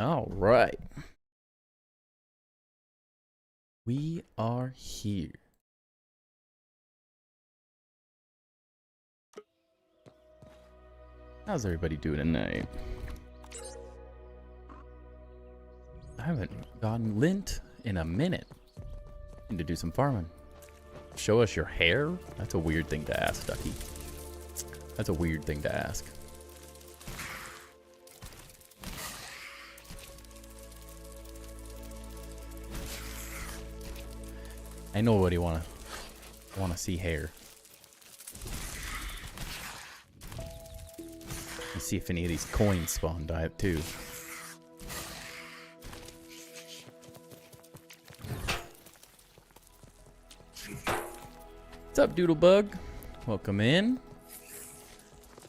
All right. We are here. How's everybody doing tonight? I haven't gotten lint in a minute. Need to do some farming. Show us your hair? That's a weird thing to ask, Ducky. That's a weird thing to ask. I know what you wanna see hair. Let's see if any of these coins spawn dive too. What's up, Doodlebug? Welcome in.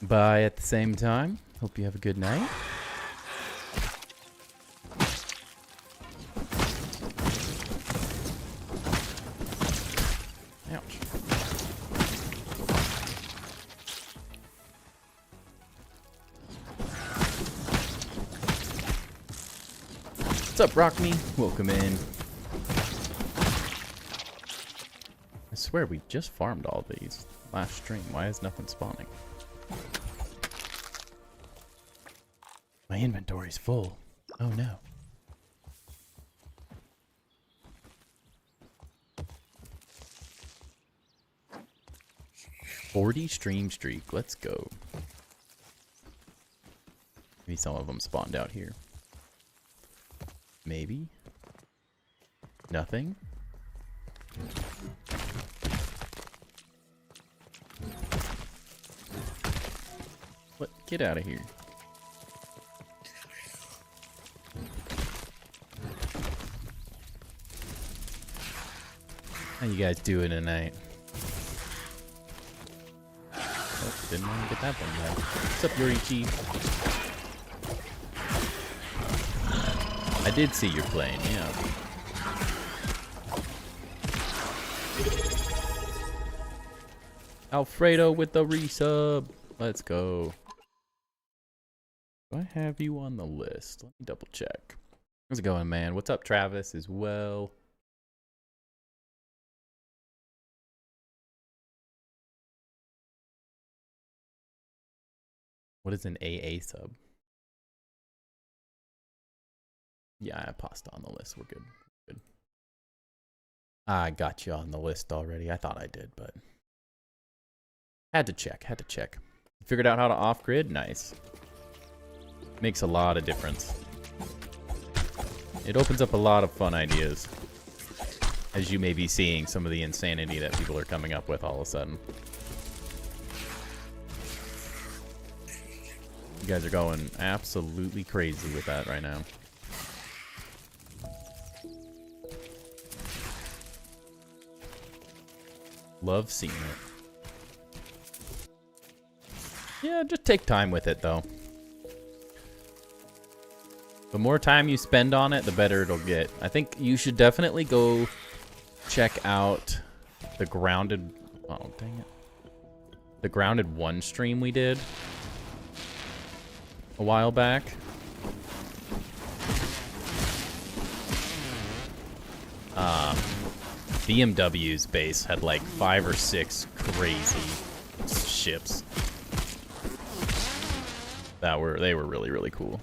Bye at the same time. Hope you have a good night. Ouch. What's up, Rockme? Welcome in. I swear we just farmed all these last stream. Why is nothing spawning? My inventory's full. Oh no. $40 stream streak. Let's go. Maybe some of them spawned out here. Maybe. Nothing. What? Get out of here. How you guys doing tonight? Oh, didn't want to get that one back. What's up, Yorichi? I did see you're playing, yeah. Alfredo with the resub. Let's go. Do I have you on the list? Let me double check. How's it going, man? What's up, Travis, as well? What is an AA sub? Yeah, I passed on the list. We're good. Good. I got you on the list already. I thought I did, but had to check. Had to check. Figured out how to off-grid? Nice. Makes a lot of difference. It opens up a lot of fun ideas. As you may be seeing some of the insanity that people are coming up with all of a sudden. You guys are going absolutely crazy with that right now. Love seeing it. Yeah, just take time with it, though. The more time you spend on it, the better it'll get. I think you should definitely go check out the Grounded... Oh, dang it. The Grounded 1 stream we did a while back. BMW's base had like 5 or 6 crazy ships that they were really, really cool.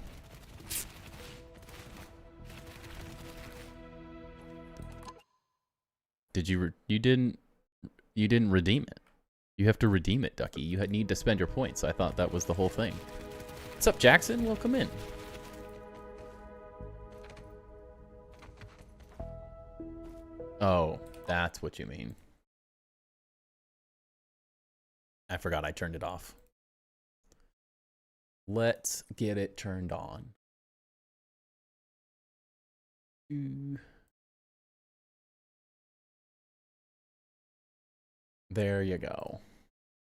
Did you didn't redeem it? You have to redeem it, Ducky. You need to spend your points. I thought that was the whole thing. What's up, Jackson? Welcome in. Oh, that's what you mean. I forgot I turned it off. Let's get it turned on. There you go.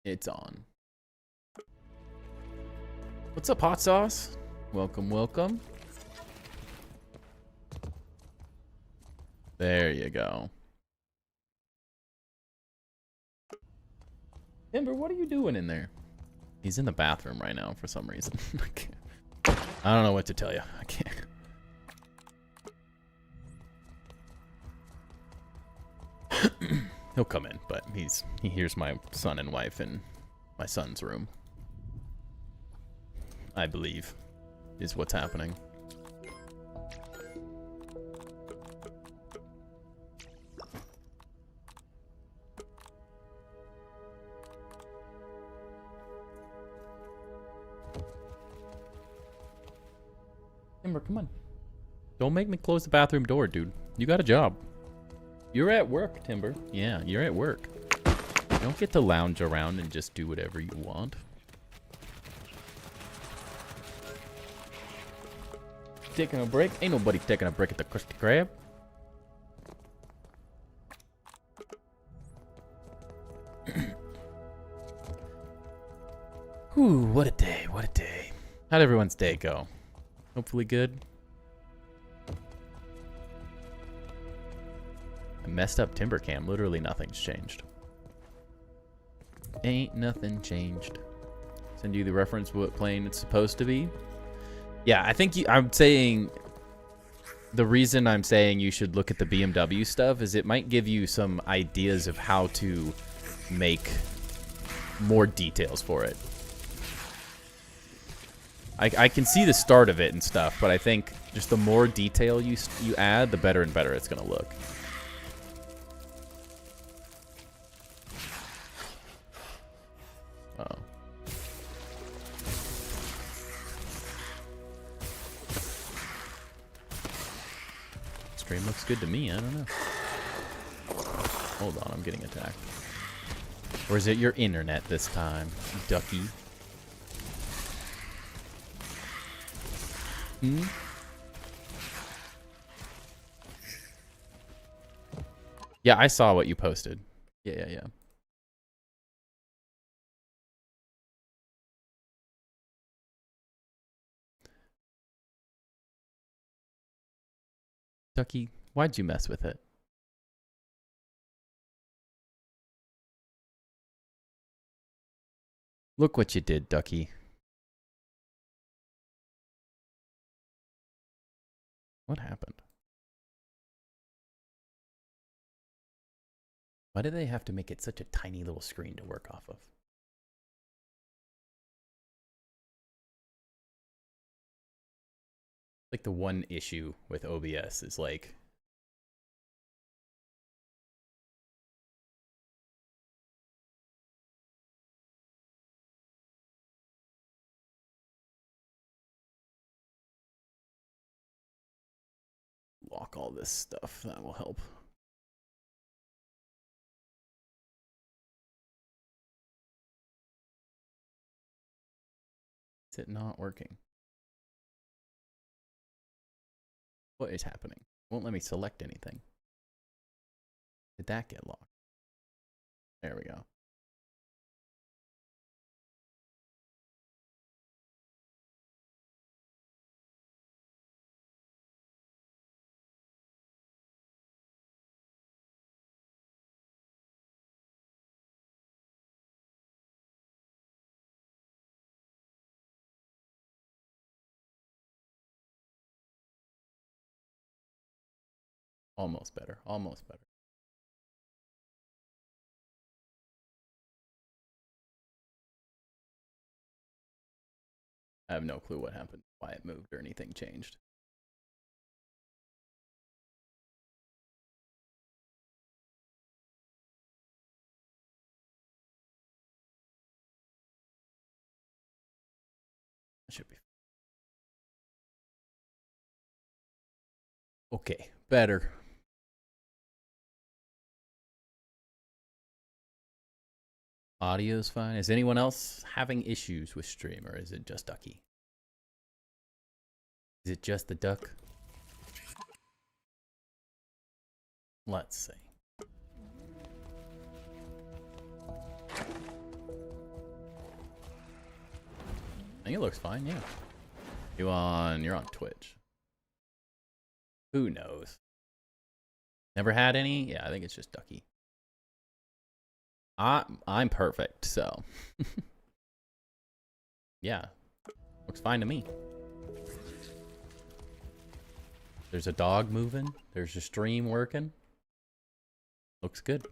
It's on. What's up, Hot Sauce? Welcome, welcome. There you go. Ember, what are you doing in there? He's in the bathroom right now for some reason. I don't know what to tell you. I can't. He'll come in, but he hears my son and wife in my son's room. I believe is what's happening. Timber, come on. Don't make me close the bathroom door, dude. You got a job. You're at work, Timber. Yeah, you're at work. You don't get to lounge around and just do whatever you want. Taking a break? Ain't nobody taking a break at the Krusty Krab. Whew, what a day, what a day. How'd everyone's day go? Hopefully good. I messed up timber cam. Literally nothing's changed. Ain't nothing changed. Send you the reference what plane it's supposed to be. Yeah, I think I'm saying the reason I'm saying you should look at the BMW stuff is it might give you some ideas of how to make more details for it. I can see the start of it and stuff, but I think just the more detail you add, the better and better it's going to look. Uh-oh. Stream looks good to me. I don't know. Hold on, I'm getting attacked. Or is it your internet this time, ducky? Hmm? Yeah, I saw what you posted. Yeah. Ducky, why'd you mess with it? Look what you did, Ducky. What happened? Why do they have to make it such a tiny little screen to work off of? Like the one issue with OBS is like lock all this stuff. That will help. Is it not working? What is happening? Won't let me select anything. Did that get locked? There we go. Almost better. Almost better. I have no clue what happened, why it moved or anything changed. That should be okay. Better. Audio's fine. Is anyone else having issues with stream, or is it just Ducky? Is it just the duck? Let's see. I think it looks fine, yeah. You're on Twitch. Who knows? Never had any? Yeah, I think it's just Ducky. I'm perfect, so. Yeah. Looks fine to me. There's a dog moving. There's a stream working. Looks good.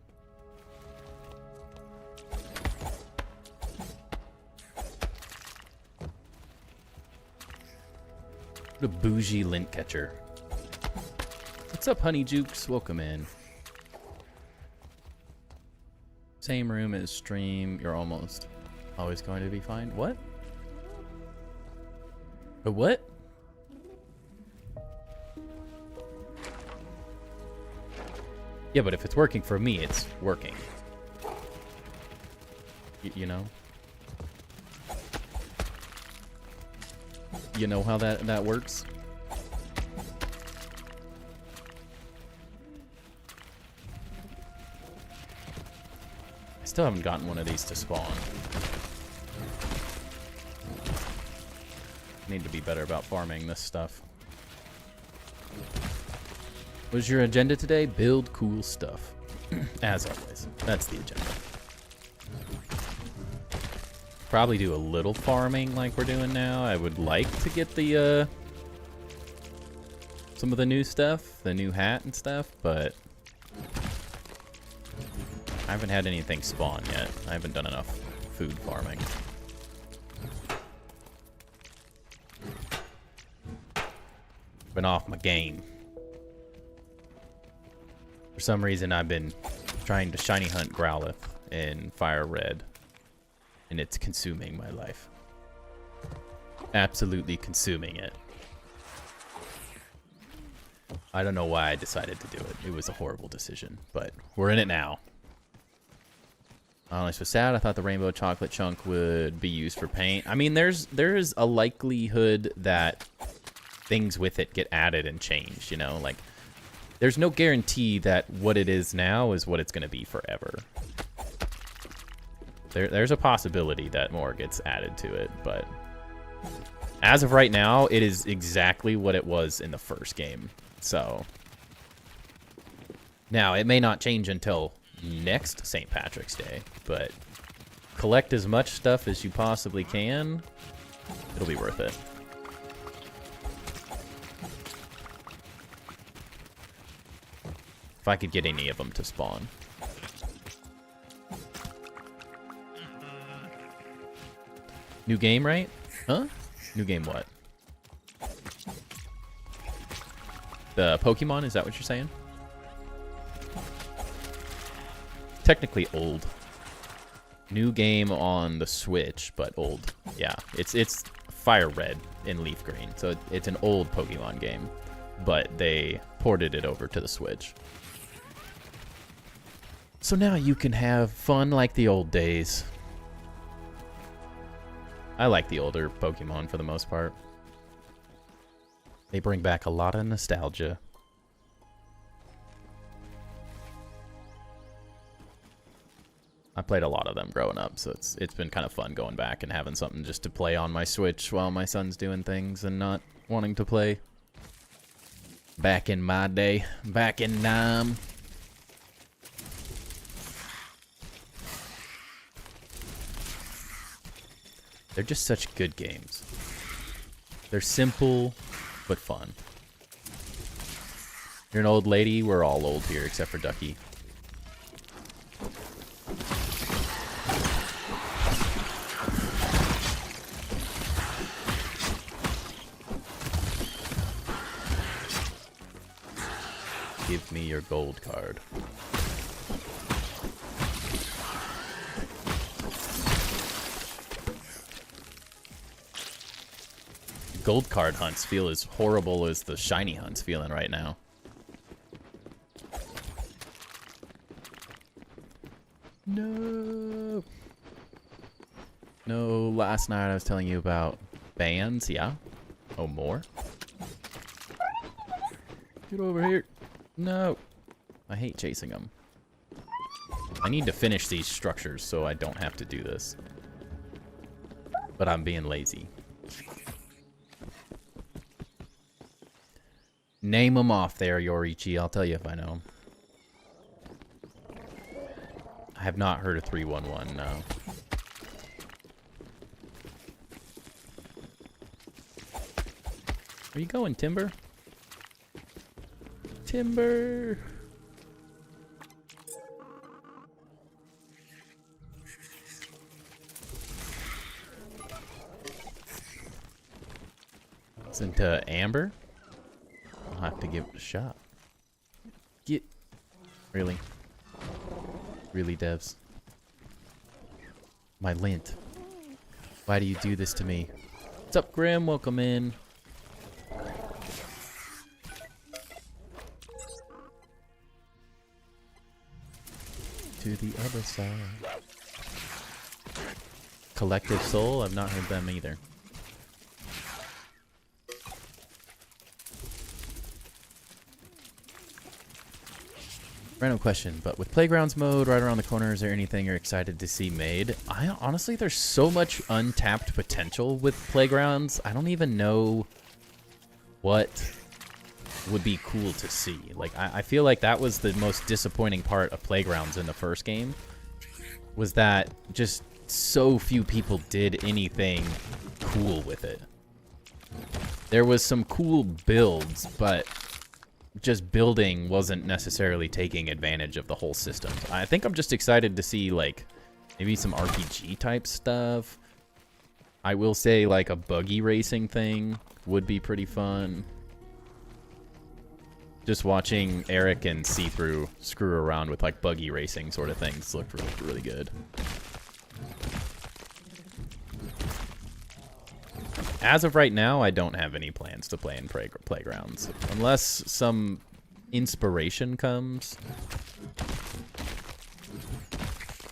What a bougie lint catcher. What's up, Honey Jukes? Welcome in. Same room as stream. You're almost always going to be fine. What? A what? Yeah, but if it's working for me, it's working. You know? You know how that works? I still haven't gotten one of these to spawn. Need to be better about farming this stuff. What's your agenda today? Build cool stuff. As always. That's the agenda. Probably do a little farming like we're doing now. I would like to get the some of the new stuff, the new hat and stuff, but I haven't had anything spawn yet. I haven't done enough food farming. Been off my game. For some reason, I've been trying to shiny hunt Growlithe in Fire Red, and it's consuming my life. Absolutely consuming it. I don't know why I decided to do it. It was a horrible decision, but we're in it now. Honestly, was sad. I thought the rainbow chocolate chunk would be used for paint. I mean, there's a likelihood that things with it get added and changed, you know? Like, there's no guarantee that what it is now is what it's going to be forever. There's a possibility that more gets added to it, but as of right now, it is exactly what it was in the first game. So, now, it may not change until next St. Patrick's Day, but collect as much stuff as you possibly can. It'll be worth it. If I could get any of them to spawn. New game, right? Huh? New game what? The Pokemon, is that what you're saying? Technically old. New game on the Switch, but old. Yeah, it's Fire Red in Leaf Green, so it's an old Pokemon game, but they ported it over to the Switch. So now you can have fun like the old days. I like the older Pokemon for the most part. They bring back a lot of nostalgia. I played a lot of them growing up, so it's been kind of fun going back and having something just to play on my Switch while my son's doing things and not wanting to play. Back in my day, back in Nam. They're just such good games. They're simple, but fun. You're an old lady. We're all old here, except for Ducky. Give me your gold card. Gold card hunts feel as horrible as the shiny hunts feeling right now. No. No, last night I was telling you about bands, yeah? Oh, more? Get over here. No. I hate chasing them. I need to finish these structures so I don't have to do this. But I'm being lazy. Name them off there, Yorichi. I'll tell you if I know 'em. I have not heard of 311, no. Where you going, Timber? Timber! into Amber? I'll have to give it a shot. Get... Really? Really, devs? My lint. Why do you do this to me? What's up, Grim? Welcome in. To the other side. Collective Soul? I've not heard them either. Random question, but with Playgrounds mode right around the corner, is there anything you're excited to see made? Honestly, there's so much untapped potential with Playgrounds. I don't even know what would be cool to see. Like, I feel like that was the most disappointing part of Playgrounds in the first game, was that just so few people did anything cool with it. There was some cool builds, but just building wasn't necessarily taking advantage of the whole system. I think I'm just excited to see, like, maybe some RPG type stuff. I will say, like, a buggy racing thing would be pretty fun. Just watching Eric and See-Through screw around with, like, buggy racing sort of things looked really, really good. As of right now, I don't have any plans to play in Playgrounds. Unless some inspiration comes,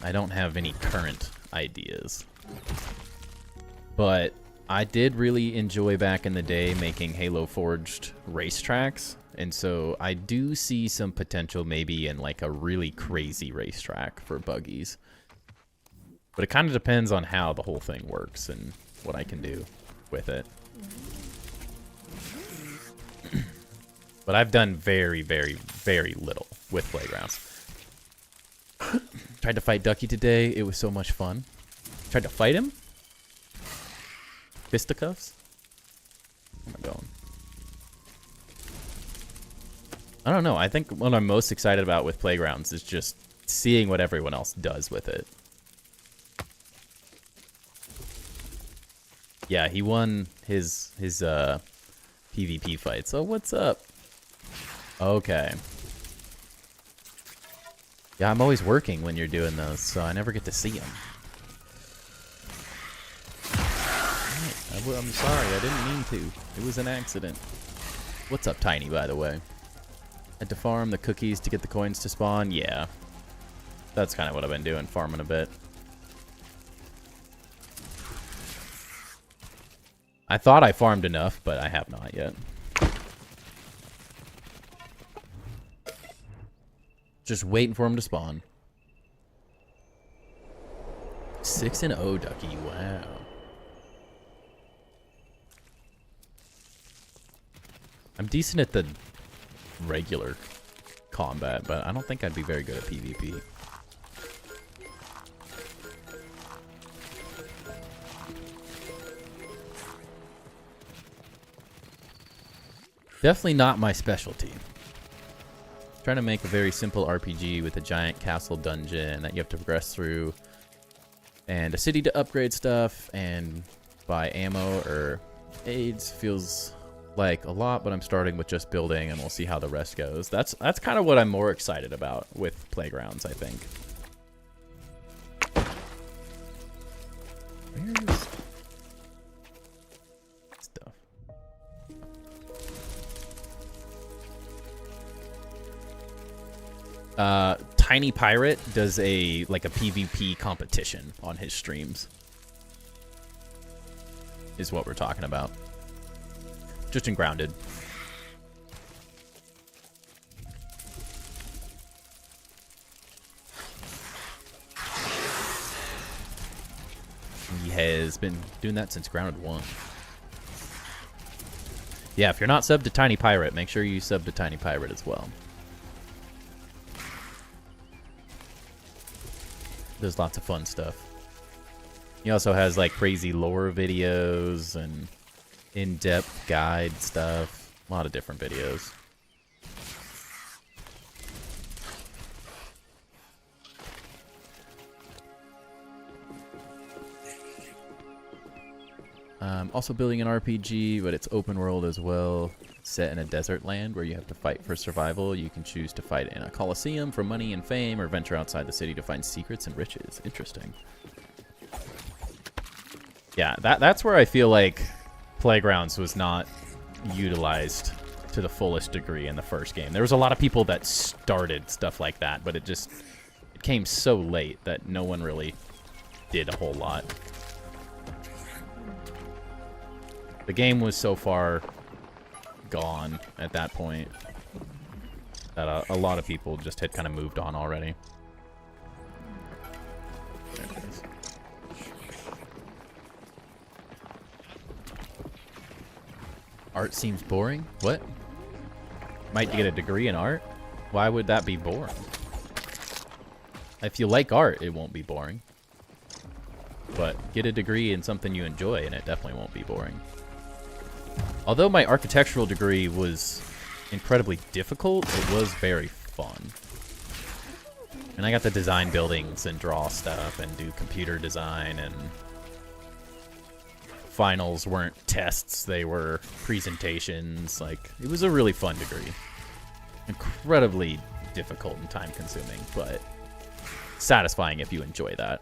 I don't have any current ideas. But I did really enjoy back in the day making Halo Forged racetracks. And so I do see some potential maybe in like a really crazy racetrack for buggies. But it kind of depends on how the whole thing works and what I can do with it. But I've done very, very, very little with Playgrounds. Tried to fight Ducky today. It was so much fun. Tried to fight him? Fisticuffs? Where am I going? I don't know. I think what I'm most excited about with Playgrounds is just seeing what everyone else does with it. Yeah, he won his PvP fight. So what's up? Okay. Yeah, I'm always working when you're doing those, so I never get to see them. I'm sorry, I didn't mean to. It was an accident. What's up, Tiny, by the way? Had to farm the cookies to get the coins to spawn? Yeah. That's kind of what I've been doing, farming a bit. I thought I farmed enough, but I have not yet. Just waiting for him to spawn. 6-0, Ducky. Wow. I'm decent at the regular combat, but I don't think I'd be very good at PvP. Definitely not my specialty. Trying to make a very simple RPG with a giant castle dungeon that you have to progress through, and a city to upgrade stuff and buy ammo or aids feels like a lot, but I'm starting with just building and we'll see how the rest goes. That's kind of what I'm more excited about with Playgrounds, I think. Where's stuff? Tiny Pirate does like a PvP competition on his streams. Is what we're talking about. Just in Grounded. He has been doing that since Grounded 1. Yeah, if you're not subbed to Tiny Pirate, make sure you sub to Tiny Pirate as well. There's lots of fun stuff. He also has like crazy lore videos and in-depth guide stuff. A lot of different videos. Also building an RPG, but it's open world as well. Set in a desert land where you have to fight for survival. You can choose to fight in a coliseum for money and fame, or venture outside the city to find secrets and riches. Interesting. Yeah, that's where I feel like Playgrounds was not utilized to the fullest degree in the first game. There was a lot of people that started stuff like that, but it came so late that no one really did a whole lot. The game was so far gone at that point that a lot of people just had kind of moved on already. There it is. Art seems boring? What? Might get a degree in art? Why would that be boring? If you like art, it won't be boring. But get a degree in something you enjoy and it definitely won't be boring. Although my architectural degree was incredibly difficult, it was very fun. And I got to design buildings and draw stuff and do computer design, and finals weren't tests, they were presentations. Like, it was a really fun degree. Incredibly difficult and time consuming, but satisfying if you enjoy that.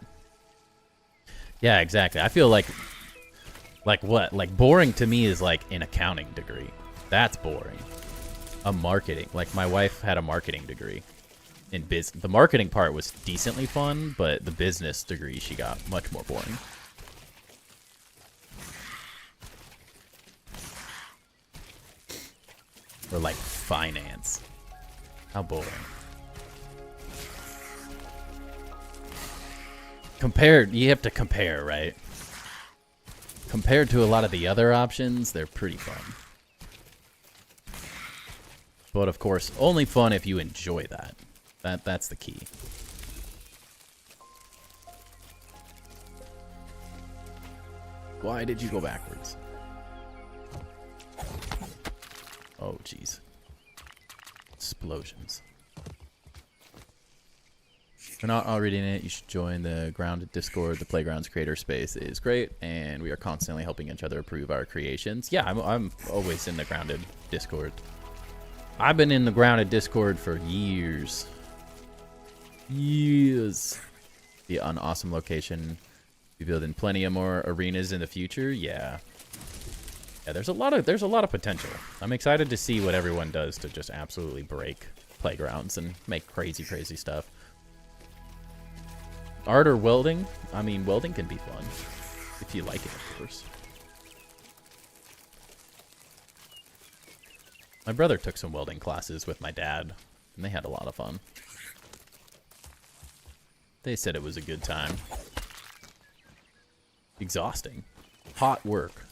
Yeah, exactly. I feel like what? Like, boring to me is like an accounting degree. That's boring. A marketing. Like, my wife had a marketing degree. In the marketing part was decently fun, but the business degree she got much more boring. Or like finance. How boring. Compared, you have to compare, right? Compared to a lot of the other options, they're pretty fun. But of course, only fun if you enjoy that. That's the key. Why did you go backwards? Oh, jeez. Explosions. If you're not already in it, you should join the Grounded Discord. The Playground's creator space is great, and we are constantly helping each other improve our creations. Yeah, I'm always in the Grounded Discord. I've been in the Grounded Discord for years. Years. Be an awesome location. Be building plenty of more arenas in the future. Yeah. Yeah, there's a lot of potential. I'm excited to see what everyone does to just absolutely break Playgrounds and make crazy stuff. Art or welding? I mean, welding can be fun. If you like it, of course. My brother took some welding classes with my dad, and they had a lot of fun. They said it was a good time. Exhausting. Hot work.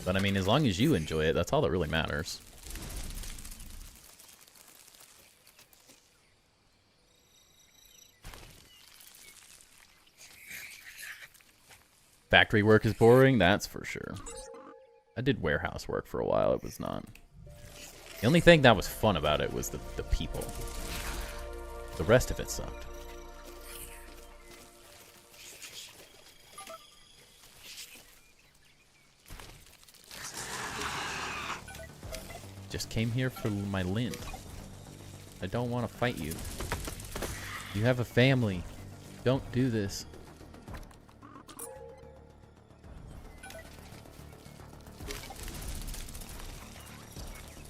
But I mean, as long as you enjoy it, that's all that really matters. Factory work is boring, that's for sure. I did warehouse work for a while, it was not. The only thing that was fun about it was the people. The rest of it sucked. Just came here for my lint. I don't want to fight you. You have a family. Don't do this.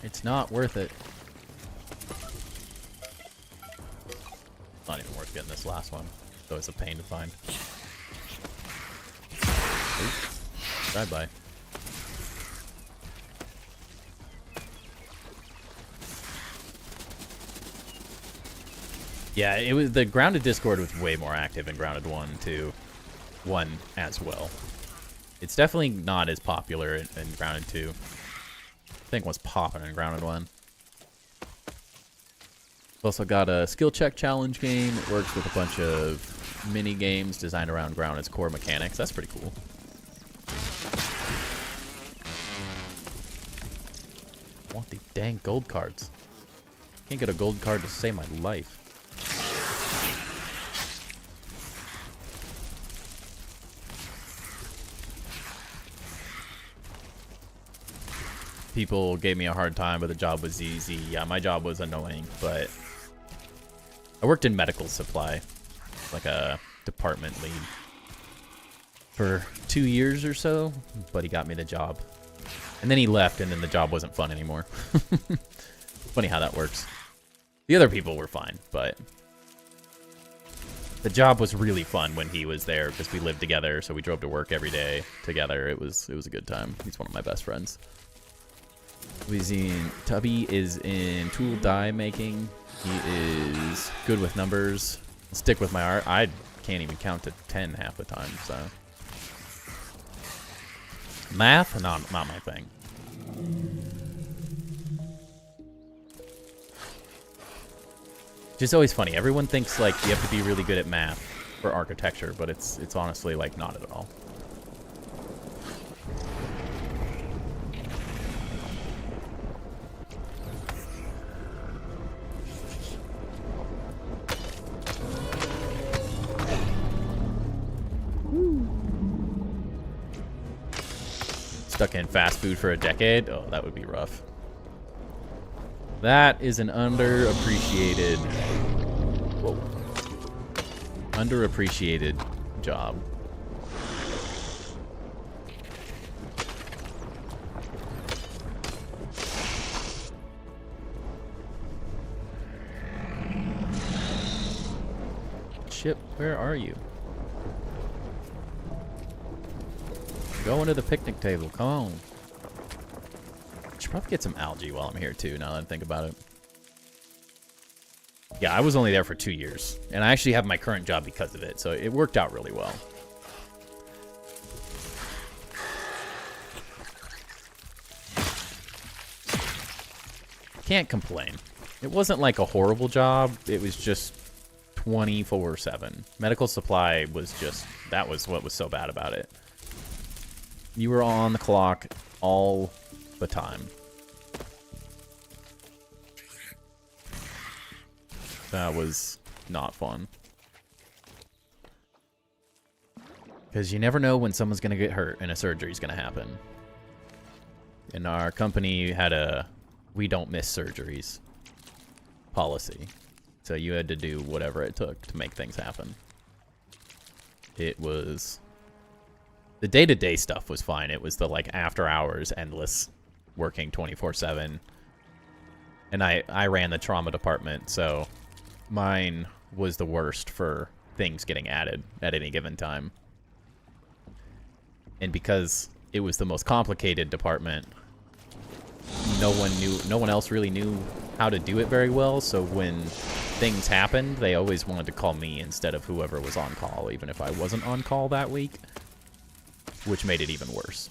It's not worth it. It's not even worth getting this last one. Though it's a pain to find. Oops. Bye-bye. Yeah, it was the Grounded Discord was way more active in Grounded 1 too. 1 as well. It's definitely not as popular in Grounded 2. I think what's popping in Grounded 1. Also got a skill check challenge game. It works with a bunch of mini games designed around Grounded's core mechanics. That's pretty cool. want the dang gold cards. Can't get a gold card to save my life. People gave me a hard time, but the job was easy. Yeah, my job was annoying, but I worked in medical supply, like a department lead, for 2 years or so, but he got me the job. And then he left, and then the job wasn't fun anymore. Funny how that works. The other people were fine, but the job was really fun when he was there because we lived together, so we drove to work every day together. It was a good time. He's one of my best friends. Tubby is in tool die making. He is good with numbers. Stick with my art. I can't even count to 10 half the time, so. Math? Not my thing. Just always funny. Everyone thinks like you have to be really good at math for architecture, but it's honestly like not at all. Stuck in fast food for a decade? Oh, that would be rough. That is an underappreciated... Whoa. Underappreciated job. Chip, where are you? Going to the picnic table. Come on. Should probably get some algae while I'm here too, now that I think about it. Yeah, I was only there for 2 years. And I actually have my current job because of it, so it worked out really well. Can't complain. It wasn't like a horrible job. It was just 24/7. Medical supply was just... That was what was so bad about it. You were on the clock all the time. That was not fun. Because you never know when someone's going to get hurt and a surgery's going to happen. And our company had a we don't miss surgeries policy. So you had to do whatever it took to make things happen. It was... The day-to-day stuff was fine. It was the, like, after-hours, endless, working 24/7. And I ran the trauma department, so mine was the worst for things getting added at any given time. And because it was the most complicated department, no one else really knew how to do it very well, so when things happened, they always wanted to call me instead of whoever was on call, even if I wasn't on call that week. Which made it even worse.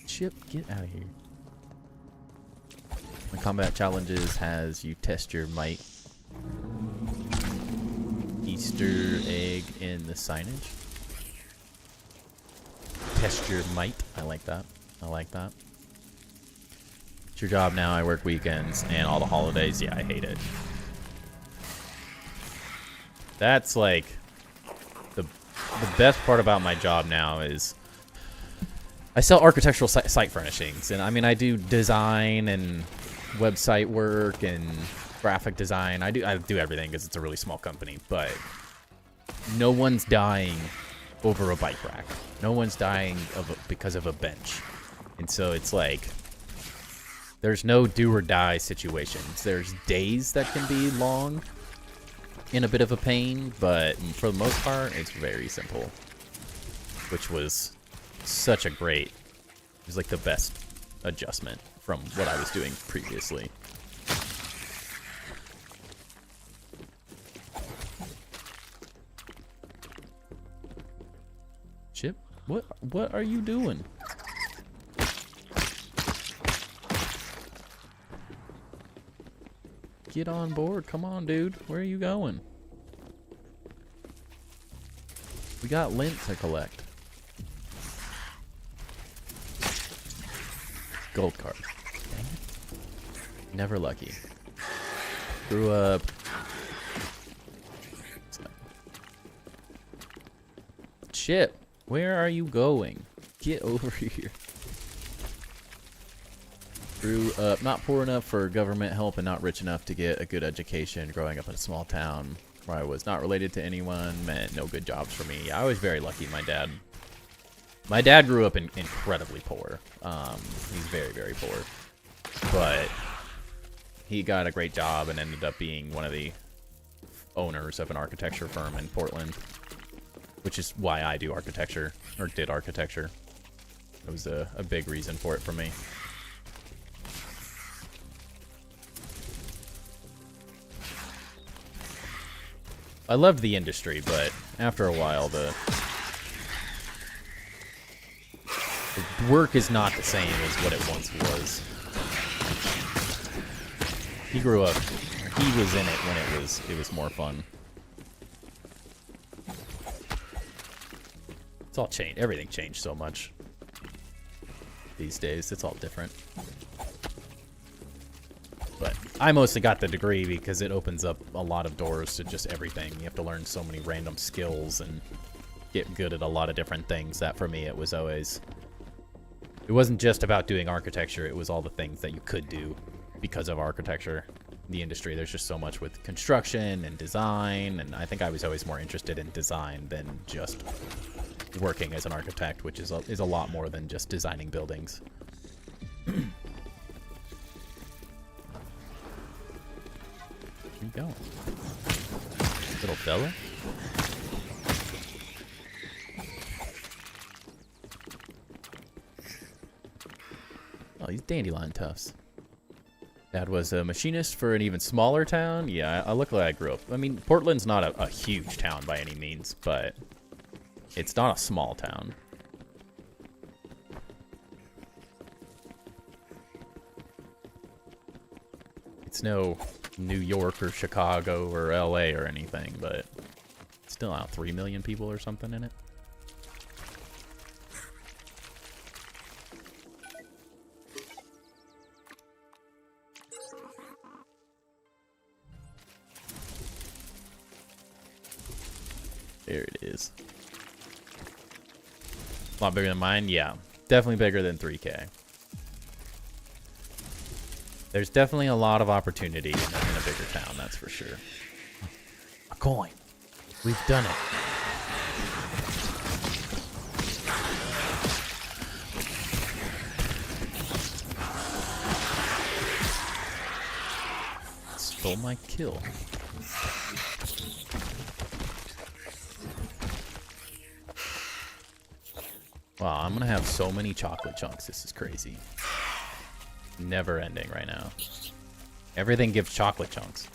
Chip, get out of here. The combat challenges has you test your might. Easter egg in the signage. Test your might. I like that. I like that. It's your job now. I work weekends and all the holidays. Yeah, I hate it. That's like the best part about my job now is I sell architectural site furnishings, and I mean I do design and website work and graphic design. I do everything because it's a really small company, but no one's dying over a bike rack. No one's dying because of a bench, and so it's like there's no do or die situations. There's days that can be long. In a bit of a pain, but for the most part, it's very simple. Which was such a great... It was like the best adjustment from what I was doing previously. Chip, what are you doing? Get on board. Come on, dude. Where are you going? We got lint to collect. Gold card. Dang it. Never lucky. Grew up. Shit. Where are you going? Get over here. Grew up not poor enough for government help and not rich enough to get a good education. Growing up in a small town where I was not related to anyone meant no good jobs for me. I was very lucky. My dad grew up incredibly poor. He's very, very poor. But he got a great job and ended up being one of the owners of an architecture firm in Portland, which is why I do architecture, or did architecture. It was a big reason for it for me. I loved the industry, but after a while, the work is not the same as what it once was. He grew up, he was in it when it was more fun. It's all changed. Everything changed so much these days. It's all different. But I mostly got the degree because it opens up a lot of doors to just everything. You have to learn so many random skills and get good at a lot of different things. That for me, it wasn't just about doing architecture. It was all the things that you could do because of architecture. The industry, there's just so much with construction and design, and I think I was always more interested in design than just working as an architect, which is a lot more than just designing buildings. Where you going? Little fella? Oh, these dandelion tufts. Dad was a machinist for an even smaller town. Yeah, I look like I grew up. I mean, Portland's not a huge town by any means, but it's not a small town. It's no New York or Chicago or LA or anything, but it's still out 3 million people or something in it. There it is. A lot bigger than mine? Yeah. Definitely bigger than 3K. There's definitely a lot of opportunity in a bigger town, that's for sure. A coin. We've done it. Stole my kill. Wow, I'm gonna have so many chocolate chunks. This is crazy. Never ending right now. Everything gives chocolate chunks.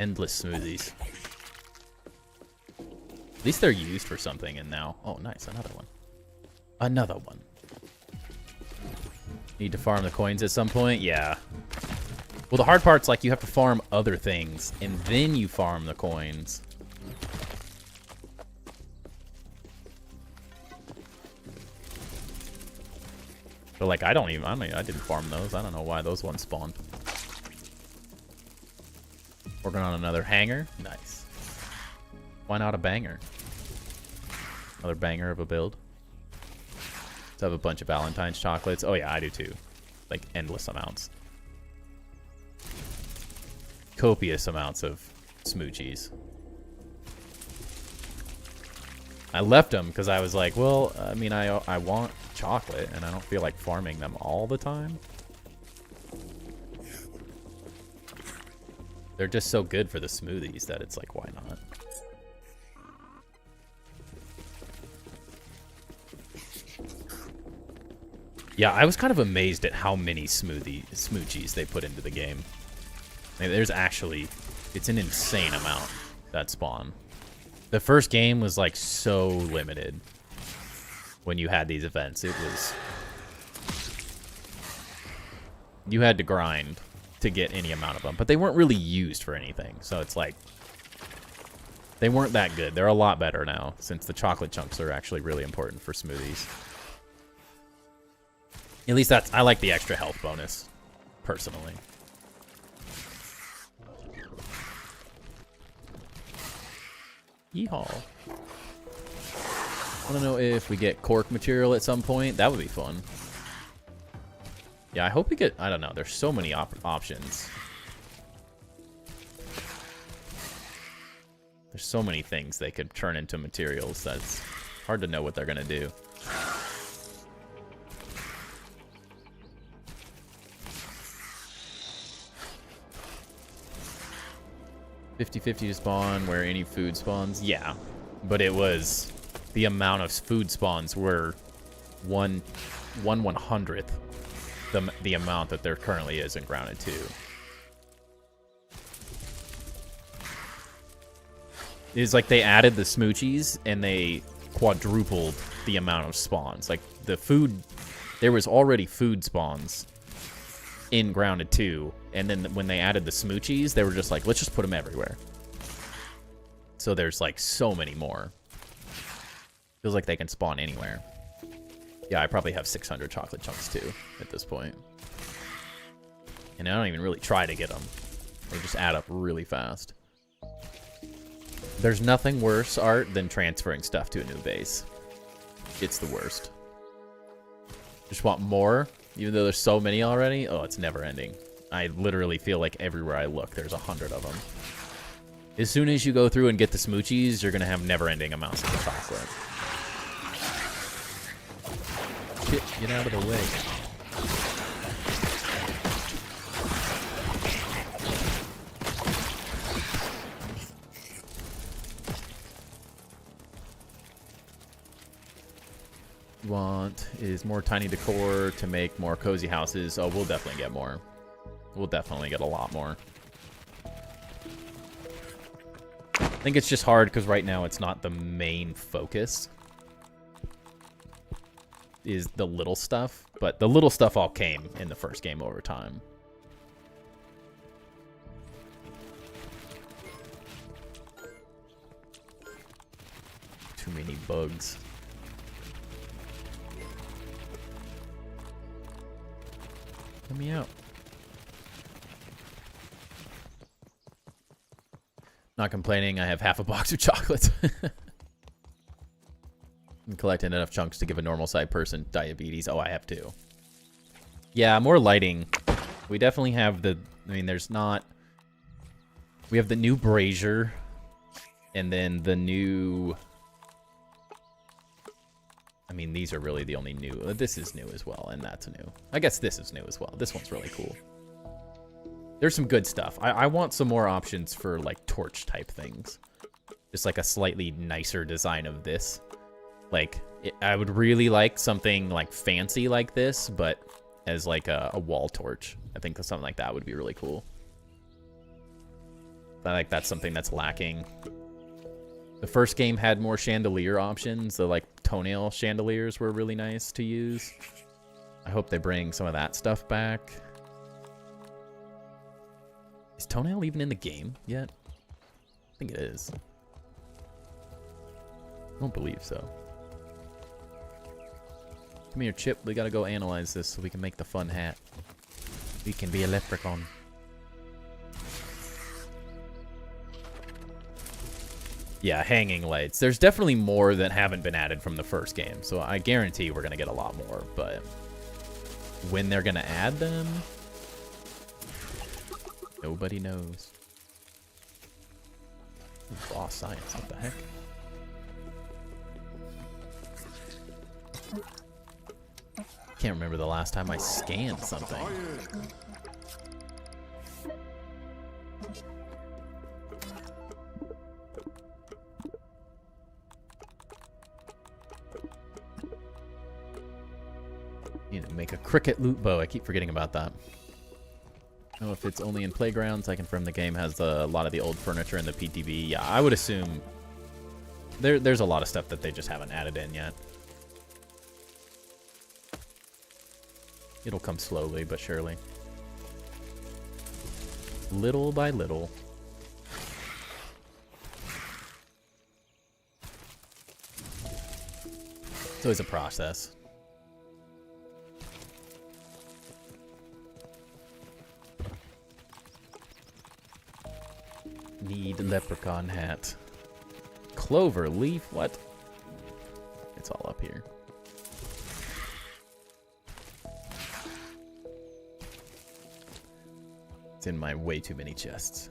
Endless smoothies. At least they're used for something, and now... Oh, nice. Another one. Another one. Need to farm the coins at some point? Yeah. Well, the hard part's like you have to farm other things, and then you farm the coins. But like, I didn't farm those. I don't know why those ones spawned. Working on another hanger. Nice. Why not a banger? Another banger of a build. Let's have a bunch of Valentine's chocolates. Oh yeah, I do too. Like endless amounts. Copious amounts of smoochies. I left them because I was like, well, I mean, I want chocolate, and I don't feel like farming them all the time. They're just so good for the smoothies that it's like, why not? Yeah, I was kind of amazed at how many smoochies they put into the game. I mean, there's actually, it's an insane amount that spawn. The first game was like so limited when you had these events. It was, you had to grind to get any amount of them, but they weren't really used for anything. So it's like, They weren't that good. They're a lot better now, since the chocolate chunks are actually really important for smoothies. At least that's... I like the extra health bonus, personally. Yeehaw. I don't know if we get cork material at some point. That would be fun. Yeah, I hope we get... I don't know. There's so many options. There's so many things they could turn into materials that's hard to know what they're going to do. 50-50 to spawn where any food spawns. Yeah, but it was... The amount of food spawns were 1/100th the amount that there currently is in Grounded 2. It's like they added the smoochies and they quadrupled the amount of spawns. Like the food, there was already food spawns in Grounded 2, and then when they added the smoochies, they were just like, let's just put them everywhere. So there's like so many more. Feels like they can spawn anywhere. Yeah, I probably have 600 chocolate chunks too at this point. And I don't even really try to get them. They just add up really fast. There's nothing worse, Art, than transferring stuff to a new base. It's the worst. Just want more, even though there's so many already. Oh, it's never ending. I literally feel like everywhere I look, there's 100 of them. As soon as you go through and get the smoochies, you're going to have never-ending amounts of the chocolate. Shit, get out of the way. Want is more tiny decor to make more cozy houses. Oh, we'll definitely get more. We'll definitely get a lot more. I think it's just hard because right now it's not the main focus. Is the little stuff, but the little stuff all came in the first game over time. Too many bugs. Let me out. Not complaining, I have half a box of chocolates. And collecting enough chunks to give a normal-sized person diabetes. Oh, I have two. Yeah, more lighting. We definitely have the... I mean, there's not... We have the new brazier. And then the new... I mean, these are really the only new... This is new as well, and that's new. I guess this is new as well. This one's really cool. There's some good stuff. I want some more options for, like, torch-type things. Just, like, a slightly nicer design of this. Like, I would really like something, like, fancy like this, but as, like, a wall torch. I think something like that would be really cool. I think that's something that's lacking. The first game had more chandelier options. The, like, toenail chandeliers were really nice to use. I hope they bring some of that stuff back. Is toenail even in the game yet? I think it is. I don't believe so. Come here, Chip. We gotta go analyze this so we can make the fun hat. We can be a leprechaun. Yeah, hanging lights. There's definitely more that haven't been added from the first game, so I guarantee we're gonna get a lot more, but when they're gonna add them, nobody knows. Raw science, what the heck? Can't remember the last time I scanned something. Need to make a cricket loot bow. I keep forgetting about that. I don't know if it's only in playgrounds. I confirm the game has a lot of the old furniture in the PTB. Yeah, I would assume there's a lot of stuff that they just haven't added in yet. It'll come slowly but surely. Little by little. always a process. Need leprechaun hat. Clover leaf? What? It's all up here. It's in my way too many chests.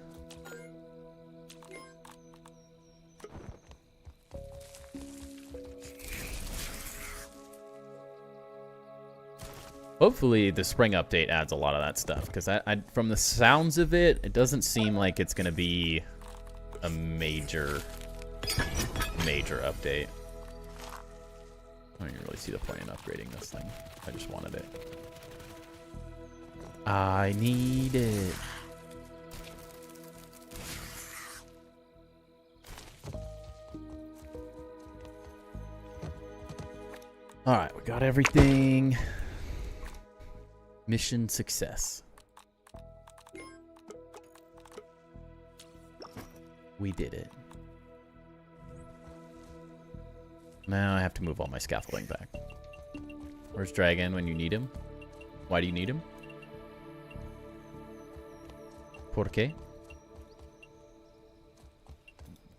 Hopefully the spring update adds a lot of that stuff, because from the sounds of it, it doesn't seem like it's going to be a major update. I don't even really see the point in upgrading this thing. I just wanted it. I need it. Alright, we got everything. Mission success. We did it. Now I have to move all my scaffolding back. Where's Dragon when you need him? Why do you need him? ¿Por qué?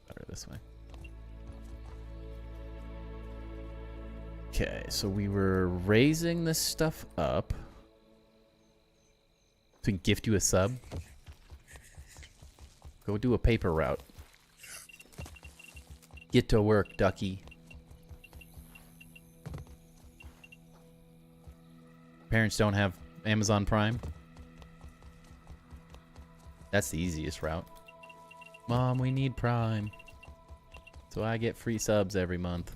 Better this way. Okay, so we were raising this stuff up. To gift you a sub. Go do a paper route. Get to work, ducky. Parents don't have Amazon Prime. That's the easiest route. Mom, we need Prime. So I get free subs every month.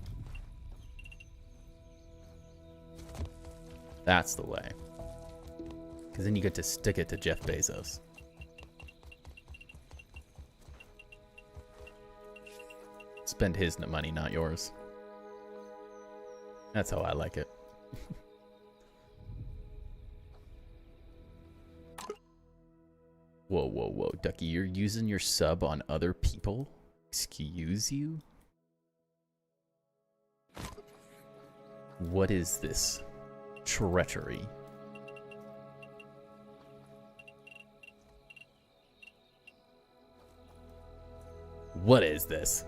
That's the way. Because then you get to stick it to Jeff Bezos. Spend his money, not yours. That's how I like it. Whoa, whoa, whoa. Ducky, you're using your sub on other people? Excuse you? What is this? Treachery. What is this?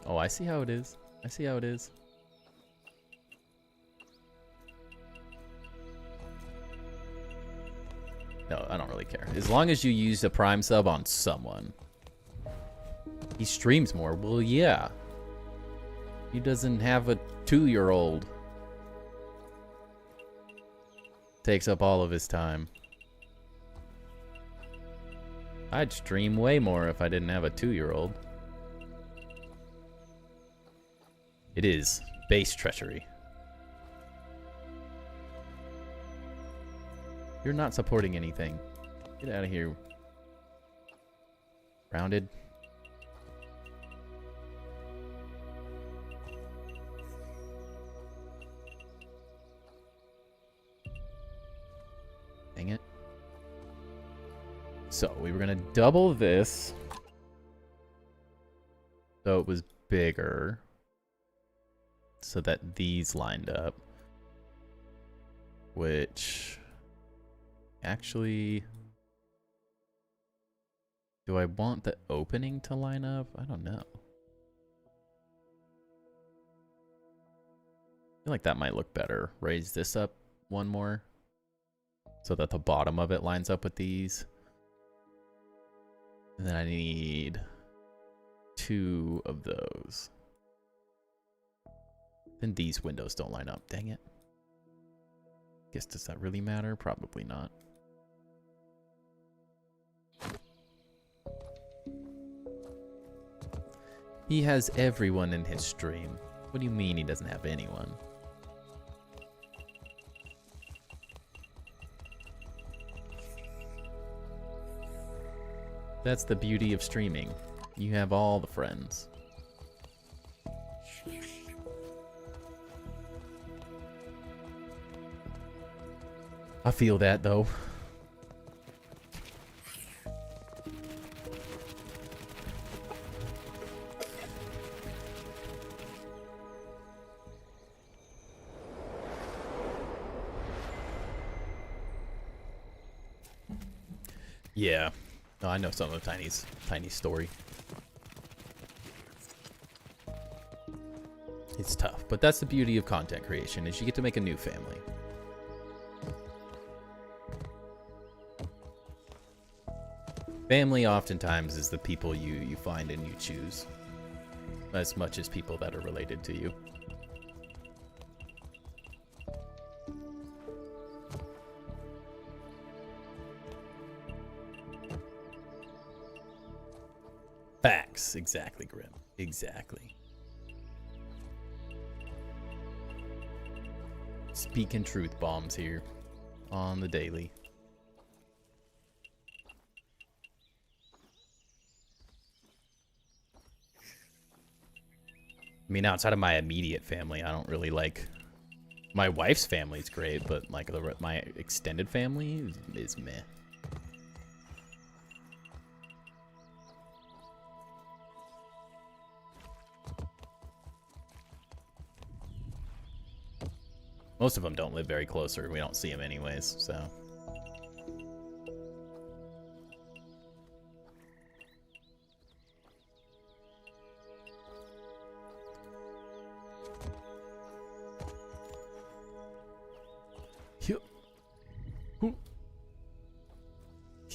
Oh, I see how it is. I see how it is. No, I don't really care. As long as you use a Prime sub on someone. He streams more. Well, yeah. He doesn't have a 2-year-old. Takes up all of his time. I'd stream way more if I didn't have a 2-year-old. It is base treachery. You're not supporting anything. Get out of here. Rounded. Dang it. So we were gonna double this. So it was bigger. So that these lined up. Which... Actually... Do I want the opening to line up? I don't know. I feel like that might look better. Raise this up one more. So that the bottom of it lines up with these. And then I need 2 of those. Then these windows don't line up. Dang it. Guess does that really matter? Probably not. He has everyone in his stream. What do you mean he doesn't have anyone? That's the beauty of streaming. You have all the friends. I feel that though. Yeah. No, I know some of Tiny's story. It's tough, but that's the beauty of content creation, is you get to make a new family. Family oftentimes is the people you find and you choose, as much as people that are related to you. Facts. Exactly, Grim. Exactly. Speaking truth bombs here on the daily. I mean, outside of my immediate family, I don't really like... My wife's family's great, but like my extended family is meh. Most of them don't live very close, or we don't see them anyways, so...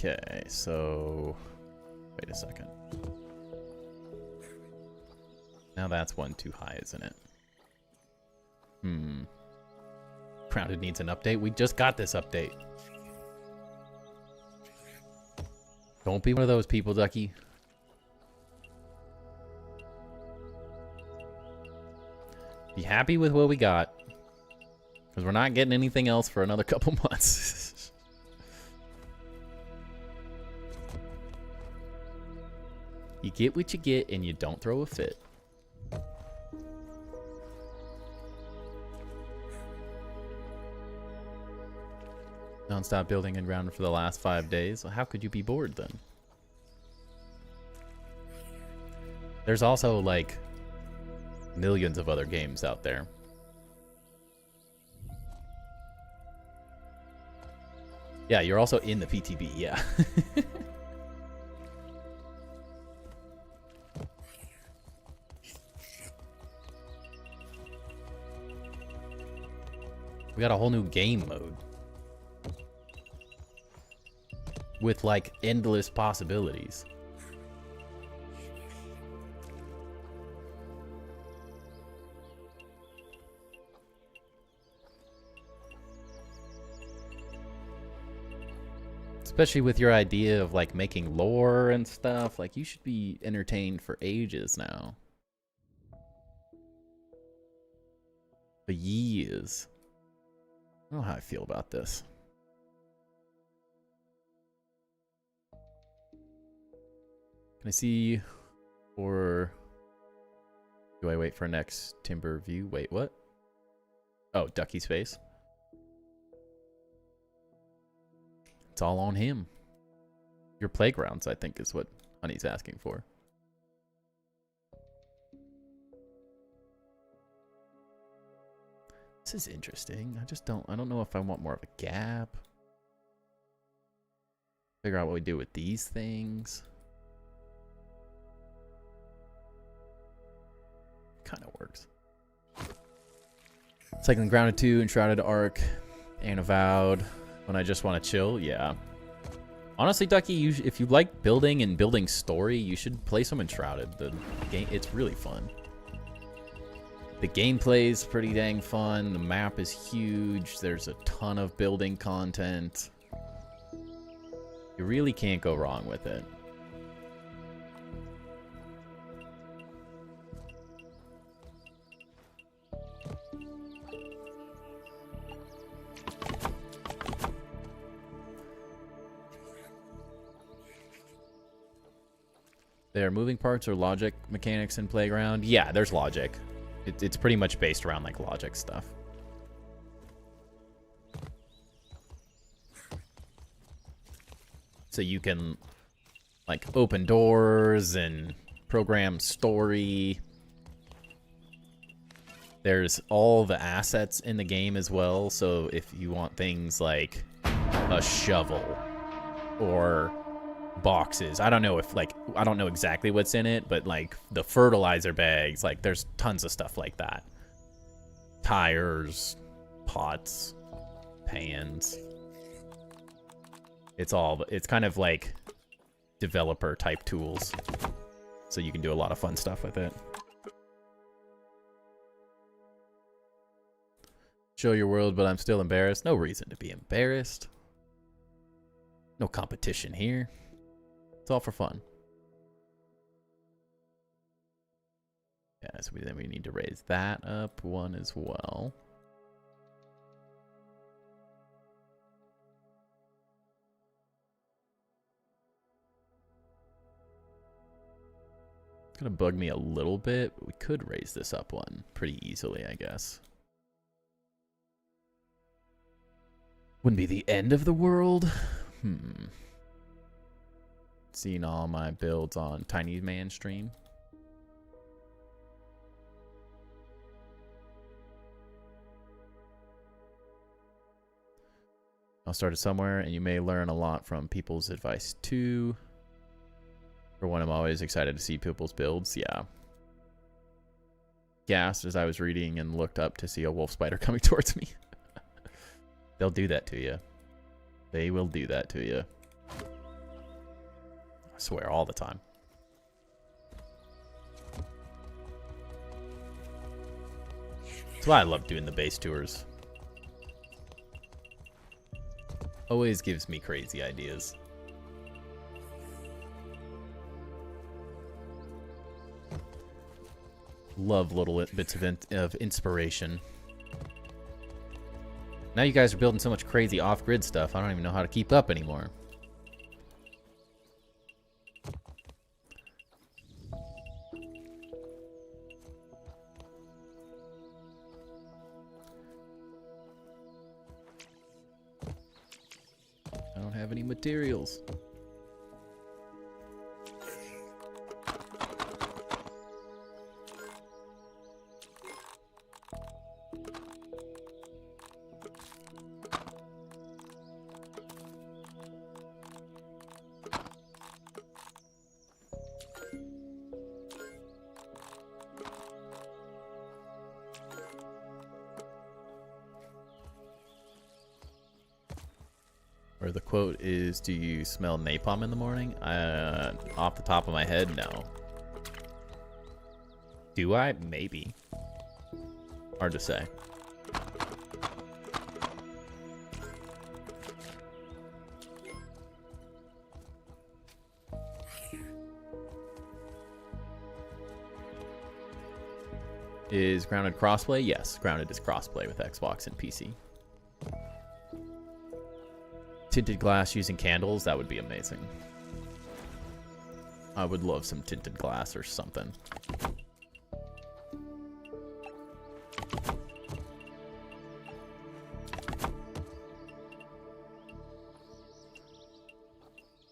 Okay, so... Wait a second. Now that's one too high, isn't it? Grounded needs an update? We just got this update. Don't be one of those people, Ducky. Be happy with what we got. Because we're not getting anything else for another couple months. You get what you get and you don't throw a fit. Non-stop building and grounded for the last 5 days. Well, how could you be bored then? There's also like millions of other games out there. Yeah, you're also in the PTB, yeah. We got a whole new game mode. With like endless possibilities. Especially with your idea of like making lore and stuff, like you should be entertained for ages now. For years. I don't know how I feel about this. Can I see, or do I wait for next timber view? Wait, what? Oh, Ducky's face. It's all on him. Your playgrounds, I think, is what Honey's asking for. This is interesting. I don't know if I want more of a gap. Figure out what we do with these things. Kind of works. Cycling Grounded 2, Enshrouded Arc, and Avowed. When I just want to chill, yeah. Honestly, Ducky, if you like building and building story, you should play some Enshrouded. The game, it's really fun. The gameplay is pretty dang fun. The map is huge. There's a ton of building content. You really can't go wrong with it. There are moving parts or logic mechanics in Playground. Yeah, there's logic. It's pretty much based around like logic stuff. So you can like open doors and program story. There's all the assets in the game as well. So if you want things like a shovel or boxes. I don't know if like I don't know exactly what's in it, but like the fertilizer bags, like there's tons of stuff like that. Tires, pots, pans. It's kind of like developer type tools. So you can do a lot of fun stuff with it. Show your world, but I'm still embarrassed. No reason to be embarrassed. No competition here. It's all for fun. Yeah, so then we need to raise that up one as well. It's gonna bug me a little bit, but we could raise this up one pretty easily, I guess. Wouldn't be the end of the world. Seeing all my builds on Tiny Man stream. I'll start it somewhere, and you may learn a lot from people's advice too. For one, I'm always excited to see people's builds. Yeah. Gasped as I was reading and looked up to see a wolf spider coming towards me. They'll do that to you. They will do that to you. I swear, all the time. That's why I love doing the base tours. Always gives me crazy ideas. Love little bits of inspiration. Now you guys are building so much crazy off-grid stuff, I don't even know how to keep up anymore. I don't have any materials. Or the quote is, do you smell napalm in the morning? Off the top of my head, no. Do I? Maybe. Hard to say. Is Grounded crossplay? Yes, Grounded is crossplay with Xbox and PC. Tinted glass using candles, that would be amazing. I would love some tinted glass or something.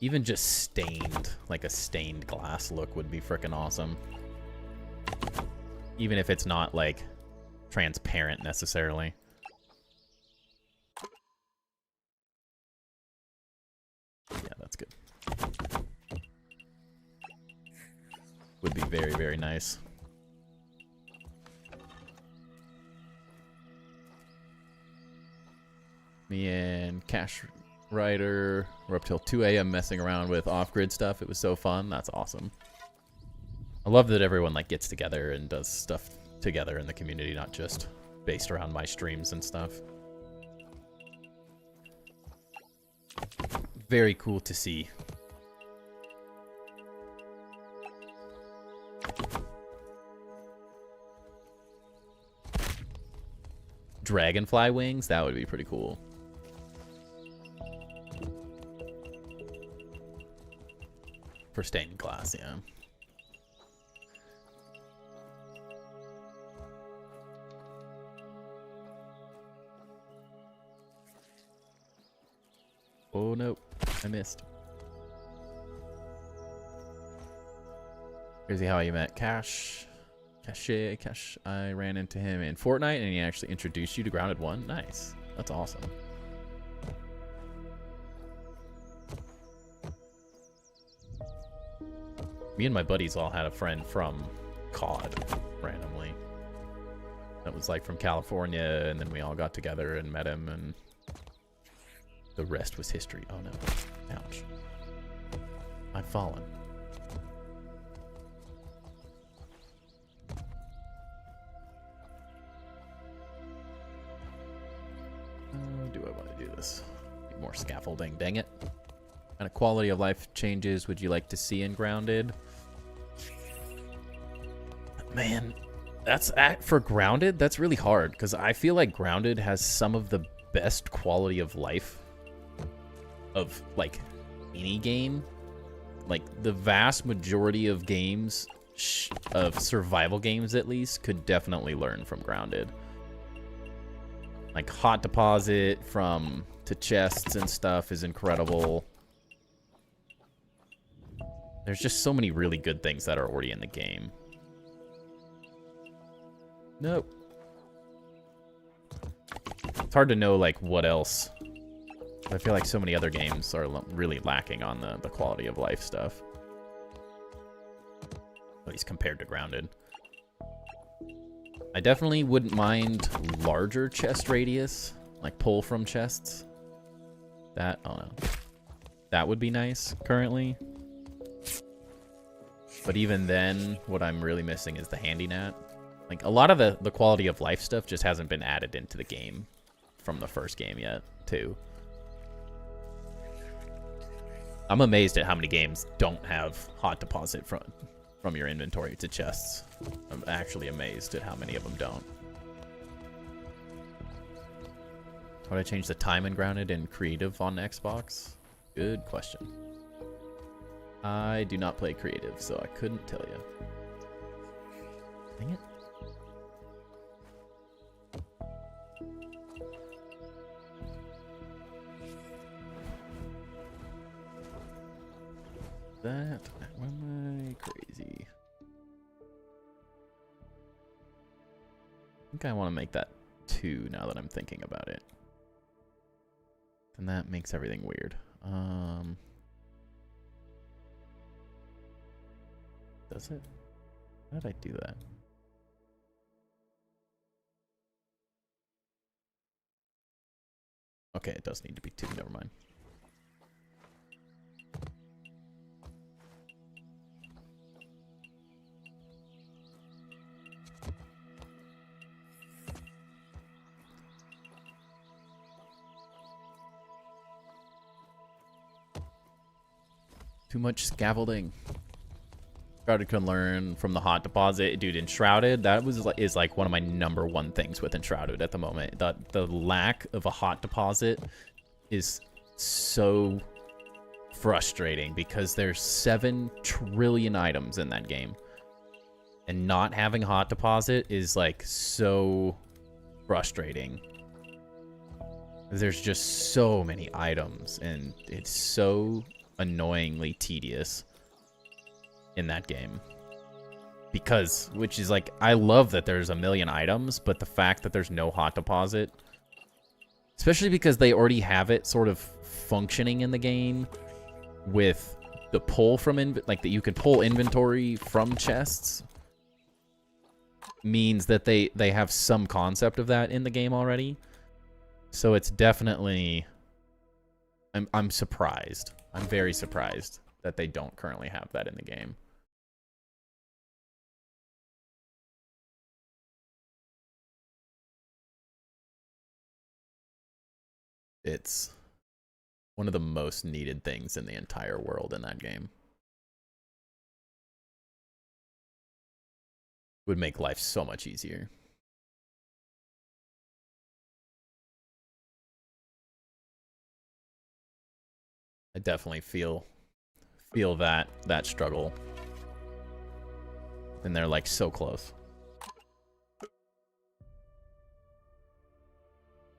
Even just stained, like a stained glass look would be freaking awesome. Even if it's not like transparent necessarily. Yeah, that's good. Would be very, very nice. Me and Cash Rider were up till 2 a.m. messing around with off-grid stuff. It was so fun. That's awesome. I love that everyone like gets together and does stuff together in the community, not just based around my streams and stuff. Very cool to see. Dragonfly wings? That would be pretty cool. For stained glass, yeah. Oh, no. I missed. Crazy how you met Cash. I ran into him in Fortnite, and he actually introduced you to Grounded 1. Nice. That's awesome. Me and my buddies all had a friend from COD randomly. That was like from California, and then we all got together and met him, and the rest was history. Oh no. Ouch. I've fallen. Do I want to do this? Need more scaffolding, dang it. What kind of quality of life changes would you like to see in Grounded? Man, that's for Grounded, that's really hard, because I feel like Grounded has some of the best quality of life of, like, any game. Like, the vast majority of games, of survival games at least, could definitely learn from Grounded. Like, hot deposit to chests and stuff is incredible. There's just so many really good things that are already in the game. Nope. It's hard to know, like, what else. I feel like so many other games are really lacking on the quality of life stuff. At least compared to Grounded. I definitely wouldn't mind larger chest radius, like pull from chests. That, oh no. That would be nice, currently. But even then, what I'm really missing is the handy nat. Like, a lot of the quality of life stuff just hasn't been added into the game from the first game yet, too. I'm amazed at how many games don't have hot deposit from your inventory to chests. I'm actually amazed at how many of them don't. Would I change the time in Grounded and creative on Xbox? Good question. I do not play creative, so I couldn't tell you. Dang it. That, am I crazy? I think I want to make that 2 now that I'm thinking about it. Then that makes everything weird. Does it? How did I do that? Okay, it does need to be 2, never mind. Too much scaffolding. Shrouded can learn from the hot deposit. Dude, Enshrouded, that is like one of my #1 things with Enshrouded at the moment. The lack of a hot deposit is so frustrating because there's 7 trillion items in that game. And not having hot deposit is like so frustrating. There's just so many items and it's so annoyingly tedious in that game. Because, which is like, I love that there's a million items, but the fact that there's no hot deposit, especially because they already have it sort of functioning in the game with the pull from, like that you can pull inventory from chests, means that they have some concept of that in the game already. So it's definitely, I'm surprised. I'm very surprised that they don't currently have that in the game. It's one of the most needed things in the entire world in that game. Would make life so much easier. I definitely feel that struggle. And they're like so close.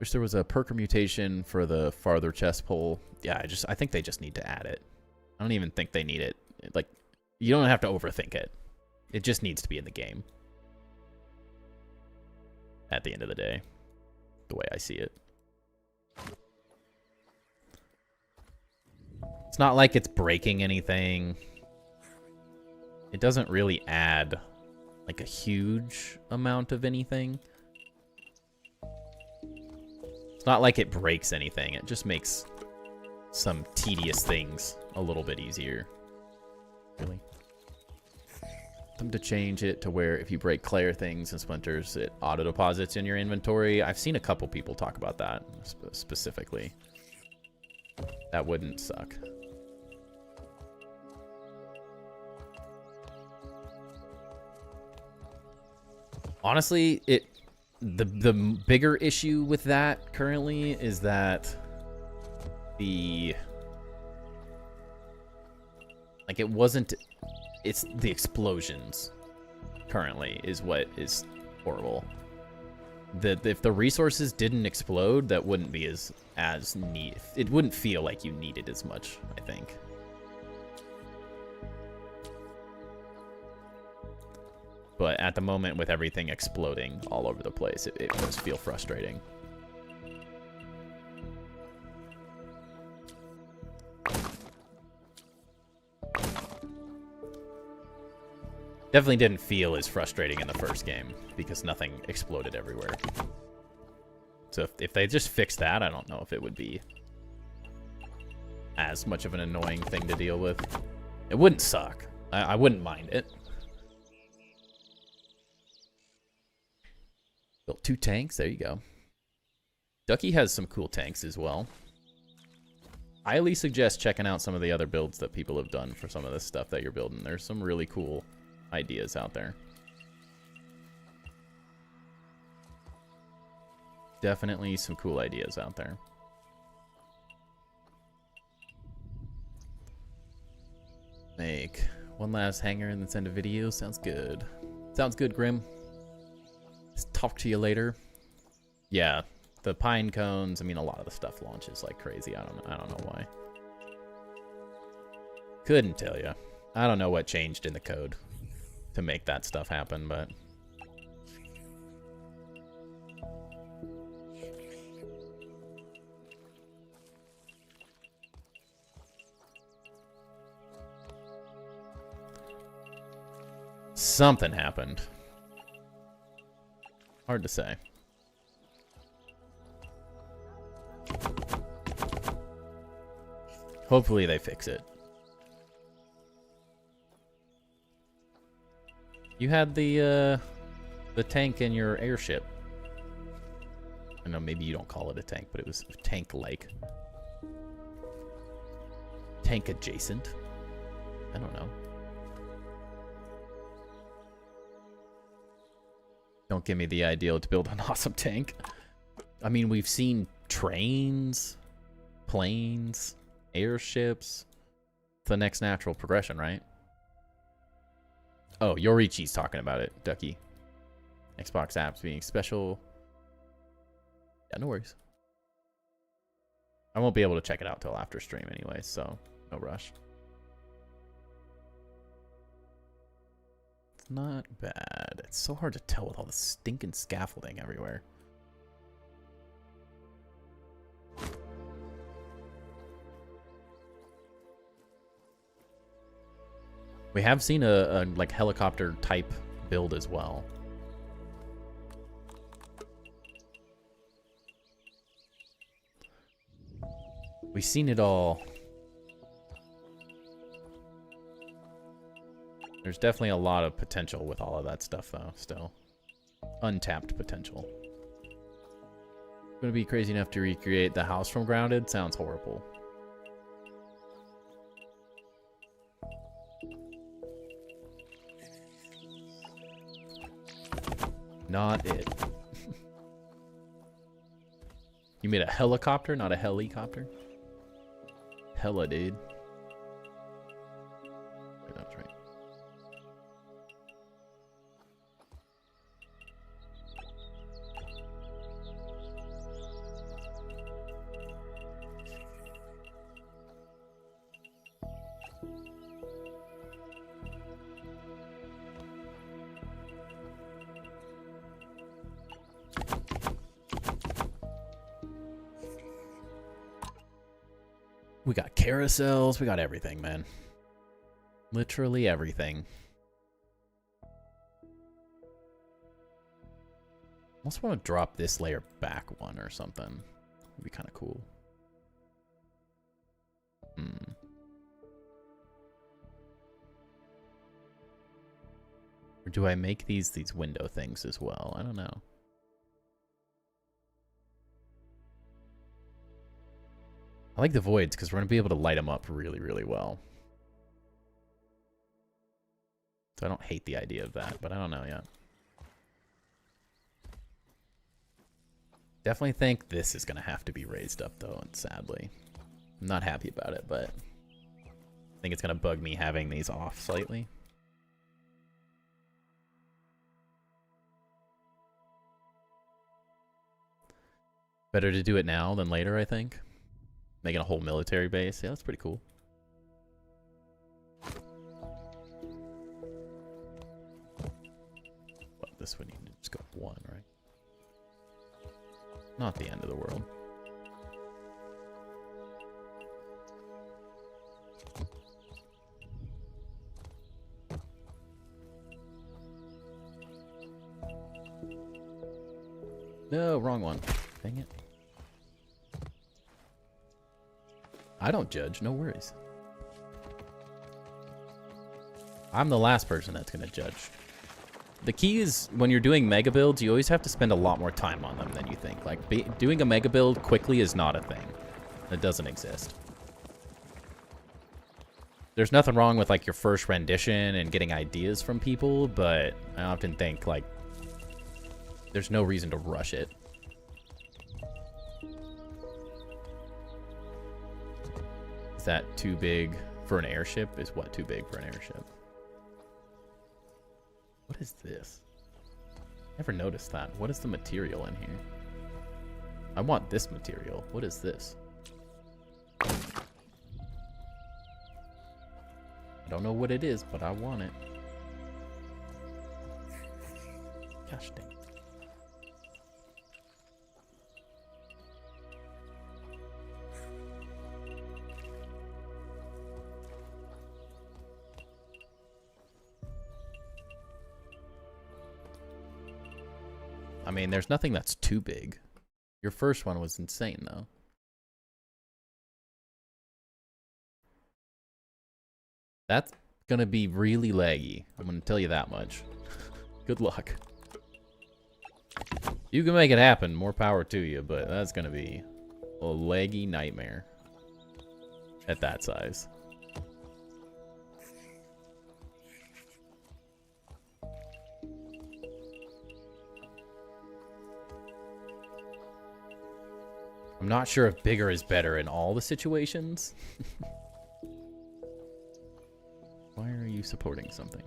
Wish there was a perk mutation for the farther chest pull. Yeah, I think they just need to add it. I don't even think they need it. Like, you don't have to overthink it. It just needs to be in the game. At the end of the day. The way I see it. It's not like it's breaking anything. it doesn't really add like a huge amount of anything. It's not like it breaks anything. It just makes some tedious things a little bit easier. Really. Them to change it to where if you break clay or things and splinters, it auto deposits in your inventory. I've seen a couple people talk about that specifically. That wouldn't suck. Honestly, the bigger issue with that currently is that it's the explosions currently is what is horrible. If the resources didn't explode, that wouldn't be as neat. It wouldn't feel like you needed as much, I think. But at the moment, with everything exploding all over the place, it does feel frustrating. Definitely didn't feel as frustrating in the first game because nothing exploded everywhere. So if they just fixed that, I don't know if it would be as much of an annoying thing to deal with. It wouldn't suck. I wouldn't mind it. Built 2 tanks. There you go. Ducky has some cool tanks as well. I highly suggest checking out some of the other builds that people have done for some of this stuff that you're building. There's some really cool ideas out there. Definitely some cool ideas out there. Make one last hanger and then send a video. Sounds good. Sounds good, Grim. Let's talk to you later. Yeah, the pine cones. I mean, a lot of the stuff launches like crazy. I don't know why. Couldn't tell you. I don't know what changed in the code to make that stuff happen, but something happened. Hard to say. Hopefully they fix it. You had the tank in your airship. I know maybe you don't call it a tank, but it was tank-like. Tank adjacent? I don't know. Don't give me the ideal to build an awesome tank. I mean, we've seen trains, planes, airships. It's the next natural progression, right? Oh, Yorichi's talking about it, Ducky. Xbox apps being special. Yeah, no worries. I won't be able to check it out till after stream anyway, so no rush. It's not bad. It's so hard to tell with all the stinking scaffolding everywhere. We have seen a like helicopter type build as well. We've seen it all. There's definitely a lot of potential with all of that stuff though, still. Untapped potential. Gonna be crazy enough to recreate the house from Grounded? Sounds horrible. Not it. You made a helicopter, not a helicopter? Hella, dude. That was right. We got carousels. We got everything, man. Literally everything. almost want to drop this layer back one or something. Would be kind of cool. Or do I make these window things as well? I don't know. I like the voids because we're going to be able to light them up really, really well. So I don't hate the idea of that, but I don't know yet. Definitely think this is going to have to be raised up, though, and sadly. I'm not happy about it, but I think it's going to bug me having these off slightly. Better to do it now than later, I think. Making a whole military base. Yeah, that's pretty cool. Well, this would need to just go one, right? Not the end of the world. No, wrong one. Dang it. I don't judge, no worries. I'm the last person that's going to judge. The key is, when you're doing mega builds, you always have to spend a lot more time on them than you think. Like, doing a mega build quickly is not a thing. It doesn't exist. There's nothing wrong with, like, your first rendition and getting ideas from people, but I often think, like, there's no reason to rush it. Is that too big for an airship? Is what too big for an airship? What is this? Never noticed that. What is the material in here? I want this material. What is this? I don't know what it is, but I want it. Gosh dang. I mean, there's nothing that's too big. Your first one was insane, though. That's gonna be really laggy. I'm gonna tell you that much. Good luck. You can make it happen, more power to you, but that's gonna be a laggy nightmare at that size. I'm not sure if bigger is better in all the situations. Why are you supporting something?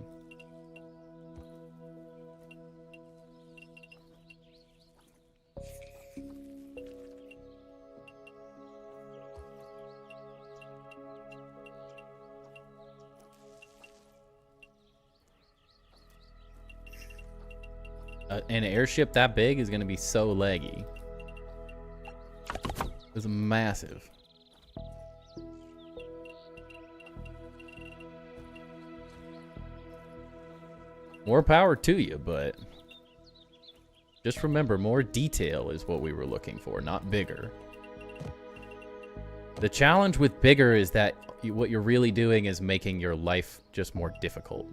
An airship that big is going to be so laggy. It's massive. More power to you, but just remember, more detail is what we were looking for, not bigger. The challenge with bigger is that what you're really doing is making your life just more difficult.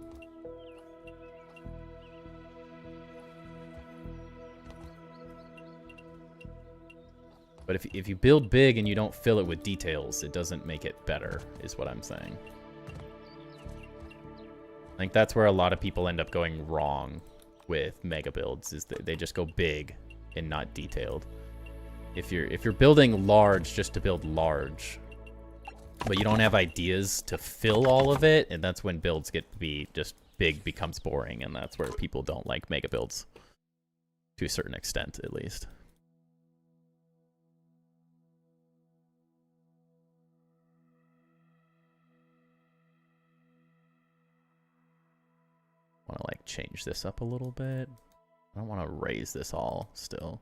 But if you build big and you don't fill it with details, it doesn't make it better, is what I'm saying. I think that's where a lot of people end up going wrong with mega builds, is that they just go big and not detailed. If you're building large just to build large, but you don't have ideas to fill all of it, and that's when builds get to be just big becomes boring, and that's where people don't like mega builds. To a certain extent, at least. Want to like change this up a little bit. I don't want to raise this all still.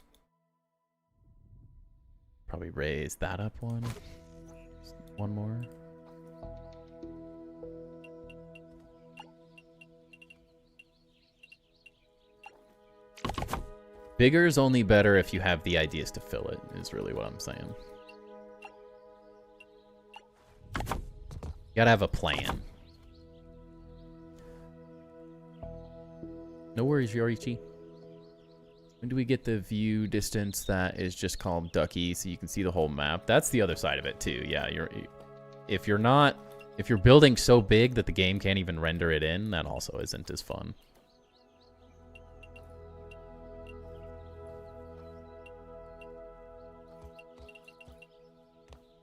Probably raise that up one. Just one more. Bigger is only better if you have the ideas to fill it, is really what I'm saying. You gotta have a plan. No worries, Yorichi. When do we get the view distance that is just called Ducky so you can see the whole map? That's the other side of it too. Yeah, if you're building so big that the game can't even render it in, that also isn't as fun.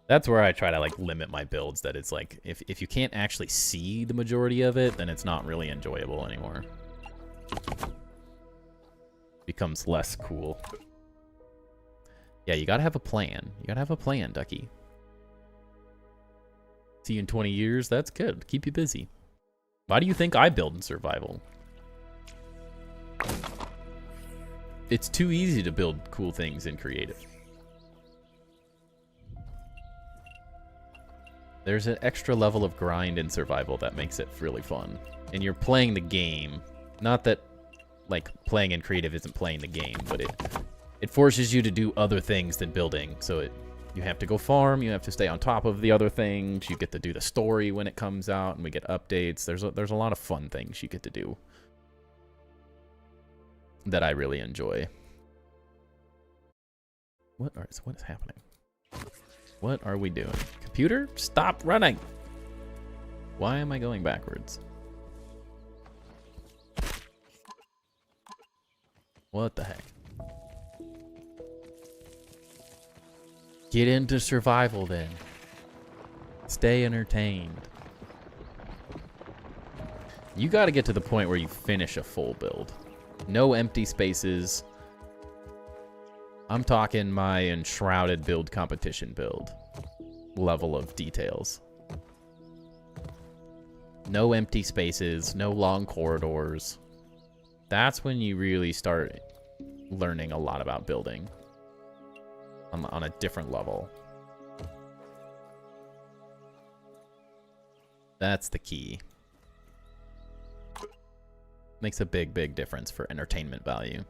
That's where I try to like limit my builds, that it's like if you can't actually see the majority of it, then it's not really enjoyable anymore. Becomes less cool. Yeah, you gotta have a plan. You gotta have a plan, Ducky. See you in 20 years? That's good. Keep you busy. Why do you think I build in survival? It's too easy to build cool things in creative. There's an extra level of grind in survival that makes it really fun. And you're playing the game. Not that, like, playing in creative isn't playing the game, but it forces you to do other things than building. So you have to go farm, you have to stay on top of the other things, you get to do the story when it comes out, and we get updates. There's a lot of fun things you get to do that I really enjoy. What is happening? What are we doing? Computer, stop running! Why am I going backwards? What the heck? Get into survival then. Stay entertained. You gotta get to the point where you finish a full build. No empty spaces. I'm talking my enshrouded build competition build level of details. No empty spaces, no long corridors. That's when you really start learning a lot about building on a different level. That's the key. Makes a big, big difference for entertainment value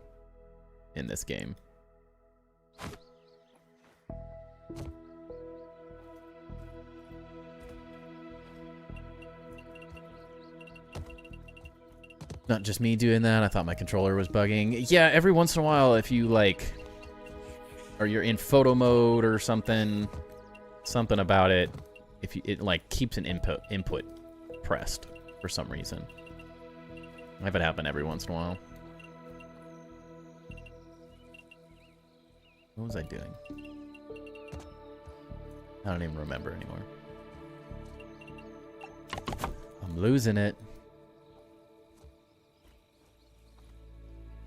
in this game. Not just me doing that. I thought my controller was bugging. Yeah, every once in a while, if you like, or you're in photo mode or something about it, if it like keeps an input pressed for some reason. I have it happen every once in a while. What was I doing? I don't even remember anymore. I'm losing it.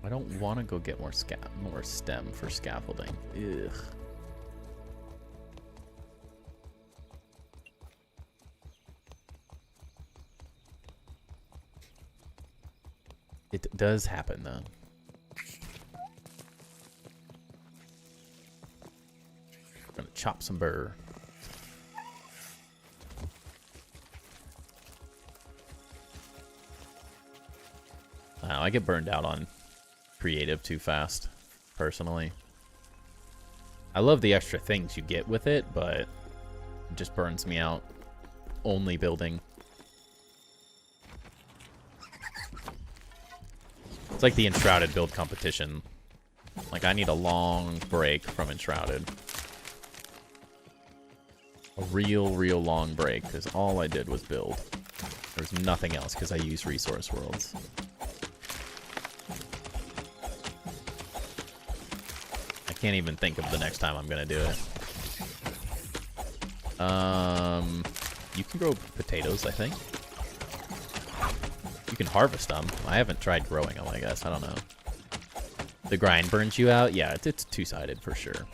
I don't want to go get more stem for scaffolding. Ugh. It does happen though. I'm gonna chop some burr. I get burned out on creative too fast, personally. I love the extra things you get with it, but it just burns me out only building. It's like the Enshrouded build competition. Like, I need a long break from Enshrouded. A real long break, because all I did was build. There's nothing else, because I use resource worlds. I can't even think of the next time I'm gonna do it. You can grow potatoes, I think. You can harvest them. I haven't tried growing them, I guess. I don't know. The grind burns you out? Yeah, it's two-sided for sure.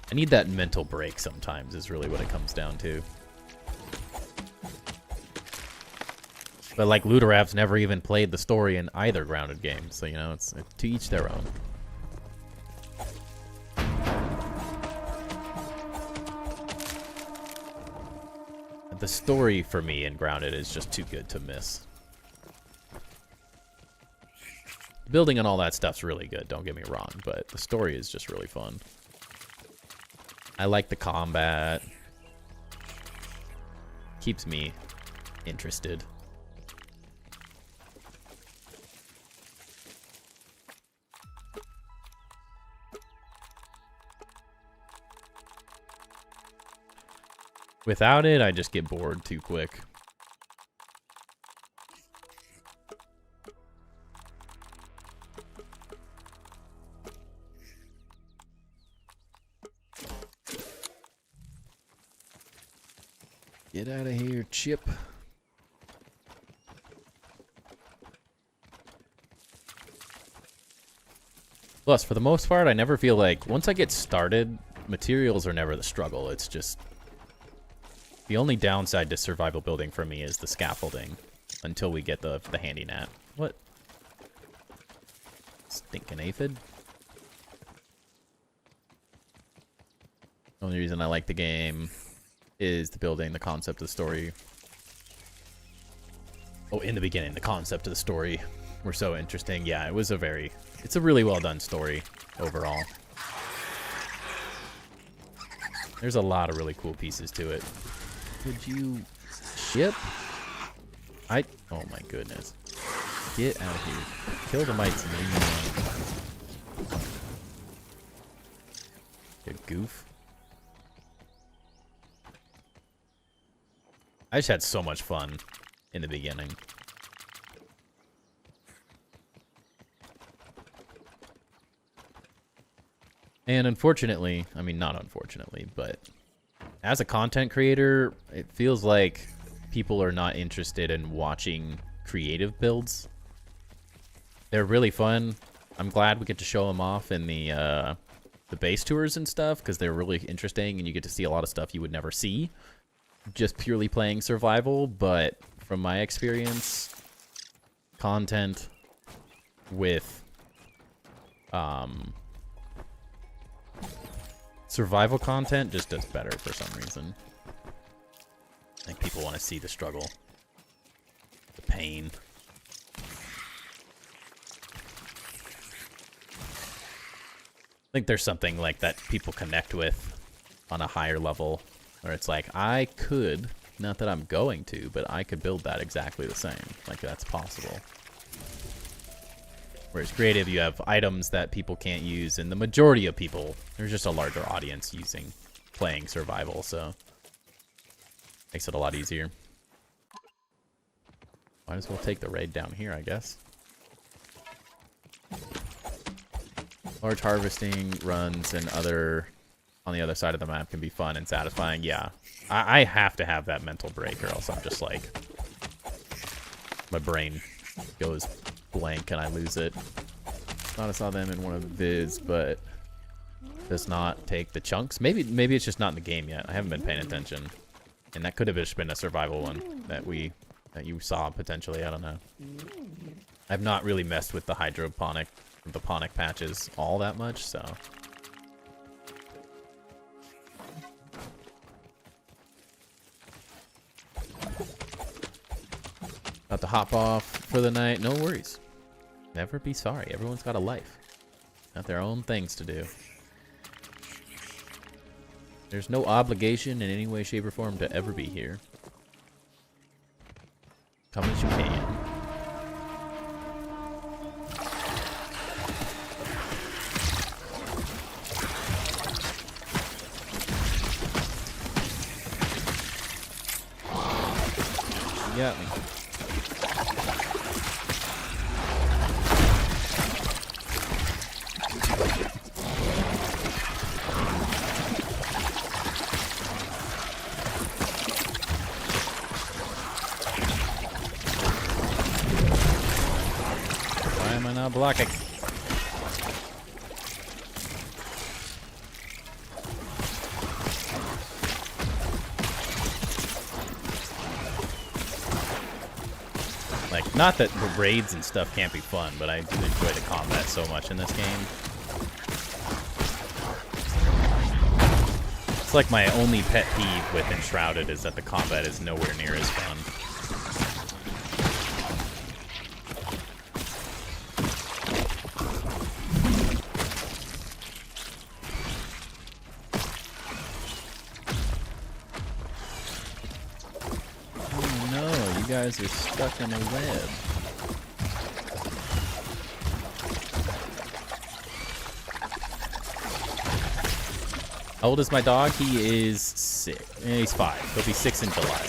I need that mental break sometimes is really what it comes down to. But like Ludorav's never even played the story in either Grounded game, so you know, it's to each their own. The story for me in Grounded is just too good to miss. Building and all that stuff's really good, don't get me wrong, but the story is just really fun. I like the combat. Keeps me interested. Without it, I just get bored too quick. Get out of here, Chip. Plus, for the most part, I never feel like, once I get started, materials are never the struggle. It's just, the only downside to survival building for me is the scaffolding, until we get the handy gnat. What? Stinking aphid? The only reason I like the game is the building, the concept of the story. Oh, in the beginning, the concept of the story were so interesting. Yeah, it's a really well done story overall. There's a lot of really cool pieces to it. Could you ship? Oh my goodness. Get out of here. Kill the mites and leave me alone. You goof. I just had so much fun in the beginning. And unfortunately, I mean, not unfortunately, but as a content creator, it feels like people are not interested in watching creative builds. They're really fun. I'm glad we get to show them off in the base tours and stuff, because they're really interesting and you get to see a lot of stuff you would never see just purely playing survival. But from my experience, content with survival content just does better for some reason. I think people want to see the struggle, the pain. I think there's something like that people connect with on a higher level, where it's like, I could, not that I'm going to, but I could build that exactly the same. Like, that's possible. Whereas creative, you have items that people can't use, and the majority of people, there's just a larger audience playing survival, so makes it a lot easier. Might as well take the raid down here, I guess. Large harvesting runs and other on the other side of the map can be fun and satisfying. Yeah, I have to have that mental break, or else I'm just like, my brain goes blank and I lose it. Thought I saw them in one of the vids, but does not take the chunks. Maybe it's just not in the game yet. I haven't been paying attention, and that could have just been a survival one that you saw potentially. I don't know. I've not really messed with the hydroponic, the ponic patches all that much, so. About to hop off for the night. No worries. Never be sorry. Everyone's got a life. Got their own things to do. There's no obligation in any way, shape, or form to ever be here. Come as you can. You got me. Why am I not blocking? Like, not that the raids and stuff can't be fun, but I do enjoy the combat so much in this game. It's like my only pet peeve with Enshrouded is that the combat is nowhere near as fun. Oh no, you guys are stuck in a web. How old is my dog? He is 6. He's 5. He'll be 6 in July.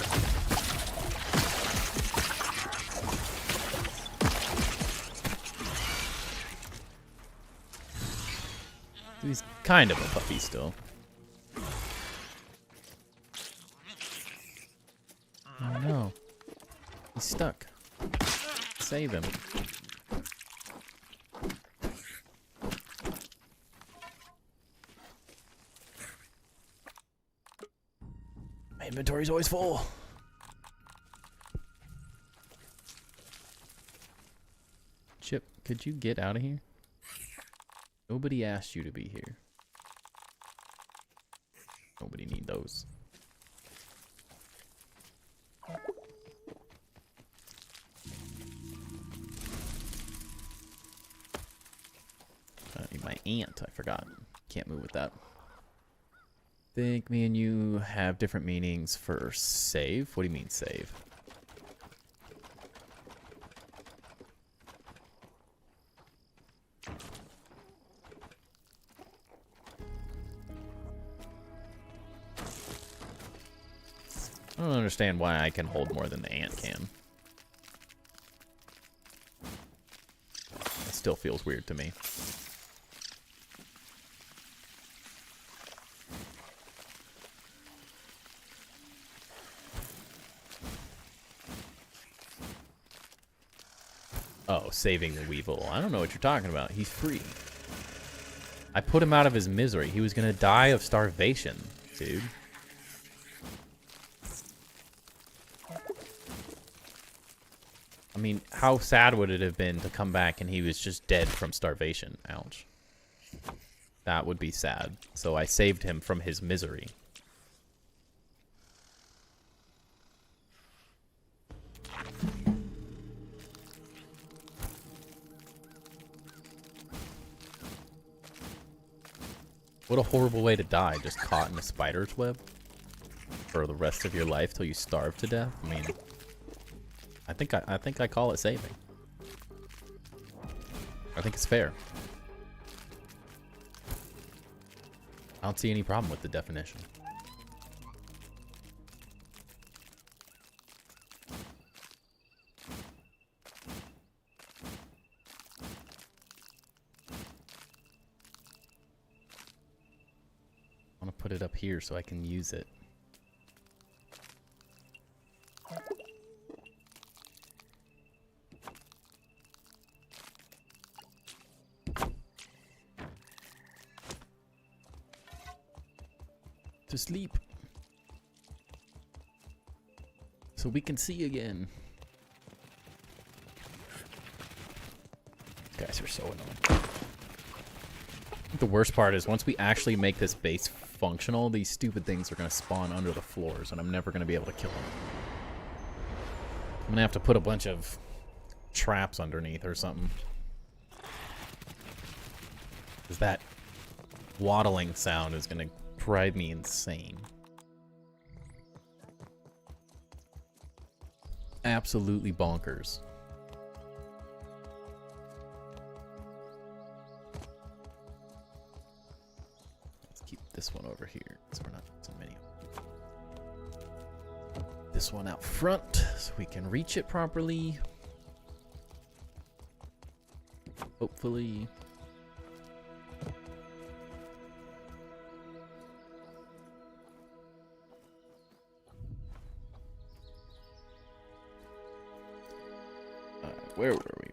He's kind of a puppy still. Oh no. He's stuck. Save him. My inventory's always full. Chip, could you get out of here? Nobody asked you to be here. Nobody need those. I need my ant. I forgot. Can't move with that. Think me and you have different meanings for save. What do you mean save? I don't understand why I can hold more than the ant can. It still feels weird to me. Oh, saving the Weevil. I don't know what you're talking about. He's free. I put him out of his misery. He was gonna die of starvation, dude. I mean, how sad would it have been to come back and he was just dead from starvation? Ouch. That would be sad. So I saved him from his misery. What a horrible way to die, just caught in a spider's web for the rest of your life till you starve to death. I mean, I think I call it saving. I think it's fair. I don't see any problem with the definition. I want to put it up here so I can use it. To sleep. So we can see again. These guys are so annoying. The worst part is once we actually make this base functional, these stupid things are going to spawn under the floors and I'm never going to be able to kill them. I'm going to have to put a bunch of traps underneath or something. Because that waddling sound is going to drive me insane. Absolutely bonkers. Let's keep this one over here so we're not so many. This one out front so we can reach it properly. Hopefully. Where were we?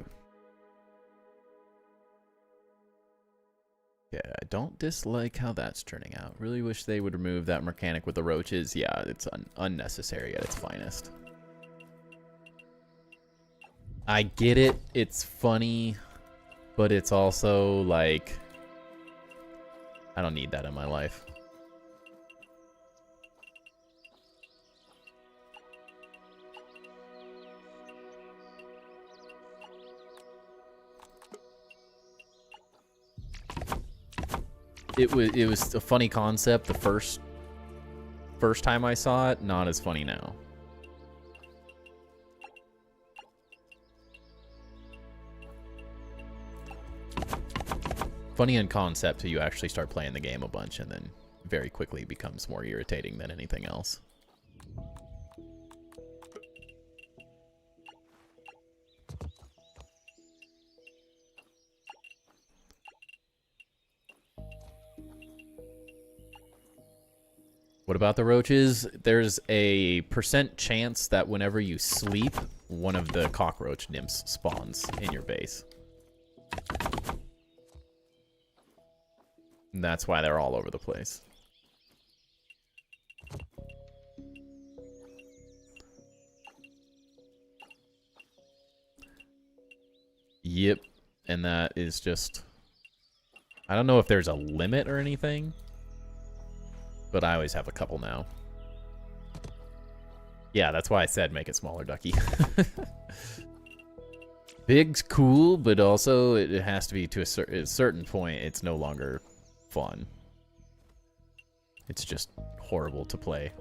Yeah, I don't dislike how that's turning out. Really wish they would remove that mechanic with the roaches. Yeah, it's unnecessary at its finest. I get it. It's funny, but it's also like, I don't need that in my life. it was a funny concept the first time I saw it, not as funny now. Funny in concept till you actually start playing the game a bunch, and then very quickly becomes more irritating than anything else. What about the roaches? There's a % chance that whenever you sleep, one of the cockroach nymphs spawns in your base. And that's why they're all over the place. Yep. And that is just... I don't know if there's a limit or anything, but I always have a couple now. Yeah, that's why I said make it smaller, Ducky. Big's cool, but also it has to be to a certain point. It's no longer fun. It's just horrible to play.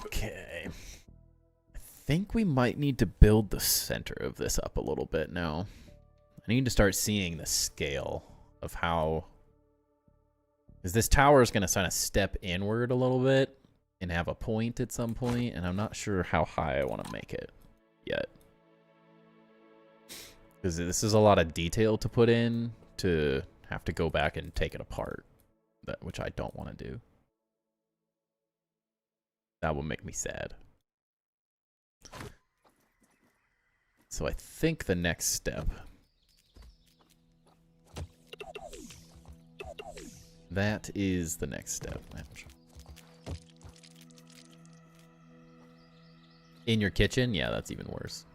Okay. I think we might need to build the center of this up a little bit now. I need to start seeing the scale of how... Because this tower is going to kind of step inward a little bit and have a point at some point, and I'm not sure how high I want to make it yet. Because this is a lot of detail to put in to have to go back and take it apart, which I don't want to do. That will make me sad. So I think the next step... That is the next step. In your kitchen? Yeah, that's even worse.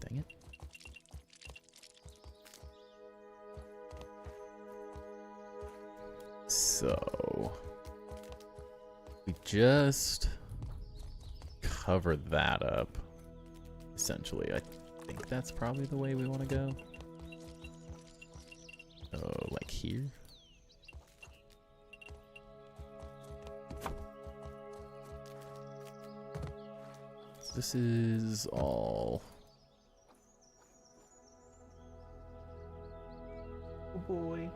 Dang it. So we just cover that up, essentially. I think that's probably the way we want to go. Oh, like here? So this is all... Oh boy.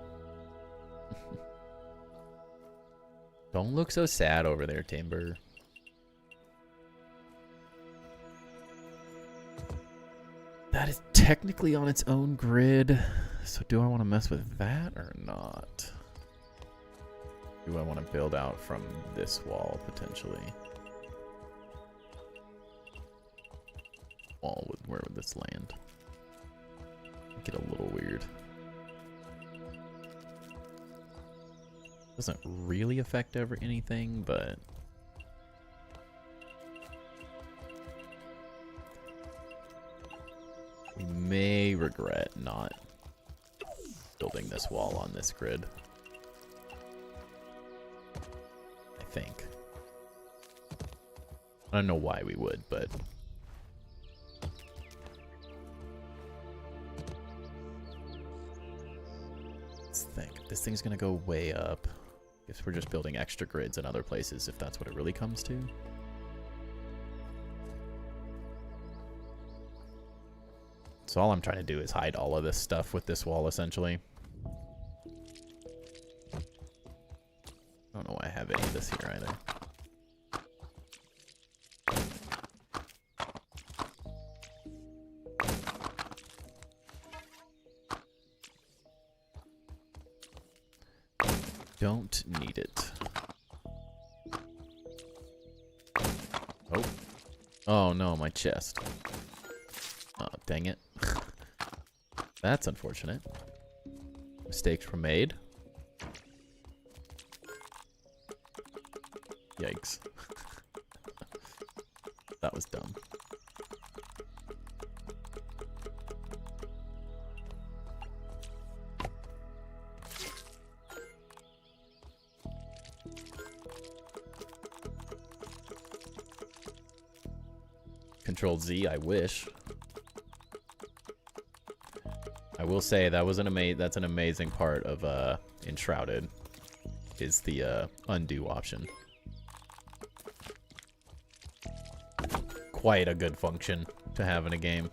Don't look so sad over there, Timber. That is technically on its own grid. So do I want to mess with that or not? Do I want to build out from this wall, potentially? Wall, where would this land? Get a little weird. Doesn't really affect anything, but... we may regret not building this wall on this grid. I think. I don't know why we would, but... let's think. This thing's gonna go way up. Guess we're just building extra grids in other places if that's what it really comes to. So all I'm trying to do is hide all of this stuff with this wall, essentially. I don't know why I have any of this here either. Don't need it. Oh. Oh no, my chest. Oh, dang it. That's unfortunate. Mistakes were made. Yikes. That was dumb. Control Z, I wish. I will say that was that's an amazing part of Enshrouded, is the undo option. Quite a good function to have in a game.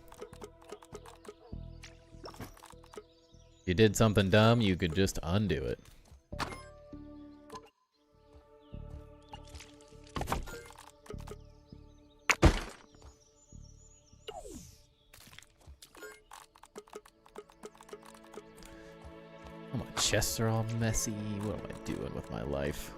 You did something dumb, you could just undo it. Oh, my chests are all messy. What am I doing with my life?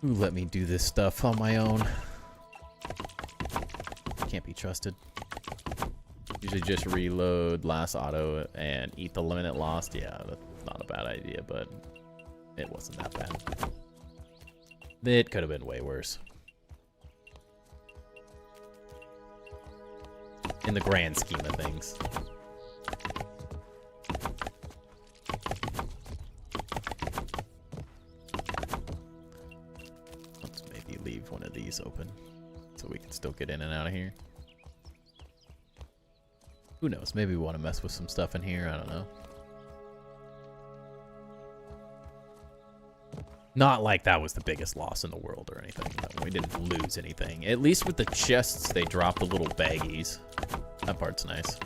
Who let me do this stuff on my own? Can't be trusted. Usually just reload last auto and eat the limit lost. Yeah, that's not a bad idea, but it wasn't that bad. It could have been way worse. In the grand scheme of things. Leave one of these open so we can still get in and out of here. Who knows? Maybe we want to mess with some stuff in here. I don't know. Not like that was the biggest loss in the world or anything. We didn't lose anything. At least with the chests, they dropped the little baggies. That part's nice.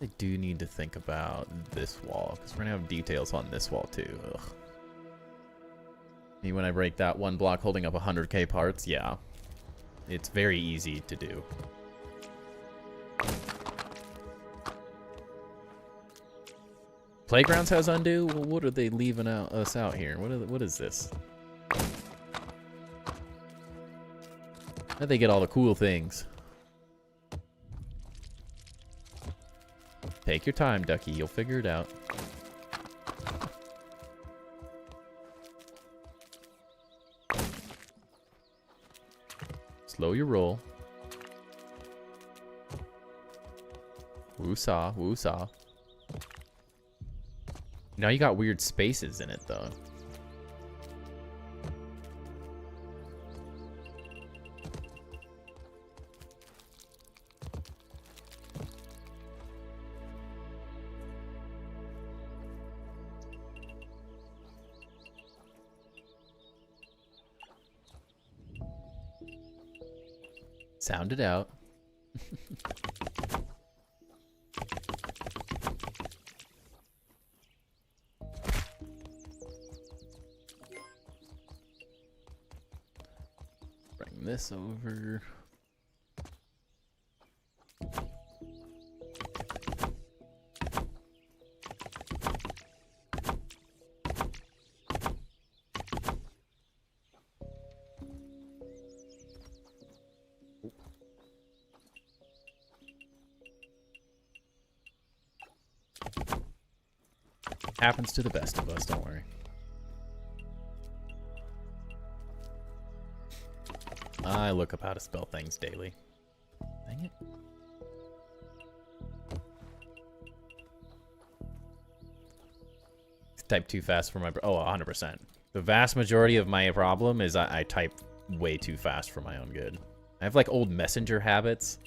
I do need to think about this wall, because we're going to have details on this wall too. Ugh. When I break that one block holding up 100k parts, yeah. It's very easy to do. Playgrounds has undo? Well, what are they leaving us out here? What is this? How'd they get all the cool things? Take your time, Ducky. You'll figure it out. Slow your roll. Woo-saw, woo-saw. Now you got weird spaces in it, though. Sound it out. Bring this over. Happens to the best of us, don't worry. I look up how to spell things daily. Dang it. Type too fast for my... Oh, 100%. The vast majority of my problem is I type way too fast for my own good. I have like old messenger habits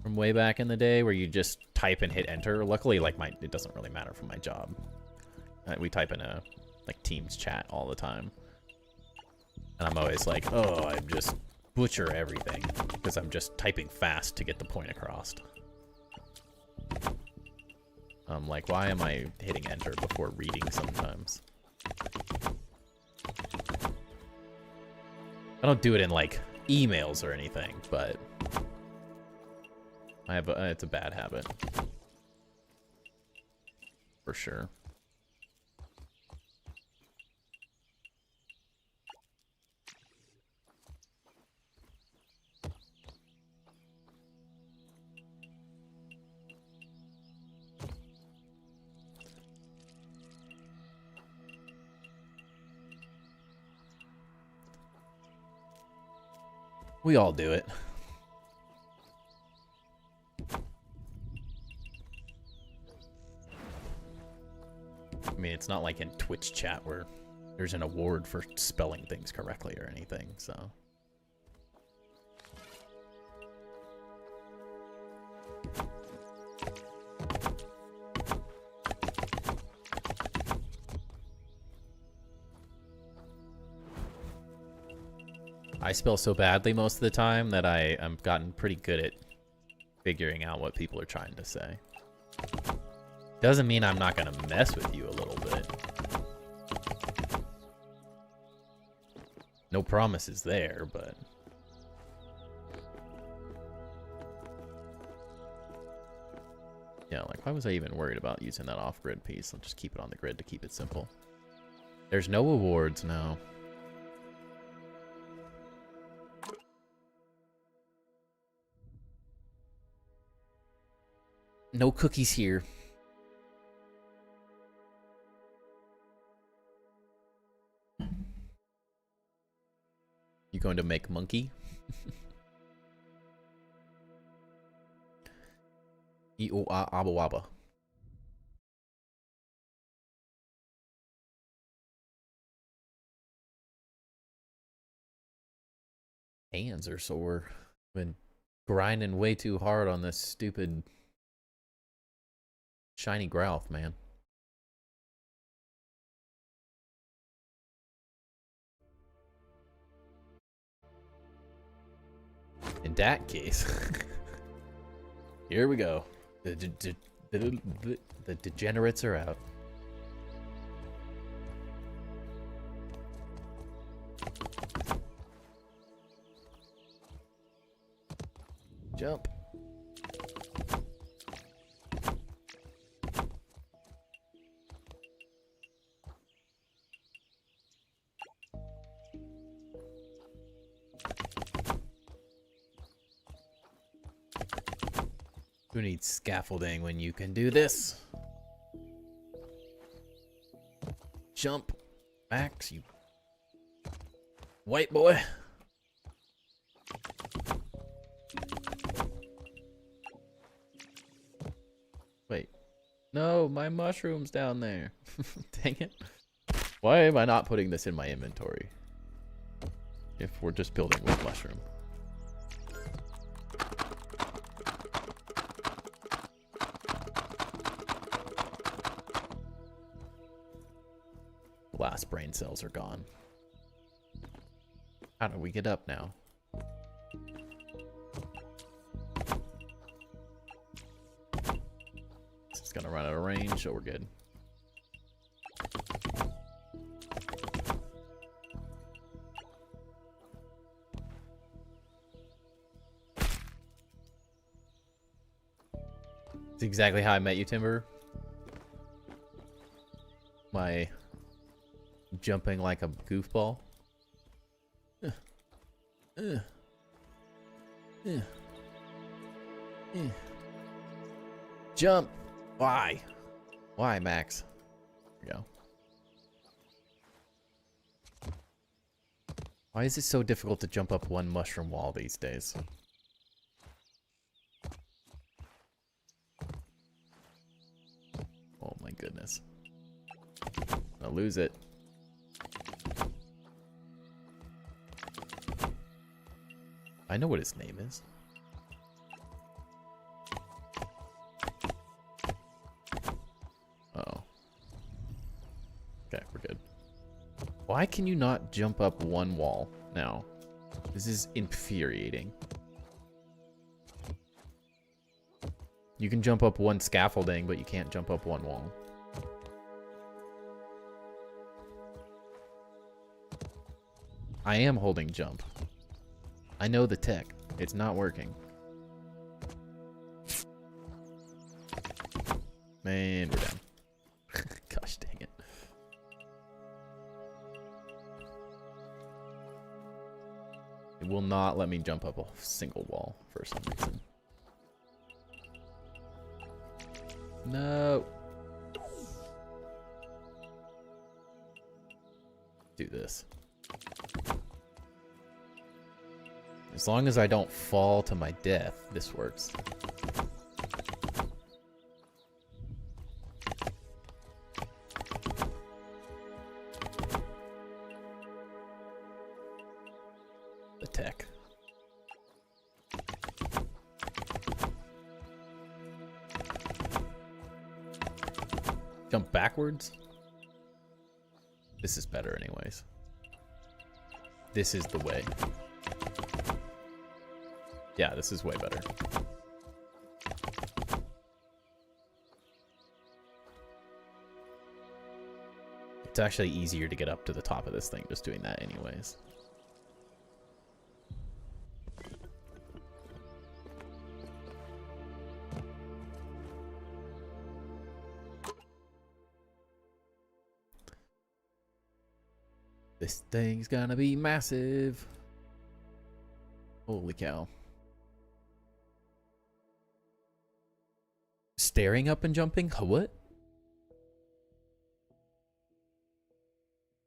from way back in the day where you just type and hit enter. Luckily, like it doesn't really matter for my job. We type in a like Teams chat all the time. And I'm always like, oh, I just butcher everything because I'm just typing fast to get the point across. I'm like, why am I hitting enter before reading sometimes? I don't do it in like emails or anything, but I have a, it's a bad habit. For sure. We all do it. I mean, it's not like in Twitch chat where there's an award for spelling things correctly or anything, so. I spell so badly most of the time that I'm gotten pretty good at figuring out what people are trying to say. Doesn't mean I'm not gonna mess with you a little bit. No promises there, but... Yeah, like, why was I even worried about using that off-grid piece? I'll just keep it on the grid to keep it simple. There's no awards, no. No cookies here. You going to make monkey? Abba wabba. Hands are sore. Been grinding way too hard on this stupid shiny Growth, man. In that case, here we go. The degenerates are out. Jump. Who needs scaffolding when you can do this? Jump, Max, you white boy. Wait, no, my mushroom's down there. Dang it. Why am I not putting this in my inventory? If we're just building with mushroom. Last brain cells are gone. How do we get up now? This is gonna run out of range, so we're good. It's exactly how I met you, Timber. My jumping like a goofball. Jump! Why? Why, Max? There we go. Why is it so difficult to jump up one mushroom wall these days? Oh my goodness. I'll lose it. I know what his name is. Uh-oh. Okay, we're good. Why can you not jump up one wall now? This is infuriating. You can jump up one scaffolding, but you can't jump up one wall. I am holding jump. I know the tech. It's not working. And we're down. Gosh dang it. It will not let me jump up a single wall for some reason. No. Do this. As long as I don't fall to my death, this works. The tech. Jump backwards? This is better anyways. This is the way. Yeah, this is way better. It's actually easier to get up to the top of this thing just doing that anyways. This thing's gonna be massive. Holy cow. Staring up and jumping? What?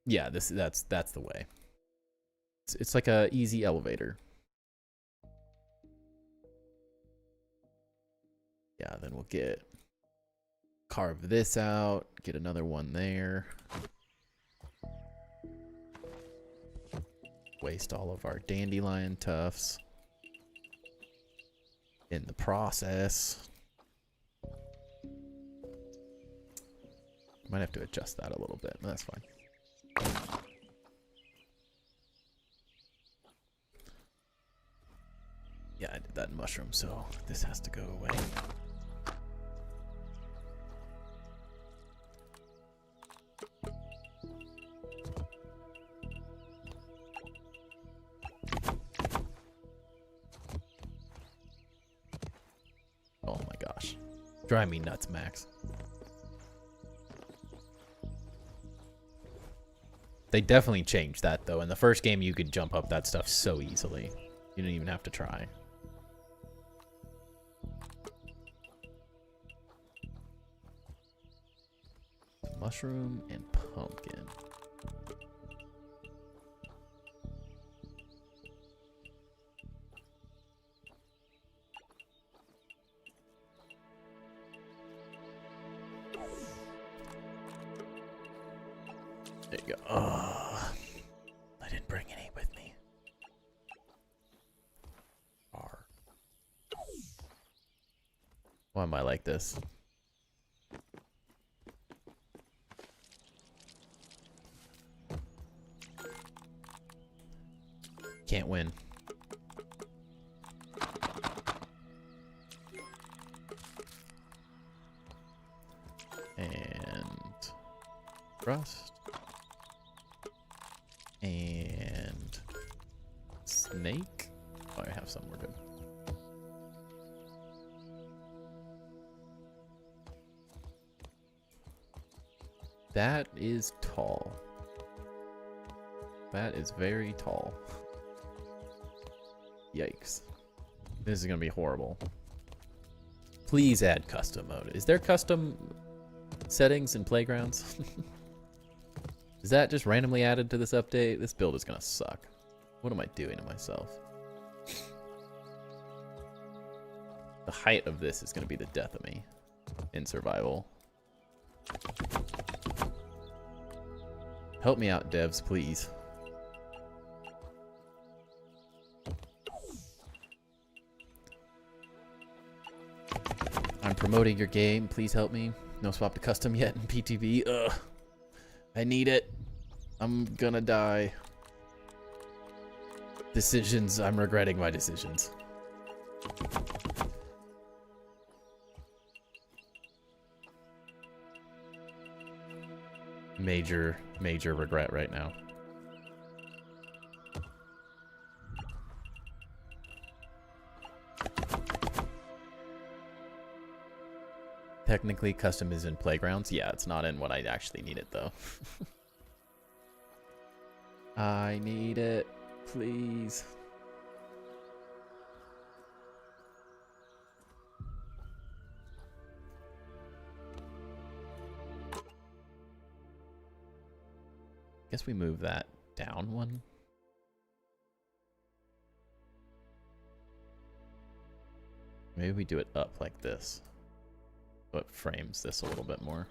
Yeah, that's the way. It's like a easy elevator. Yeah, then we'll carve this out, get another one there. Waste all of our dandelion tufts in the process. Might have to adjust that a little bit, but that's fine. Yeah, I did that in mushroom, so this has to go away. Oh my gosh. Drive me nuts, Max. They definitely changed that, though. In the first game, you could jump up that stuff so easily. You didn't even have to try. Mushroom and pumpkin. There you go. Oh, I didn't bring any with me. Why am I like this? Can't win. And rust. And snake. Oh, I have some. We're good. That is tall. That is very tall. Yikes. This is gonna be horrible. Please add custom mode. Is there custom settings in playgrounds? Is that just randomly added to this update? This build is gonna suck. What am I doing to myself? The height of this is gonna be the death of me in survival. Help me out, devs, please. I'm promoting your game. Please help me. No swap to custom yet in PTB. Ugh. I need it. I'm gonna die. Decisions. I'm regretting my decisions. Major, major regret right now. technically custom is in playgrounds. Yeah, it's not in what I actually need it though. I need it, please. Guess we move that down one. Maybe we do it up like this. So it frames this a little bit more.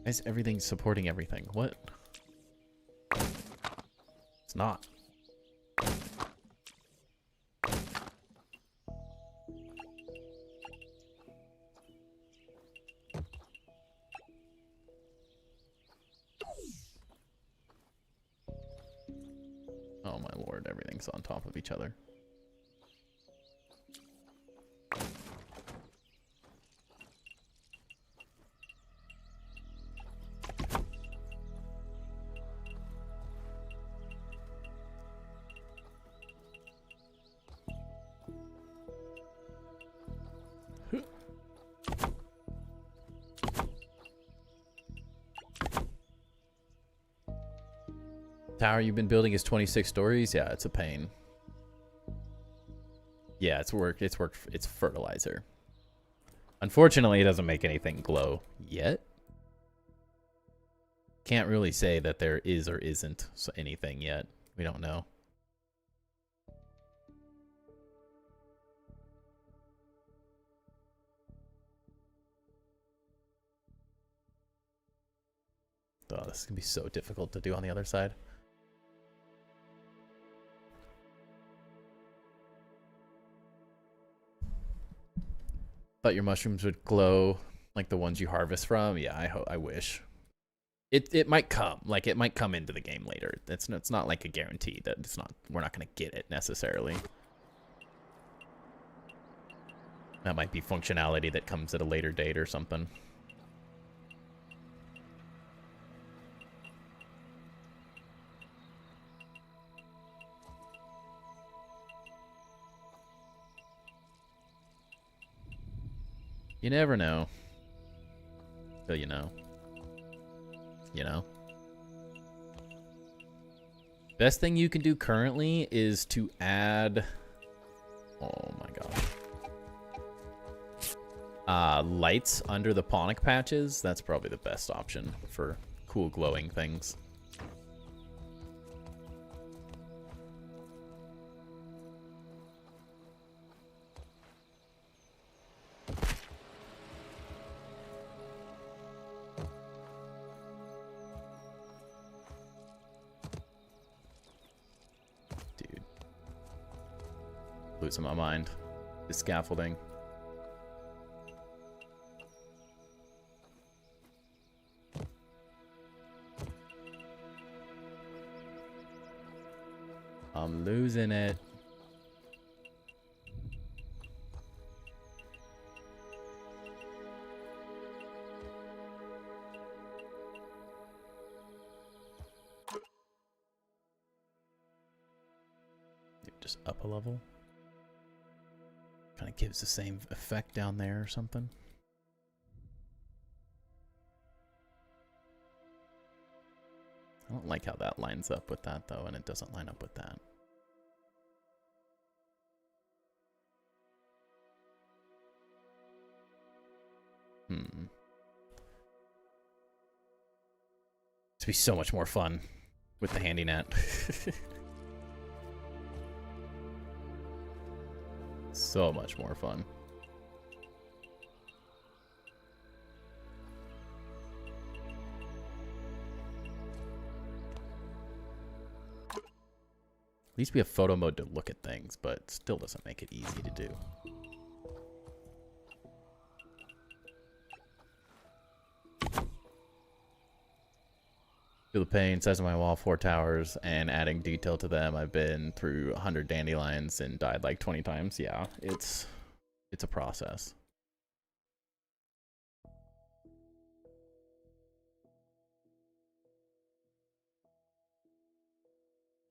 Is everything supporting everything? What? It's not. Oh my lord, everything's on top of each other. Tower you've been building is 26 stories? Yeah, it's a pain. Yeah, it's work. It's fertilizer. Unfortunately, it doesn't make anything glow yet. Can't really say that there is or isn't anything yet. We don't know. Oh, this is gonna be so difficult to do on the other side. Thought your mushrooms would glow like the ones you harvest from. Yeah, I wish. It might come. Like it might come into the game later. It's not like a guarantee that we're not gonna get it necessarily. That might be functionality that comes at a later date or something. You never know. Till you know. You know? Best thing you can do currently is to add... Oh my gosh. Lights under the ponic patches. That's probably the best option for cool glowing things. Losing my mind. The scaffolding. I'm losing it. Just up a level. Kind of gives the same effect down there or something. I don't like how that lines up with that though, and it doesn't line up with that. It's be so much more fun with the handy net. So much more fun. At least we have photo mode to look at things, but still doesn't make it easy to do. Feel the pain, size of my wall, 4 towers, and adding detail to them. I've been through 100 dandelions and died like 20 times. Yeah, it's a process.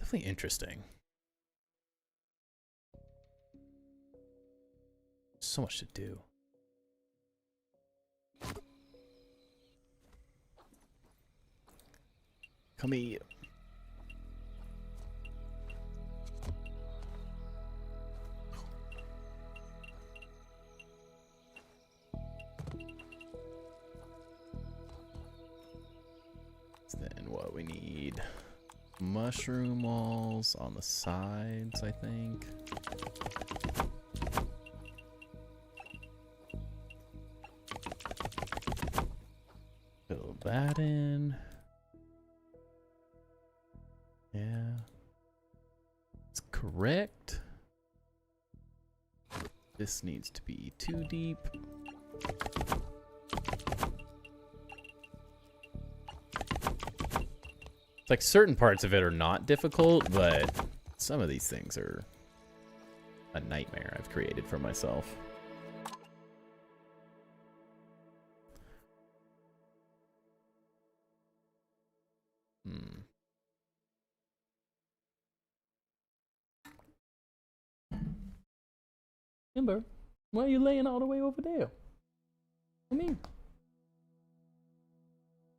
Definitely interesting. So much to do. Come here. Then what we need? Mushroom walls on the sides, I think. Fill that in. Yeah. It's correct. This needs to be too deep. It's like certain parts of it are not difficult, but some of these things are a nightmare I've created for myself. Ember, why are you laying all the way over there? Come here.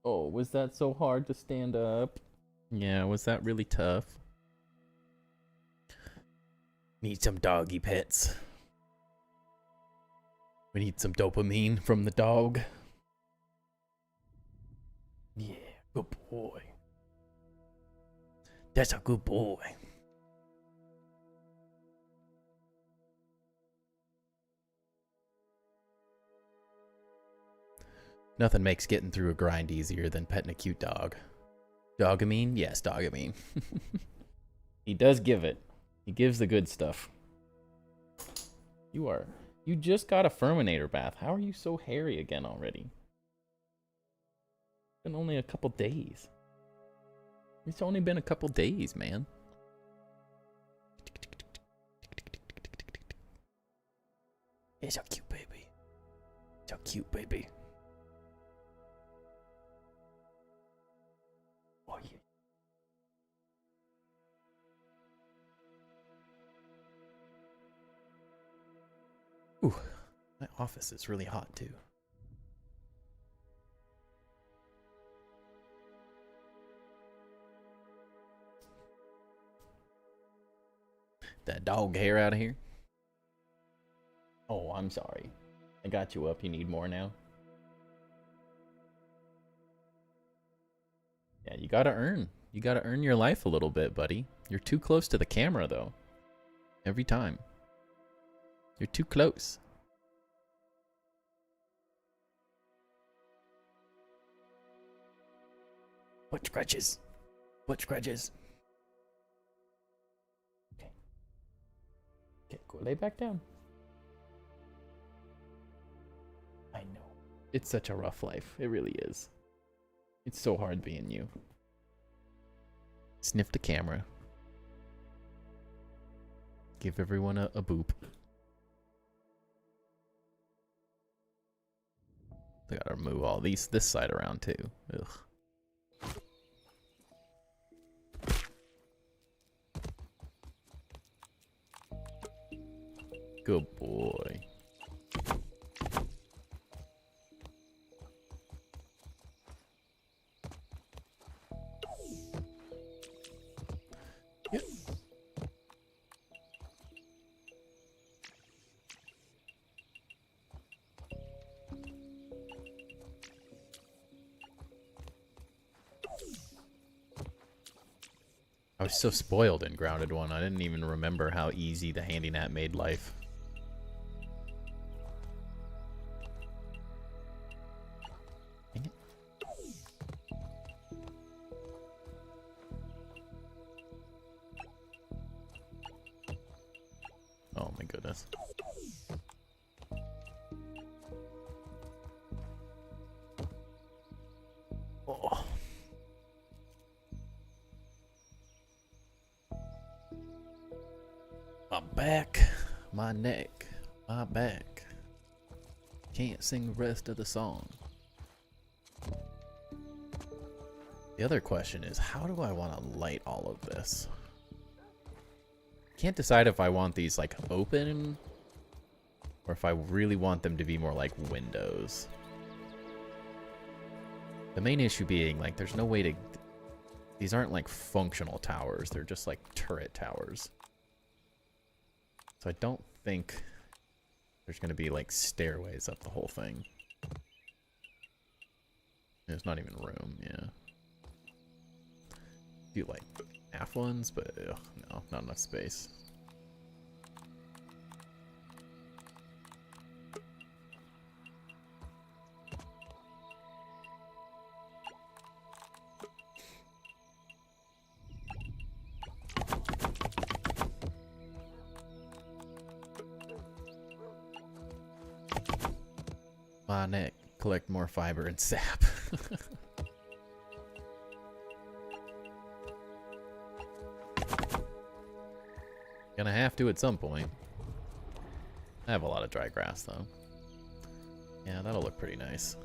Oh, was that so hard to stand up? Yeah, was that really tough? Need some doggy pets. We need some dopamine from the dog. Yeah, good boy. That's a good boy. Nothing makes getting through a grind easier than petting a cute dog. Dogamine? Yes, Dogamine. He does give it. He gives the good stuff. You just got a Furminator bath. How are you so hairy again already? It's been only a couple days. It's only been a couple days, man. It's a cute baby. It's a cute baby. Oh, yeah. Ooh, my office is really hot too. That dog hair out of here. Oh, I'm sorry. I got you up. You need more now? Yeah, you gotta earn. You gotta earn your life a little bit, buddy. You're too close to the camera, though. Every time. You're too close. What scratches? What scratches? Okay. Okay, go lay back down. I know. It's such a rough life. It really is. It's so hard being you. Sniff the camera. Give everyone a boop. I gotta move all this side around too. Ugh. Good boy. Yep. I was so spoiled in Grounded 1, I didn't even remember how easy the handy nap made life. Dang it. Oh my goodness. Oh. My back, my neck, my back. Can't sing the rest of the song. The other question is, how do I want to light all of this? Can't decide if I want these like open or if I really want them to be more like windows. The main issue being like there's no way to... These aren't like functional towers. They're just like turret towers. So I don't think there's going to be like stairways up the whole thing. There's not even room, yeah. Do like half ones, but ugh, no, not enough space. Bonnet, collect more fiber and sap. Gonna have to at some point. I have a lot of dry grass though. Yeah, that'll look pretty nice.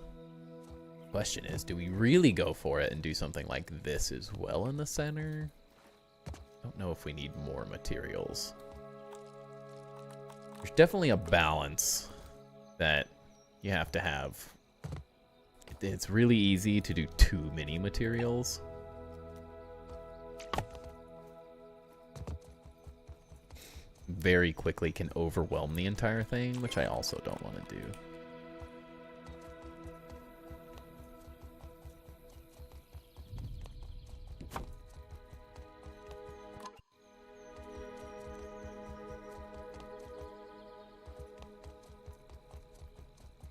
Question is, do we really go for it and do something like this as well in the center? Don't know if we need more materials. There's definitely a balance that you have to have. It's really easy to do too many materials. Very quickly can overwhelm the entire thing, which I also don't want to do.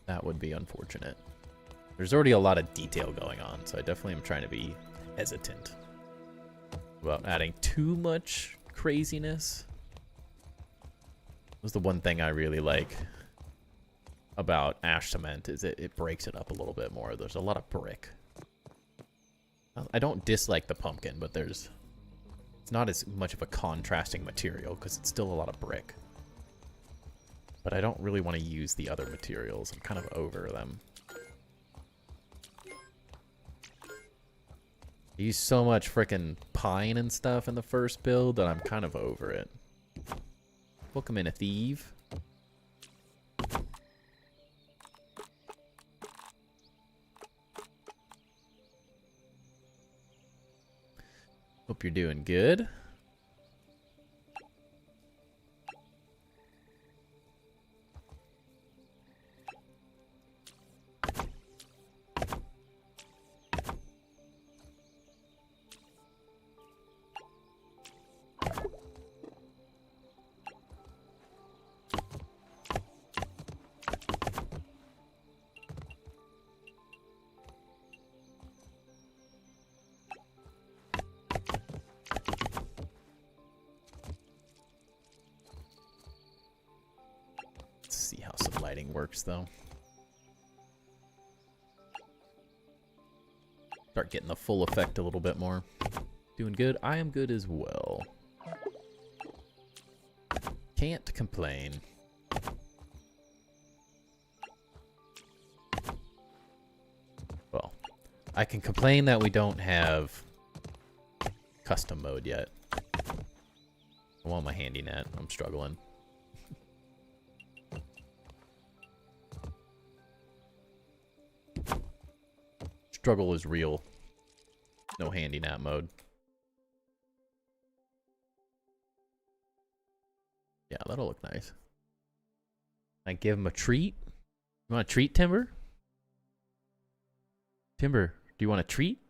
That would be unfortunate. There's already a lot of detail going on, so I definitely am trying to be hesitant about adding too much craziness. Was the one thing I really like about ash cement is it breaks it up a little bit more. There's a lot of brick. I don't dislike the pumpkin, but it's not as much of a contrasting material because it's still a lot of brick. But I don't really want to use the other materials. I'm kind of over them. I used so much frickin' pine and stuff in the first build that I'm kind of over it. Welcome in, a thief. Hope you're doing good. Works though. Start getting the full effect a little bit more. Doing good. I am good as well. Can't complain. Well, I can complain that we don't have custom mode yet. I want my handy net. I'm struggling. Struggle is real. No handy nap mode. Yeah, that'll look nice. I give him a treat. You want a treat, Timber? Timber, do you want a treat?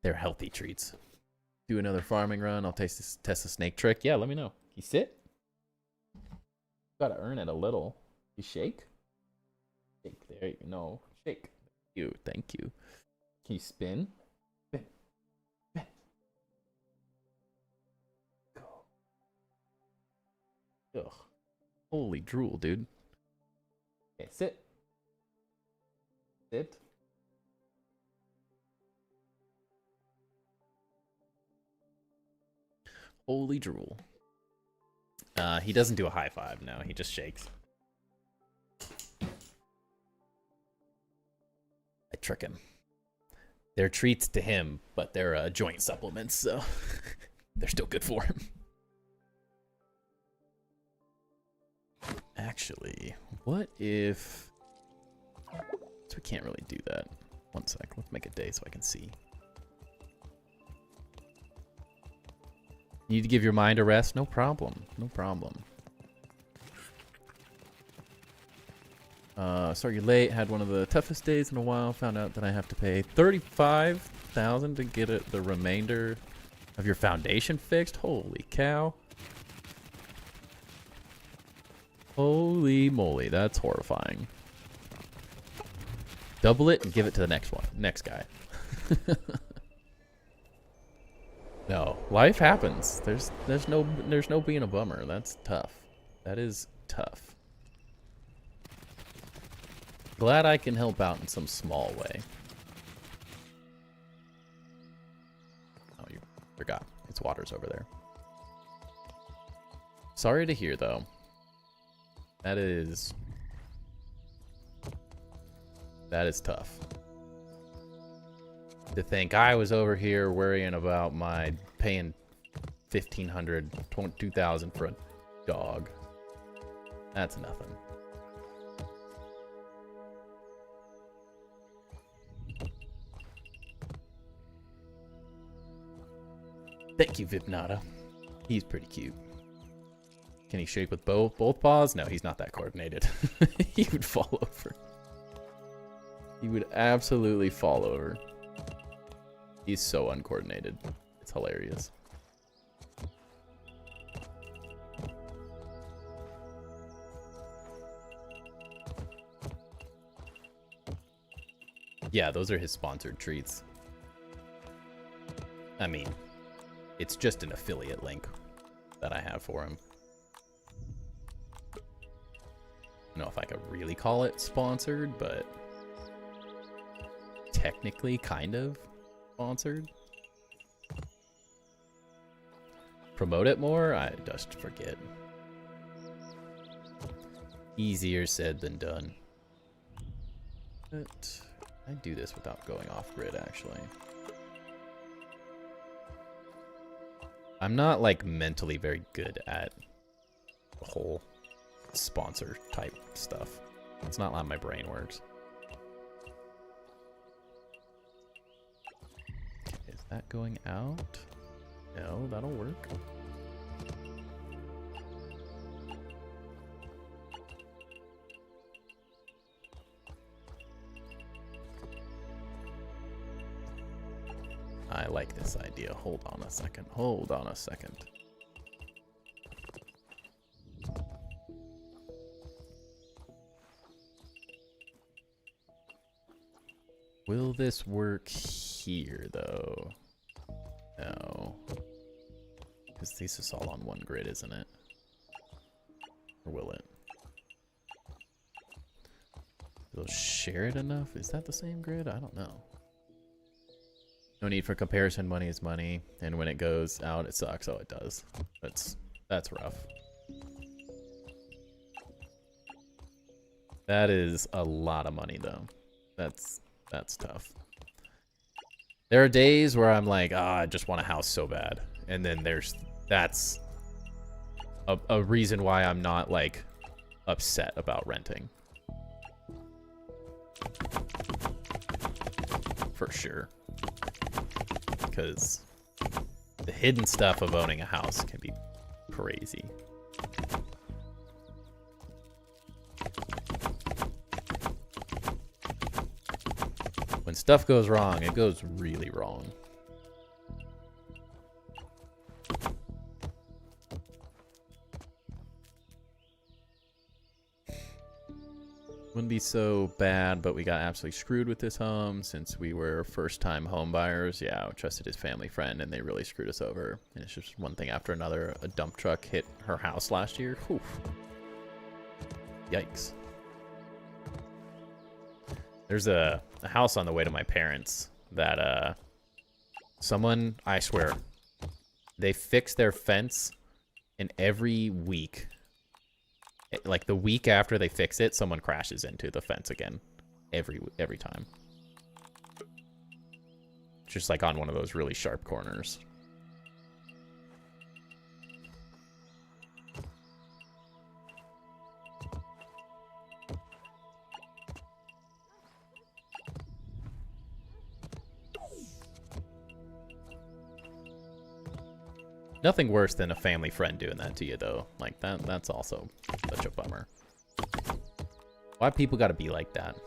They're healthy treats. Do another farming run. I'll test the snake trick. Yeah, let me know. You sit? Gotta earn it a little. You shake? Shake. There you go. Shake. Thank you. Can you spin? Spin. Spin. Go. Ugh. Holy drool, dude. Okay, sit. Sit. Holy drool. He doesn't do a high five, no. He just shakes. I trick him. They're treats to him, but they're joint supplements, so they're still good for him. Actually, what if... So we can't really do that. One sec, let's make a day so I can see. You need to give your mind a rest? No problem, no problem. Sorry you're late, had one of the toughest days in a while, found out that I have to pay $35,000 to get the remainder of your foundation fixed? Holy cow. Holy moly, that's horrifying. Double it and give it to the next guy. No, life happens. There's no being a bummer. That's tough. That is tough. Glad I can help out in some small way. Oh, you forgot. Its water's over there. Sorry to hear, though. That is tough. To think I was over here worrying about my paying $1,500, $2,000 for a dog. That's nothing. Thank you, Vipnada. He's pretty cute. Can he shake with both paws? No, he's not that coordinated. He would fall over. He would absolutely fall over. He's so uncoordinated. It's hilarious. Yeah, those are his sponsored treats. I mean, it's just an affiliate link that I have for him. I don't know if I could really call it sponsored, but technically kind of sponsored. Promote it more? I just forget. Easier said than done. But I do this without going off grid, actually. I'm not like mentally very good at the whole sponsor type stuff. It's not how my brain works. Is that going out? No, that'll work. I like this idea. Hold on a second. Hold on a second. Will this work here, though? No. Because this is all on one grid, isn't it? Or will it? Will share it enough? Is that the same grid? I don't know. No need for comparison. Money is money, and when it goes out, it sucks. Oh, it does. That's rough. That is a lot of money, though. That's tough. There are days where I'm like, I just want a house so bad, and then that's a reason why I'm not like upset about renting. For sure. Because the hidden stuff of owning a house can be crazy. When stuff goes wrong, it goes really wrong. Wouldn't be so bad, but we got absolutely screwed with this home since we were first-time home buyers. Yeah, I trusted his family friend, and they really screwed us over. And it's just one thing after another. A dump truck hit her house last year. Whew. Yikes. There's a house on the way to my parents that someone, I swear, they fix their fence, and every week, like the week after they fix it, someone crashes into the fence again. Every time. Just like on one of those really sharp corners. Nothing worse than a family friend doing that to you, though. Like, that's also such a bummer. Why people gotta be like that?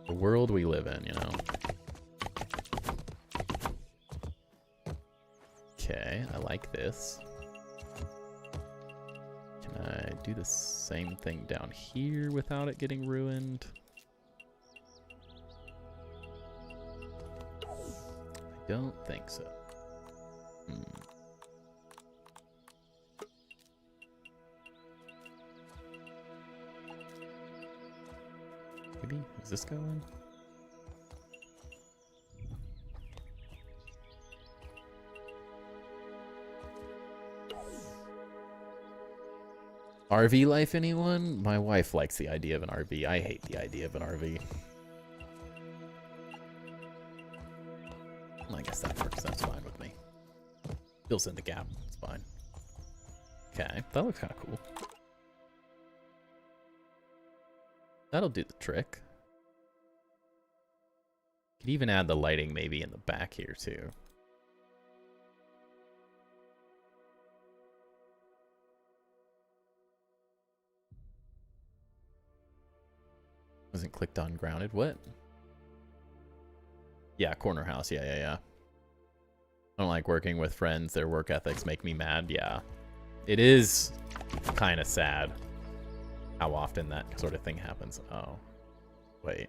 The world we live in, you know? Okay, I like this. Can I do the same thing down here without it getting ruined? I don't think so. Maybe? Is this going? RV life, anyone? My wife likes the idea of an RV. I hate the idea of an RV. I guess that works. That's fine with me. Fills in the gap. It's fine. Okay, that looks kind of cool. That'll do the trick. Could even add the lighting maybe in the back here too. Wasn't clicked on grounded. What? Yeah, corner house. Yeah. I don't like working with friends. Their work ethics make me mad. Yeah. It is kind of sad how often that sort of thing happens. Oh. Wait.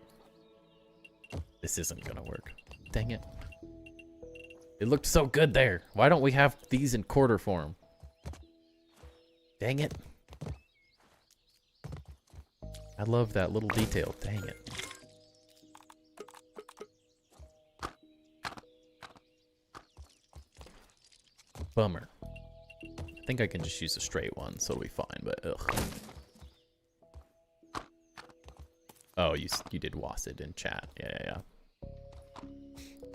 This isn't gonna work. Dang it. It looked so good there. Why don't we have these in quarter form? Dang it. I love that little detail. Dang it. Bummer. I think I can just use a straight one, so it'll be fine, but ugh. Oh, you did WASD in chat. Yeah.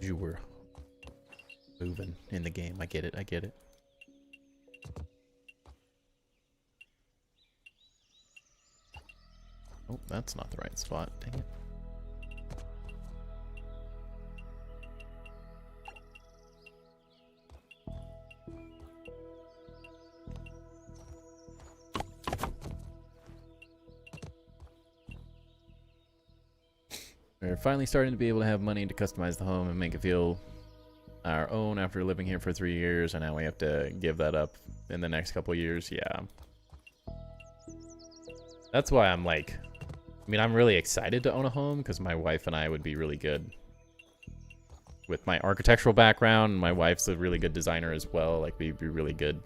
You were moving in the game. I get it. Oh, that's not the right spot. Dang it. We're finally starting to be able to have money to customize the home and make it feel our own after living here for 3 years, and now we have to give that up in the next couple years. Yeah. That's why I'm like, I mean, I'm really excited to own a home because my wife and I would be really good with my architectural background. My wife's a really good designer as well. Like, we'd be really good.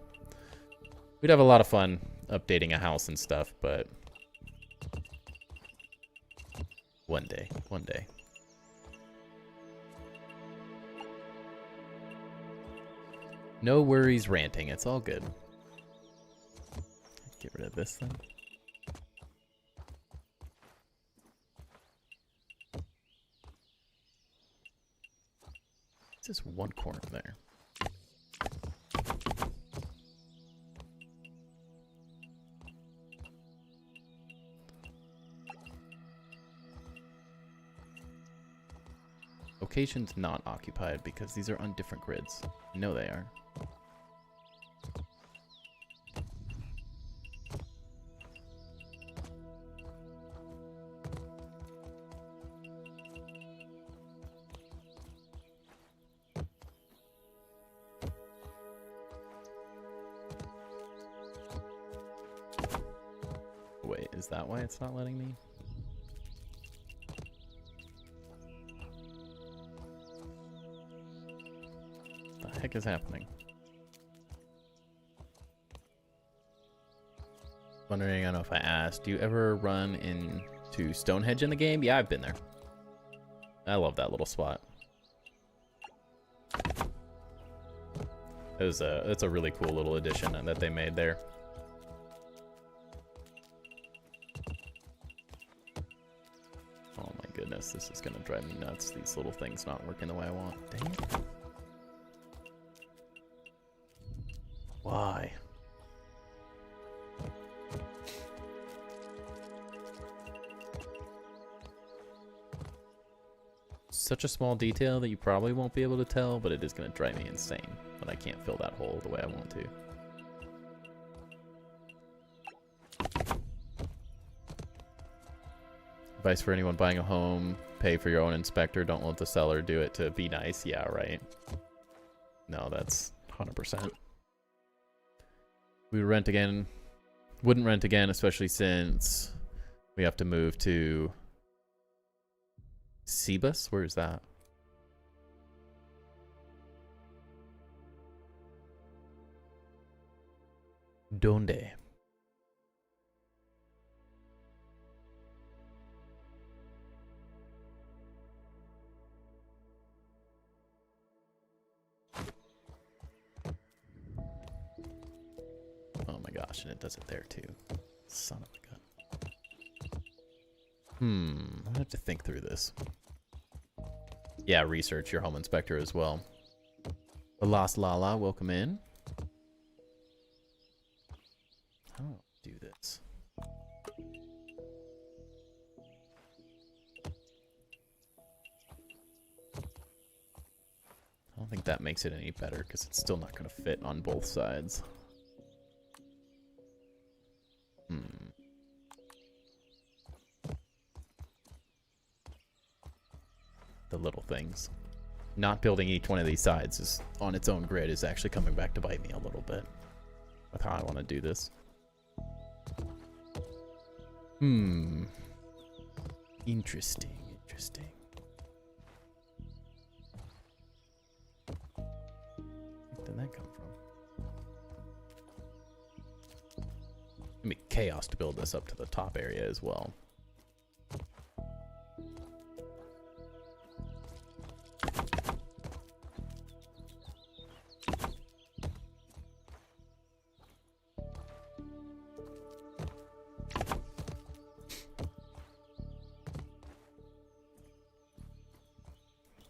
We'd have a lot of fun updating a house and stuff, but one day. No worries ranting. It's all good. Get rid of this then. It's just one corner there. Locations not occupied because these are on different grids. No, they are. Wait, is that why it's not letting me? What the heck is happening? Wondering, I don't know if I asked, do you ever run into Stonehenge in the game? Yeah, I've been there. I love that little spot. It's a really cool little addition that they made there. Oh my goodness, this is gonna drive me nuts. These little things not working the way I want. Dang it. Why? Such a small detail that you probably won't be able to tell, but it is going to drive me insane when I can't fill that hole the way I want to. Advice for anyone buying a home: pay for your own inspector. Don't let the seller do it to be nice. Yeah, right. No, that's 100%. We would rent again. Wouldn't rent again, especially since we have to move to Cebus? Where is that? Donde? Oh my gosh, and it does it there too. Son of a gun. I'm gonna have to think through this. Yeah, research your home inspector as well. The Lost Lala, welcome in. How do I do this? I don't think that makes it any better because it's still not going to fit on both sides. The little things. Not building each one of these sides is on its own grid is actually coming back to bite me a little bit with how I want to do this. Interesting, interesting. Where did that come from? It'd be chaos to build this up to the top area as well.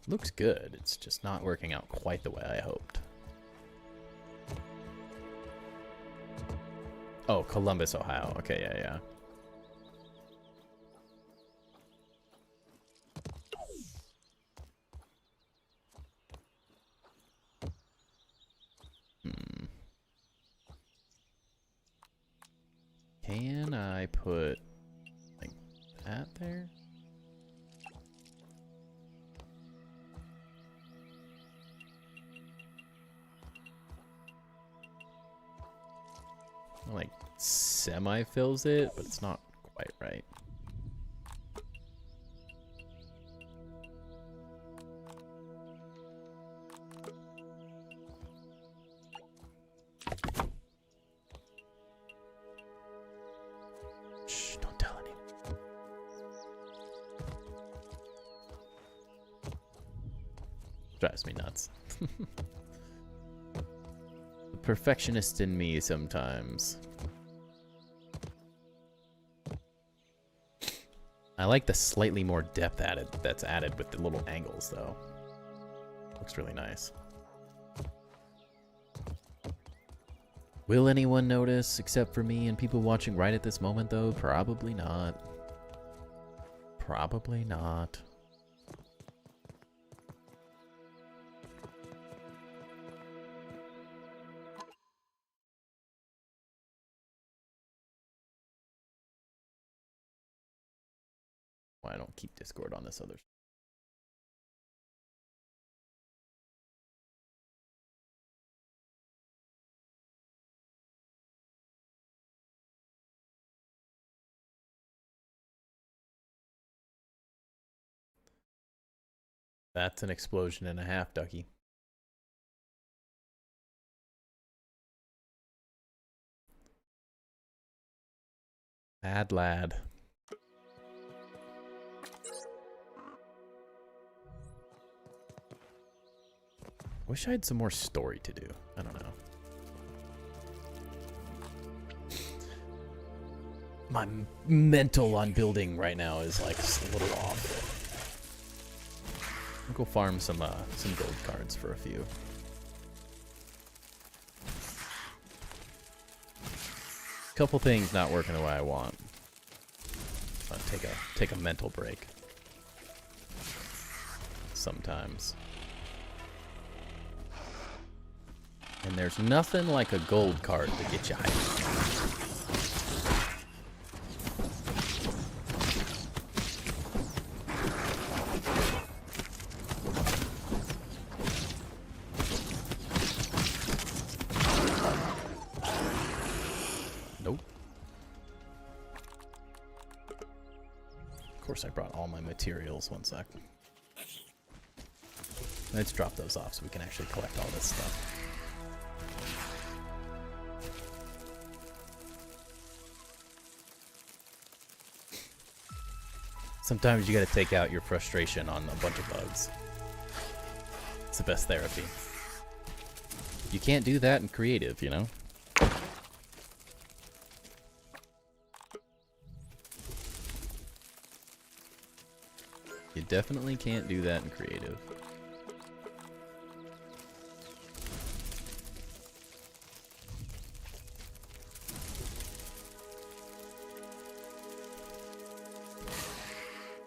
Looks good, it's just not working out quite the way I hoped. Oh, Columbus, Ohio. Okay, yeah. Can I put like that there? Like semi-fills it, but it's not quite right. Shh, don't tell anyone. Drives me nuts. Perfectionist in me sometimes. I like the slightly more depth that's added with the little angles though. Looks really nice. Will anyone notice except for me and people watching right at this moment though? Probably not. Probably not. Why I don't keep Discord on this other. That's an explosion and a half, Ducky. Bad lad. Wish I had some more story to do. I don't know. My mental on building right now is like a little off. I'll go farm some gold cards for a few. Couple things not working the way I want. So take a mental break. Sometimes. And there's nothing like a gold card to get you hyped. Nope. Of course I brought all my materials. 1 sec. Let's drop those off so we can actually collect all this stuff. Sometimes you gotta take out your frustration on a bunch of bugs. It's the best therapy. You can't do that in creative, you know? You definitely can't do that in creative.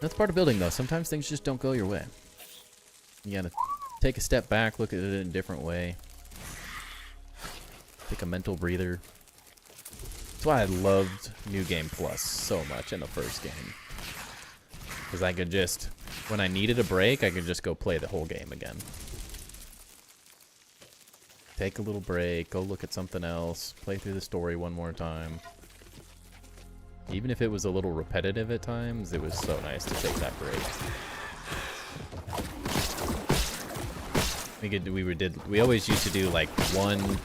That's part of building, though. Sometimes things just don't go your way. You gotta take a step back, look at it in a different way. Take a mental breather. That's why I loved New Game Plus so much in the first game. Because I could just, when I needed a break, I could just go play the whole game again. Take a little break, go look at something else, play through the story one more time. Even if it was a little repetitive at times, it was so nice to take that break. We always used to do like 1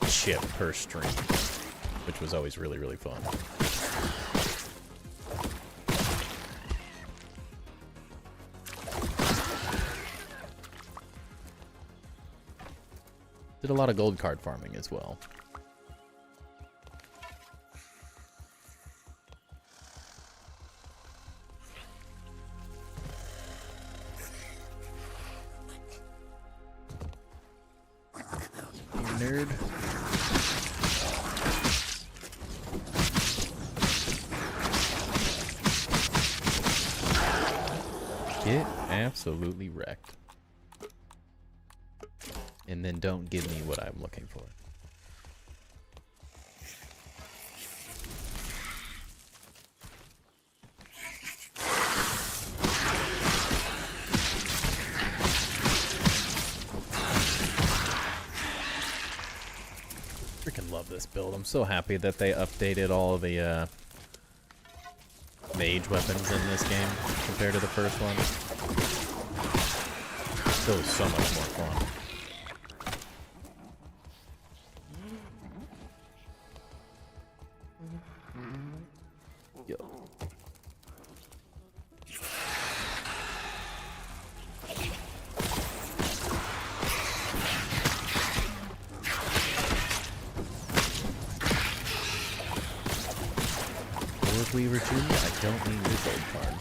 chip per stream, which was always really, really fun. Did a lot of gold card farming as well. Nerd. Get absolutely wrecked. And then don't give me what I'm looking for. Freaking love this build. I'm so happy that they updated all of the mage weapons in this game compared to the first one. Still so much more fun. Yo. Weaver Jr., I don't need your gold card.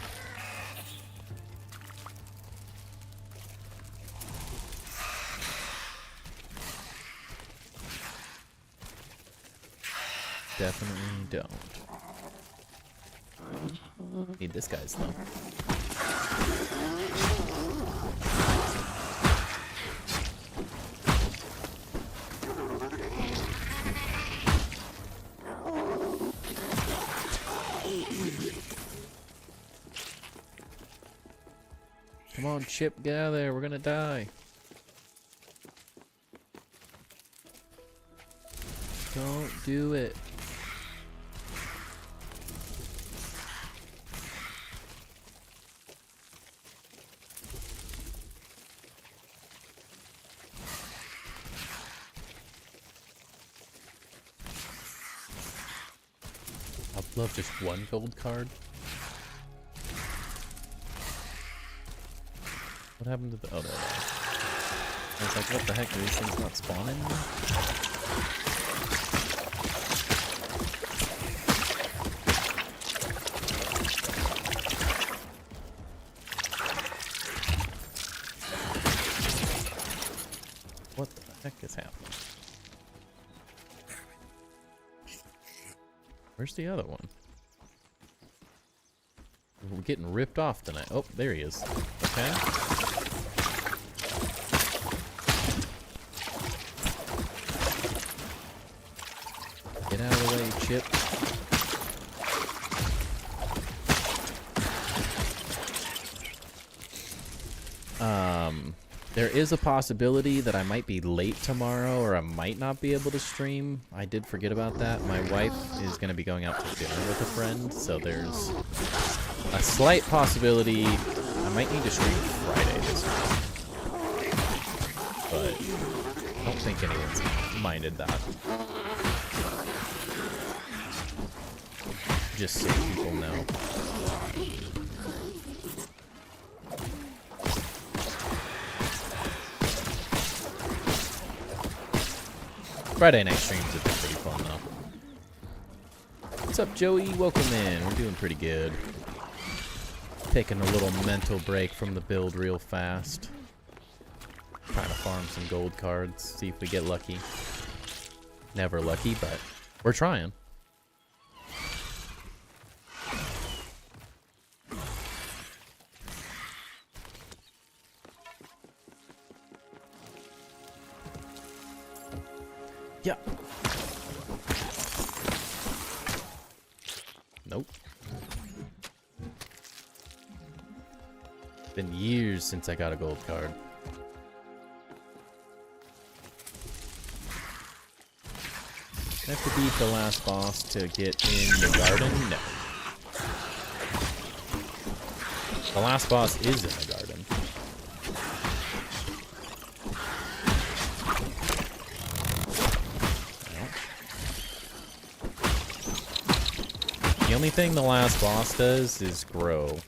Definitely don't. Need this guy's though. Come on, Chip, get out of there. We're gonna die. Don't do it. I'd love just 1 gold card. What happened to the other one? I was like, what the heck, are these things not spawning? What the heck is happening? Where's the other one? We're getting ripped off tonight. Oh, there he is. Okay. Get out of the way, Chip. There is a possibility that I might be late tomorrow, or I might not be able to stream. I did forget about that. My wife is going to be going out to dinner with a friend, so there's a slight possibility I might need to stream Friday this week. But I don't think anyone's minded that. Just so people know. Friday night streams have been pretty fun, though. What's up, Joey? Welcome in. We're doing pretty good. Taking a little mental break from the build real fast. Trying to farm some gold cards, see if we get lucky. Never lucky, but we're trying. Yeah. Nope. It's been years since I got a gold card. I have to beat the last boss to get in the garden? No. The last boss is in the garden. The only thing the last boss does is grow.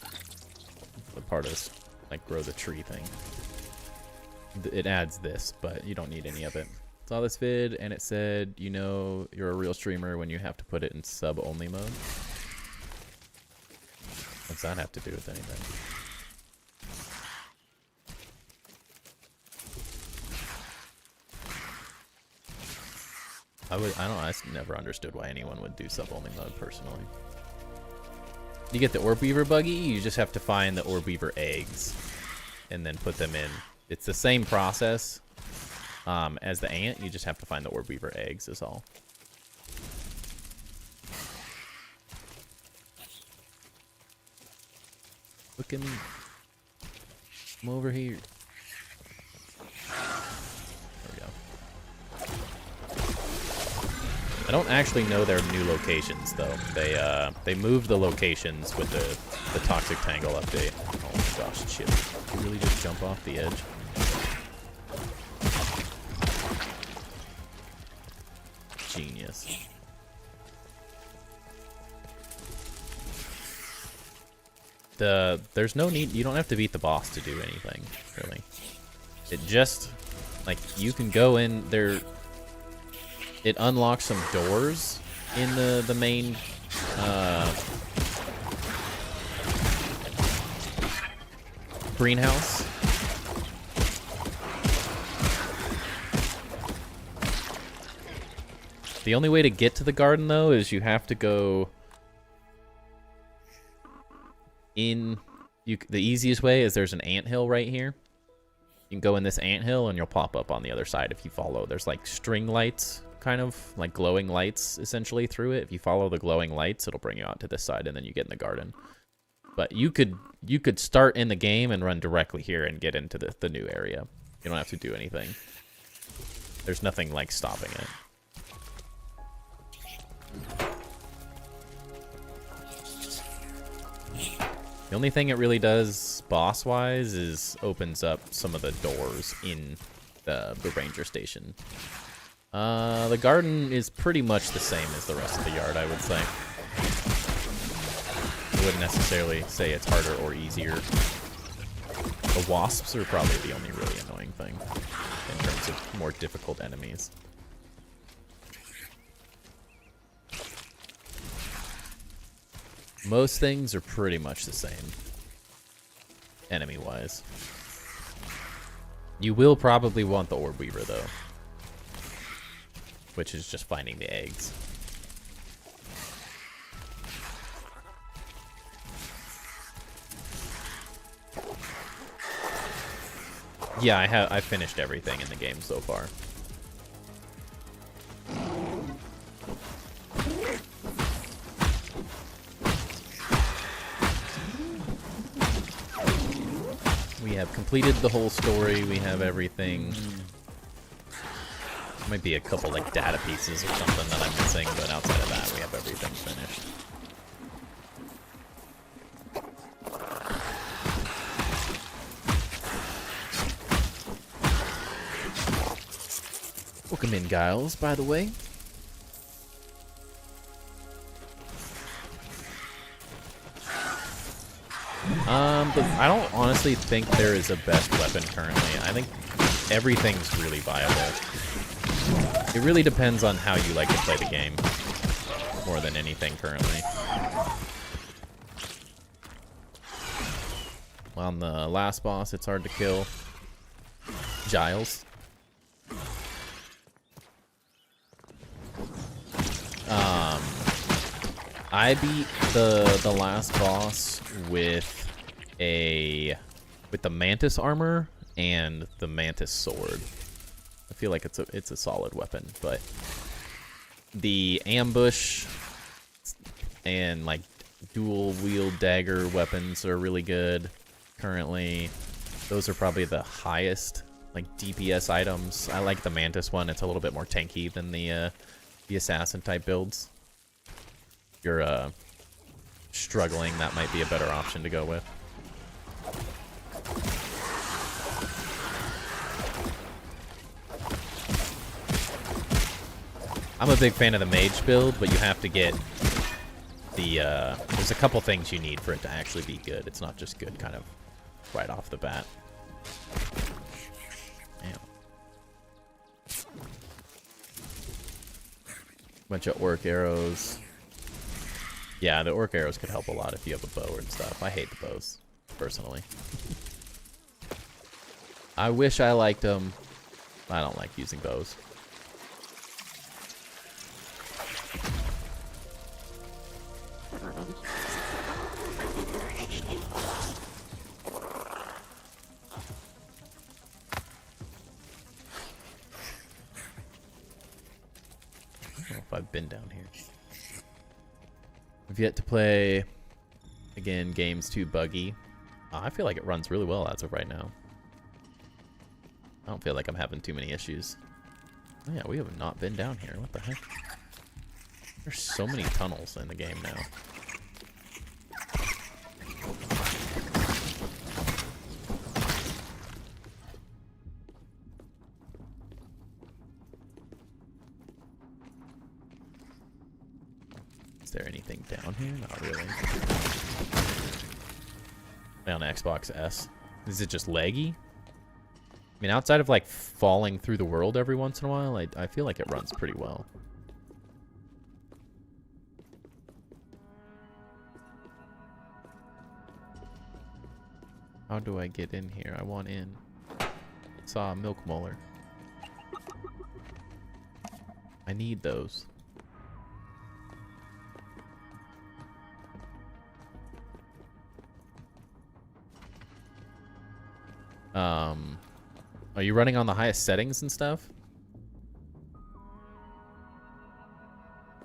The part is, like, grow the tree thing. It adds this, but you don't need any of it. Saw this vid, and it said, you know you're a real streamer when you have to put it in sub-only mode. What's that have to do with anything? I never understood why anyone would do sub-only mode, personally. You get the orb weaver buggy, you just have to find the orb weaver eggs and then put them in. It's the same process as the ant, you just have to find the orb weaver eggs is all. Look at me. I'm over here. There we go. I don't actually know their new locations though. They moved the locations with the Toxic Tangle update. Oh my gosh, shit. Did you really just jump off the edge? Genius. There's no need, you don't have to beat the boss to do anything, really. It just, like, you can go in there. It unlocks some doors in the main greenhouse. The only way to get to the garden, though, is you have to go in. The easiest way is there's an anthill right here. You can go in this anthill and you'll pop up on the other side if you follow. There's like string lights, kind of like glowing lights essentially through it. If you follow the glowing lights, it'll bring you out to this side and then you get in the garden. But you could start in the game and run directly here and get into the new area. You don't have to do anything. There's nothing like stopping it. The only thing it really does boss-wise is opens up some of the doors in the ranger station. The garden is pretty much the same as the rest of the yard, I would say. I wouldn't necessarily say it's harder or easier. The wasps are probably the only really annoying thing. in terms of more difficult enemies. Most things are pretty much the same, enemy-wise. You will probably want the Orb Weaver, though, which is just finding the eggs. Yeah, I finished everything in the game so far. We have completed the whole story. We have everything. Might be a couple like data pieces or something that I'm missing, but outside of that, we have everything finished. Welcome in, Giles, by the way. But I don't honestly think there is a best weapon currently. I think everything's really viable. It really depends on how you like to play the game, more than anything currently. On the last boss, it's hard to kill. Giles. I beat the last boss with the mantis armor and the mantis sword. I feel like it's a solid weapon, but the ambush and like dual wield dagger weapons are really good currently. Those are probably the highest like DPS items. I like the mantis one. It's a little bit more tanky than the assassin type builds. If you're struggling, that might be a better option to go with. I'm a big fan of the mage build, but you have to get the, there's a couple things you need for it to actually be good. It's not just good kind of right off the bat. Damn. Bunch of orc arrows. Yeah, the orc arrows could help a lot if you have a bow and stuff. I hate the bows, personally. I wish I liked them. I don't like using bows. I don't know if I've been down here. I've yet to play, again, game's too buggy. I feel like it runs really well as of right now. I don't feel like I'm having too many issues. Oh yeah, we have not been down here. What the heck? There's so many tunnels in the game now. Is there anything down here? Not really. On Xbox S. Is it just laggy? I mean, outside of like falling through the world every once in a while, I feel like it runs pretty well. How do I get in here? I want in. Saw a milk molar. I need those. Are you running on the highest settings and stuff?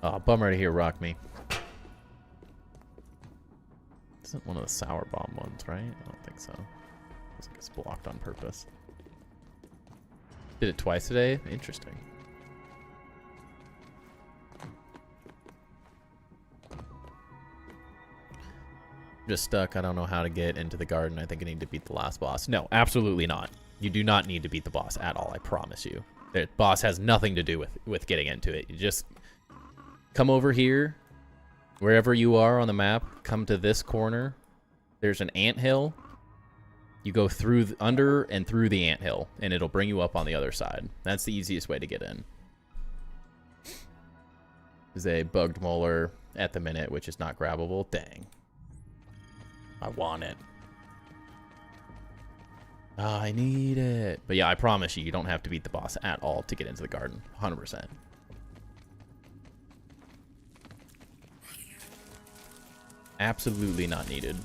Oh, bummer to hear Rock Me. This isn't one of the sour bomb ones, right? I don't think so. Looks like it's blocked on purpose. Did it twice today? Interesting. Just stuck. I don't know how to get into the garden. I think I need to beat the last boss. No, absolutely not. You do not need to beat the boss at all, I promise you. The boss has nothing to do with getting into it. You just come over here, wherever you are on the map, come to this corner. There's an anthill. You go through under and through the anthill, and it'll bring you up on the other side. That's the easiest way to get in. There's a bugged molar at the minute, which is not grabbable. Dang. I want it. Oh, I need it. But yeah, I promise you, you don't have to beat the boss at all to get into the garden. 100%. Absolutely not needed.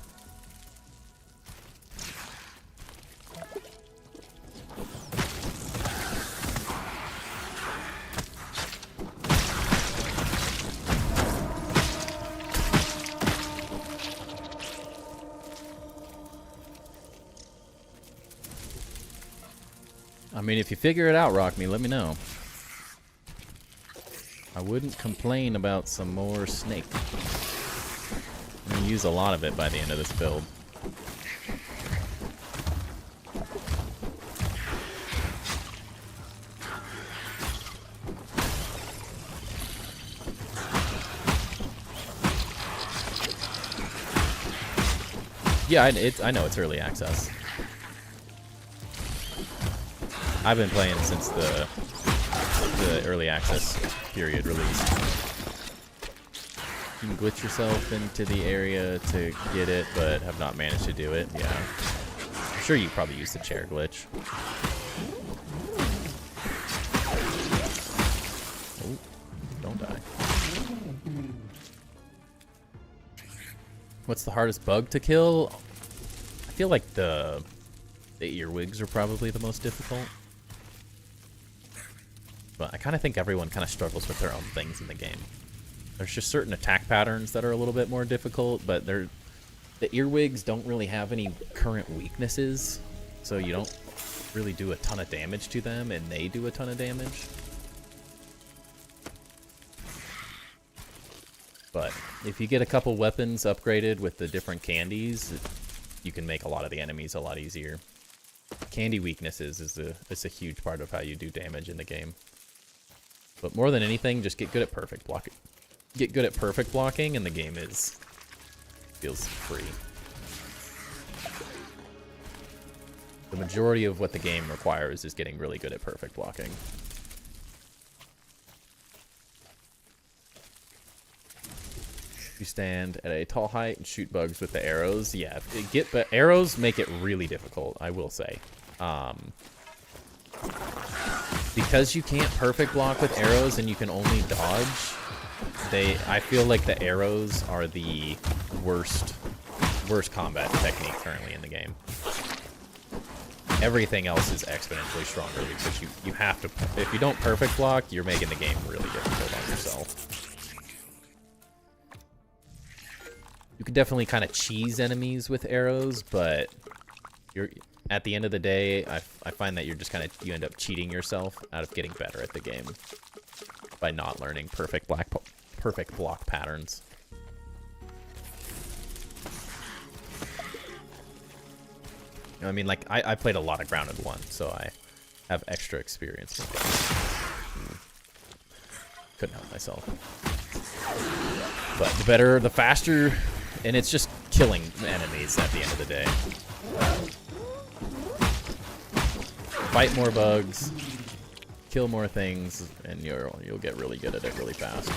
I mean, if you figure it out, Rock Me, let me know. I wouldn't complain about some more snake. I'm gonna use a lot of it by the end of this build. Yeah, I know it's early access. I've been playing since the early access period release. You can glitch yourself into the area to get it, but have not managed to do it. Yeah. I'm sure you probably used the chair glitch. Oh, don't die. What's the hardest bug to kill? I feel like the earwigs are probably the most difficult. But I kind of think everyone kind of struggles with their own things in the game. There's just certain attack patterns that are a little bit more difficult, but the earwigs don't really have any current weaknesses, so you don't really do a ton of damage to them, and they do a ton of damage. But if you get a couple weapons upgraded with the different candies, you can make a lot of the enemies a lot easier. Candy weaknesses is a huge part of how you do damage in the game. But more than anything, just get good at perfect blocking. Get good at perfect blocking, and the game feels free. The majority of what the game requires is getting really good at perfect blocking. You stand at a tall height and shoot bugs with the arrows. Yeah, but arrows make it really difficult, I will say. Because you can't perfect block with arrows and you can only dodge, I feel like the arrows are the worst combat technique currently in the game. Everything else is exponentially stronger because you have to, if you don't perfect block, you're making the game really difficult on yourself. You can definitely kind of cheese enemies with arrows, but at the end of the day, I find that you end up cheating yourself out of getting better at the game by not learning perfect block patterns. I mean, like, I played a lot of Grounded 1, so I have extra experience with it. Couldn't help myself. But the better, the faster, and it's just killing enemies at the end of the day. Fight more bugs, kill more things, and you'll get really good at it really fast.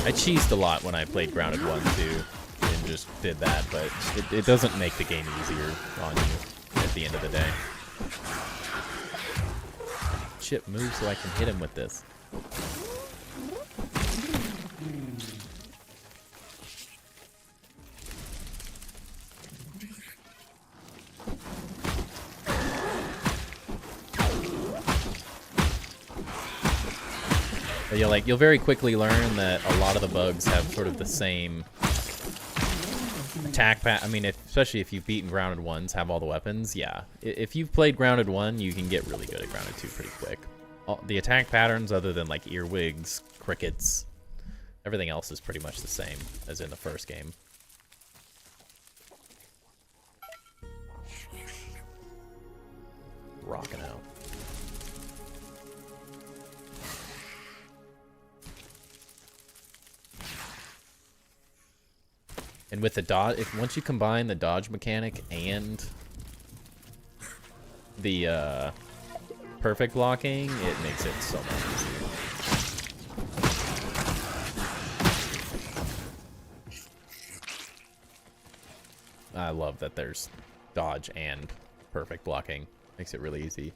I cheesed a lot when I played Grounded 1 too, and just did that, but it doesn't make the game easier on you at the end of the day. Chip, move so I can hit him with this. But yeah, like, you'll very quickly learn that a lot of the bugs have sort of the same attack I mean, especially if you've beaten Grounded 1s, have all the weapons, yeah. If you've played Grounded 1, you can get really good at Grounded 2 pretty quick. the attack patterns, other than like earwigs, crickets, everything else is pretty much the same as in the first game. Rocking out. And with the dodge, once you combine the dodge mechanic and the perfect blocking, it makes it so much easier. I love that there's dodge and perfect blocking. Makes it really easy.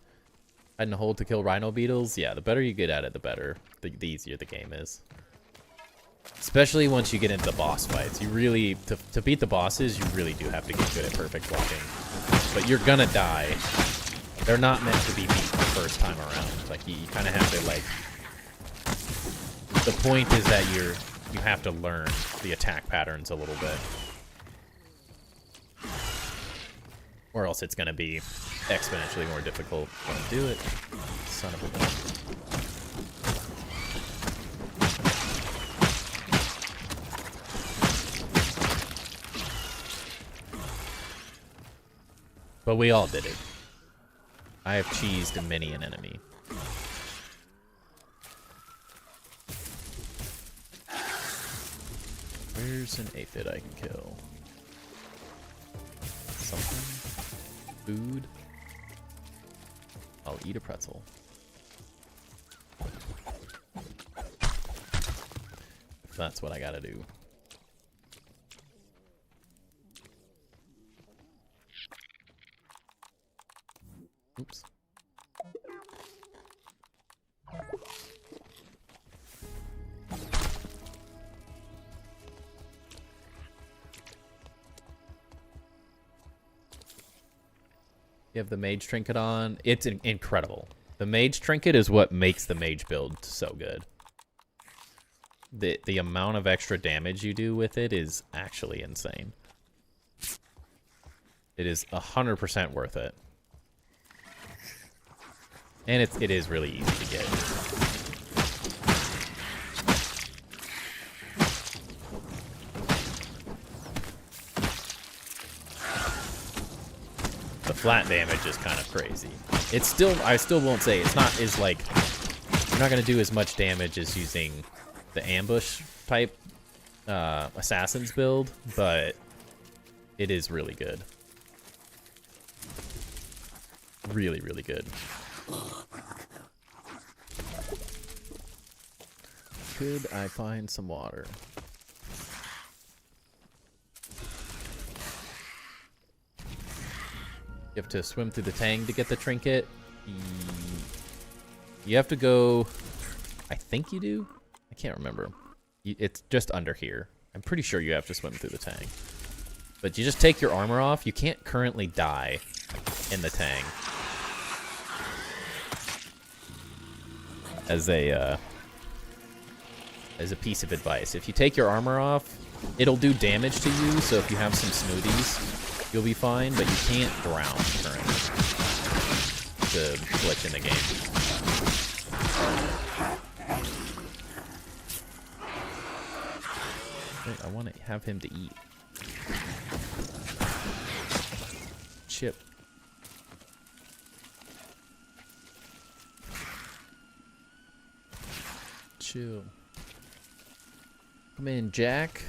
And hold to kill rhino beetles, yeah, the better you get at it, the better. The easier the game is. Especially once you get into the boss fights. You really, to beat the bosses, you really do have to get good at perfect blocking. But you're gonna die. They're not meant to be beat the first time around. Like, you kind of have to, like... The point is that you have to learn the attack patterns a little bit. Or else it's gonna be exponentially more difficult. Don't do it. Son of a bitch. But we all did it. I have cheesed many an enemy. Where's an aphid I can kill? Something? Food? I'll eat a pretzel. If that's what I gotta do. Oops. You have the mage trinket on. It's incredible. The mage trinket is what makes the mage build so good. The amount of extra damage you do with it is actually insane. It is 100% worth it. And it is really easy to get. The flat damage is kind of crazy. It's still, I still won't say, it's not as like, you're not going to do as much damage as using the ambush type assassin's build, but it is really good. Really, really good. Could I find some water? You have to swim through the tang to get the trinket. You have to go... I think you do? I can't remember. It's just under here. I'm pretty sure you have to swim through the tang. But you just take your armor off. You can't currently die in the tang. As a piece of advice. If you take your armor off, it'll do damage to you, so if you have some smoothies, you'll be fine, but you can't drown currently. It's a glitch in the game. Wait, I want to have him to eat. Chip. Chill. Come in, Jack.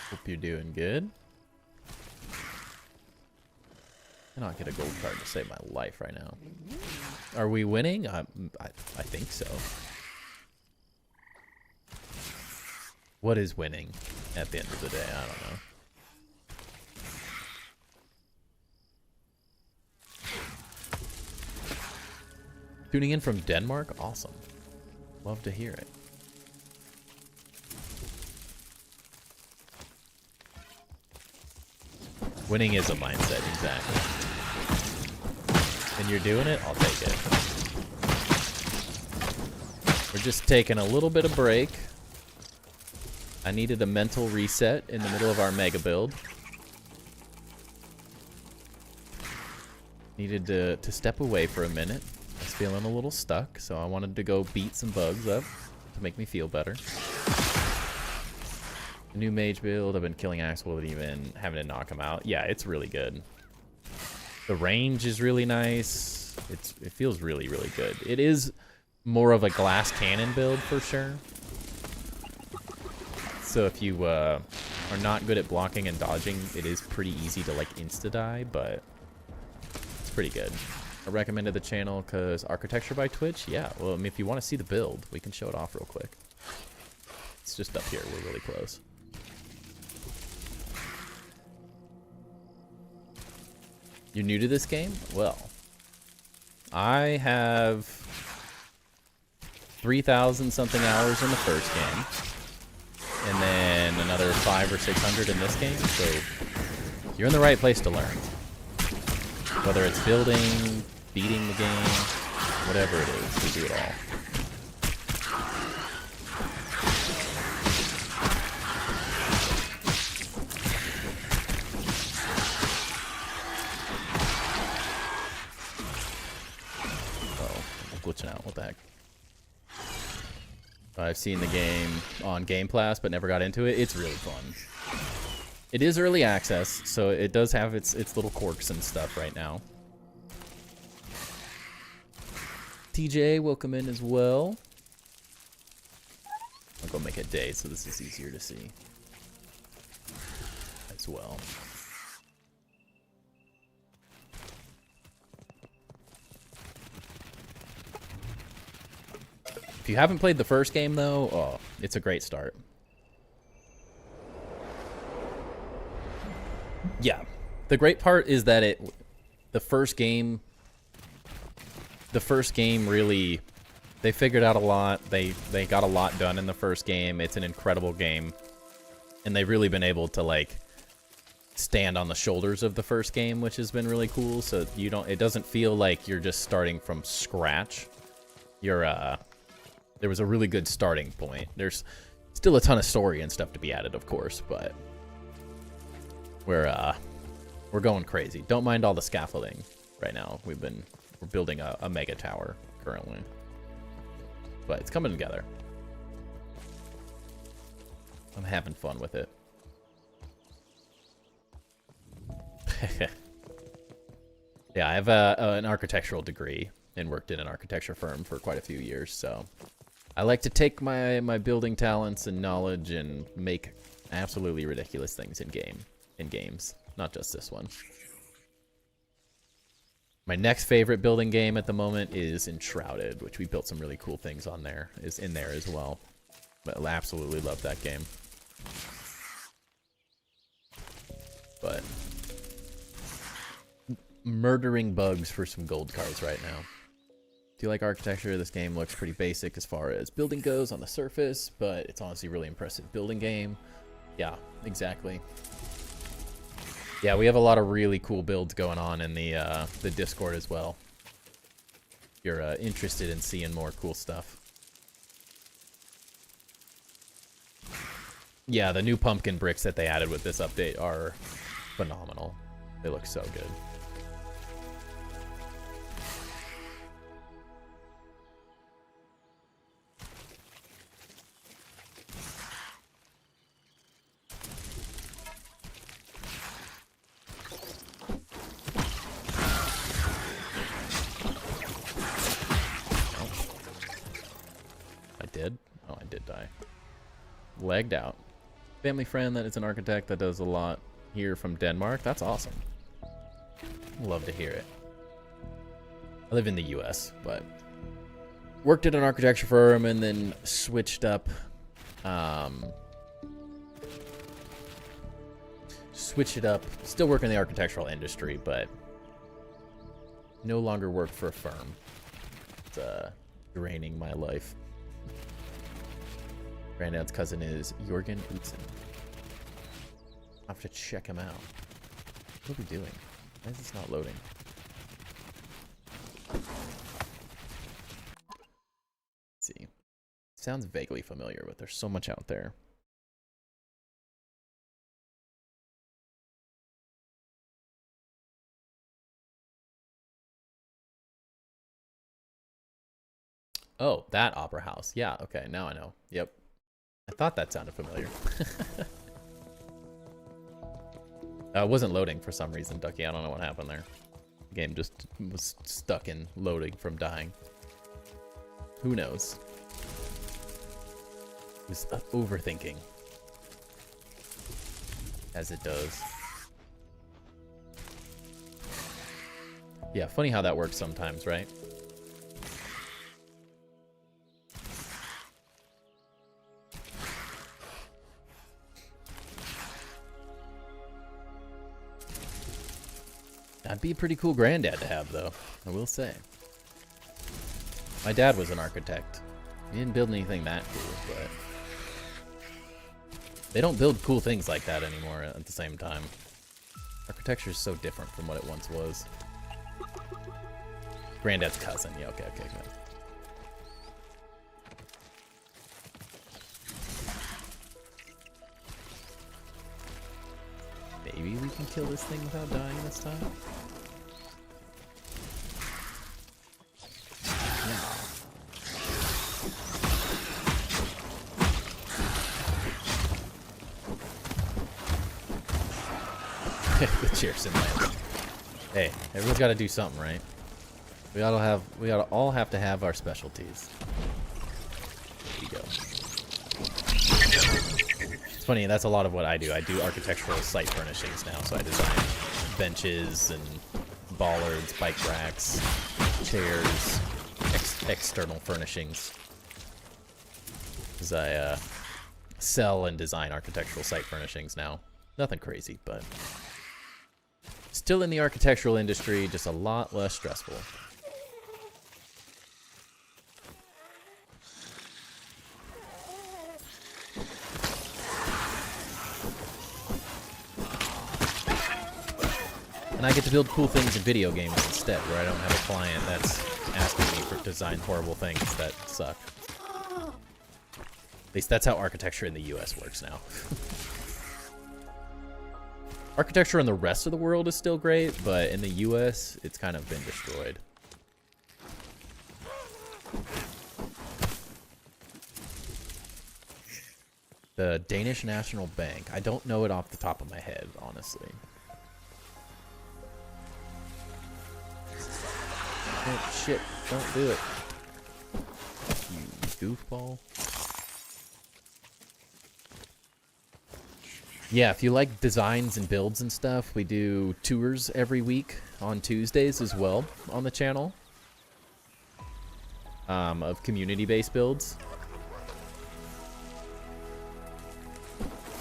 Hope you're doing good. I cannot get a gold card to save my life right now. Are we winning? I think so. What is winning at the end of the day? I don't know. Tuning in from Denmark? Awesome. Love to hear it. Winning is a mindset, exactly. And you're doing it, I'll take it. We're just taking a little bit of break. I needed a mental reset in the middle of our mega build. Needed to step away for a minute. I was feeling a little stuck, so I wanted to go beat some bugs up to make me feel better. New mage build. I've been killing Axel and even having to knock him out. Yeah, it's really good. The range is really nice. It feels really, really good. It is more of a glass cannon build for sure. So if you are not good at blocking and dodging, it is pretty easy to like insta-die, but it's pretty good. I recommended the channel because architecture by Twitch. Yeah, well, I mean, if you want to see the build, we can show it off real quick. It's just up here. We're really close. You're new to this game? Well, I have 3,000 something hours in the first game, and then another 500 or 600 in this game. So you're in the right place to learn. Whether it's building, beating the game, whatever it is, we do it all. Glitching out. What the heck? I've seen the game on Game Pass, but never got into it. It's really fun. It is early access, so it does have its little quirks and stuff right now. TJ, welcome in as well. I'll go make it day, so this is easier to see as well. If you haven't played the first game, though, oh, it's a great start. Yeah. The great part is that the first game really, they figured out a lot. They got a lot done in the first game. It's an incredible game. And they've really been able to, like, stand on the shoulders of the first game, which has been really cool. So it doesn't feel like you're just starting from scratch. There was a really good starting point. There's still a ton of story and stuff to be added, of course, but we're going crazy. Don't mind all the scaffolding right now. We're building a mega tower currently, but it's coming together. I'm having fun with it. Yeah, I have an architectural degree and worked in an architecture firm for quite a few years, so I like to take my building talents and knowledge and make absolutely ridiculous things in games, not just this one. My next favorite building game at the moment is Enshrouded, which we built some really cool things on there, is in there as well. But I absolutely love that game. But murdering bugs for some gold cards right now. Do you like architecture? This game looks pretty basic as far as building goes on the surface, but it's honestly a really impressive building game. Yeah, exactly. Yeah, we have a lot of really cool builds going on in the Discord as well. If you're interested in seeing more cool stuff. Yeah, the new pumpkin bricks that they added with this update are phenomenal. They look so good. Oh, I did die. Legged out. Family friend that is an architect that does a lot here from Denmark. That's awesome. Love to hear it. I live in the US, but worked at an architecture firm and then switched up. Switch it up. Still work in the architectural industry, but no longer work for a firm. It's draining my life. Granddad's cousin is Jorgen Utzon. I'll have to check him out. What are we doing? Why is this not loading? Let's see. Sounds vaguely familiar, but there's so much out there. Oh, that opera house. Yeah, okay, now I know. Yep. I thought that sounded familiar. It wasn't loading for some reason, Ducky. I don't know what happened there. The game just was stuck in loading from dying. Who knows? It was overthinking. As it does. Yeah, funny how that works sometimes, right? That'd be a pretty cool granddad to have, though, I will say. My dad was an architect. He didn't build anything that cool, but... They don't build cool things like that anymore at the same time. Architecture is so different from what it once was. Granddad's cousin. Yeah, okay, good. Maybe we can kill this thing without dying this time? The Cheerson land. Hey, everyone's got to do something, right? We gotta all have to have our specialties. There you go. It's funny, that's a lot of what I do. I do architectural site furnishings now, so I design benches and bollards, bike racks, chairs, external furnishings. Because I sell and design architectural site furnishings now. Nothing crazy, but still in the architectural industry, just a lot less stressful. And I get to build cool things in video games instead, where I don't have a client that's asking me to design horrible things that suck. At least that's how architecture in the US works now. Architecture in the rest of the world is still great, but in the US, it's kind of been destroyed. The Danish National Bank. I don't know it off the top of my head, honestly. Oh, shit. Don't do it. You goofball. Yeah, if you like designs and builds and stuff, we do tours every week on Tuesdays as well on the channel. Of community-based builds.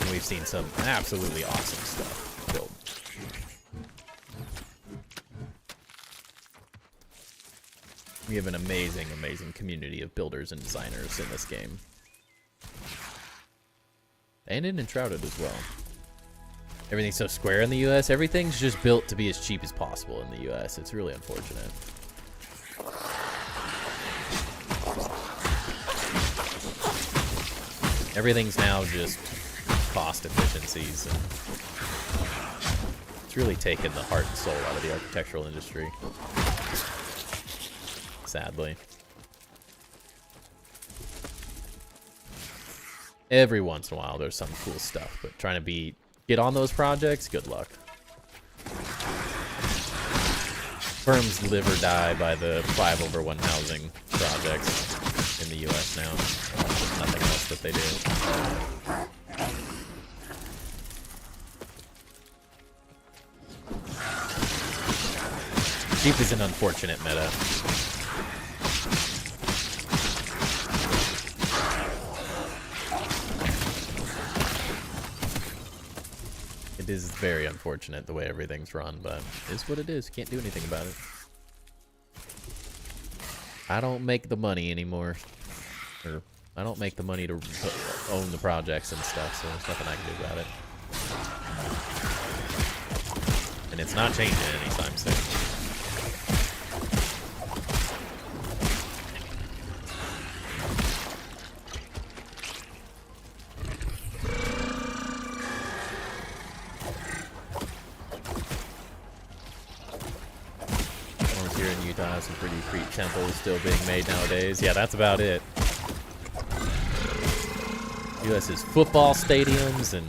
And we've seen some absolutely awesome stuff built. We have an amazing, amazing community of builders and designers in this game. And in Enshrouded as well. Everything's so square in the US. Everything's just built to be as cheap as possible in the US. It's really unfortunate. Everything's now just cost efficiencies. And it's really taken the heart and soul out of the architectural industry. Sadly. Every once in a while there's some cool stuff, but trying to get on those projects, good luck. Firms live or die by the 5/1 housing projects in the US now. There's nothing else that they do. Cheap is an unfortunate meta. It is very unfortunate the way everything's run, but it is what it is. Can't do anything about it. I don't make the money anymore. Or, I don't make the money to own the projects and stuff, so there's nothing I can do about it. And it's not changing anytime soon. some pretty Crete temples still being made nowadays. Yeah, that's about it. U.S.'s football stadiums and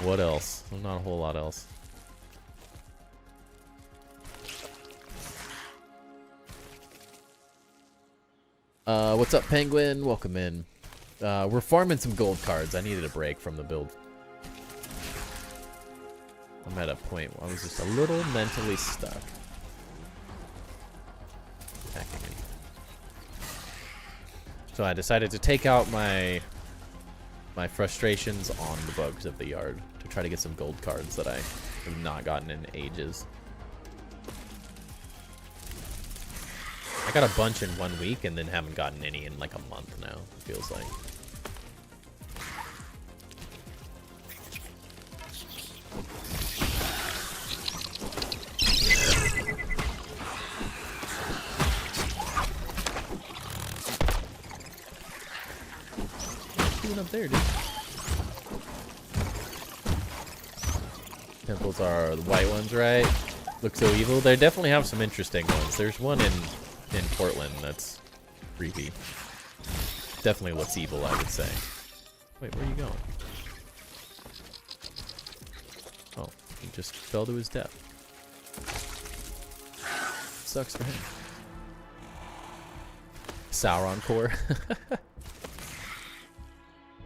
what else? Well, not a whole lot else. What's up, Penguin? Welcome in. We're farming some gold cards. I needed a break from the build. I'm at a point where I was just a little mentally stuck. So I decided to take out my frustrations on the bugs of the yard to try to get some gold cards that I have not gotten in ages. I got a bunch in 1 week and then haven't gotten any in like a month now, it feels like. Up there, dude. Temples are the white ones, right? Look so evil. They definitely have some interesting ones. There's one in Portland that's creepy. Definitely looks evil, I would say. Wait, where are you going? Oh, he just fell to his death. Sucks for him. Sauron core.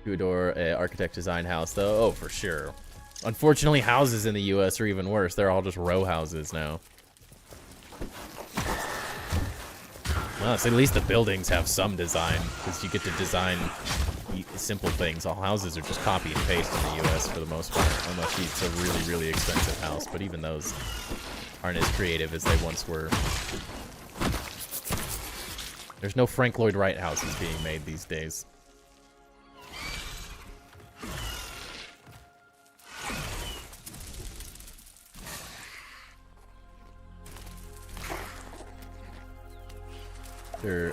Tudor architect design house, though. Oh, for sure. Unfortunately, houses in the U.S. are even worse. They're all just row houses now. Well, so at least the buildings have some design, because you get to design simple things. All houses are just copy and paste in the U.S. for the most part, unless it's a really, really expensive house. But even those aren't as creative as they once were. There's no Frank Lloyd Wright houses being made these days.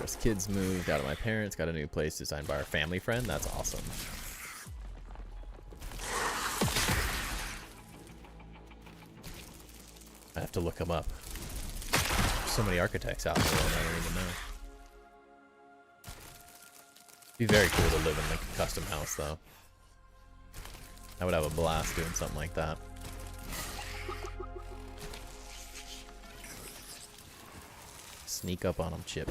As kids moved out of my parents, got a new place designed by our family friend. That's awesome. I have to look them up. There's so many architects out there I don't even know. It'd be very cool to live in like a custom house, though. I would have a blast doing something like that. Sneak up on them, Chip.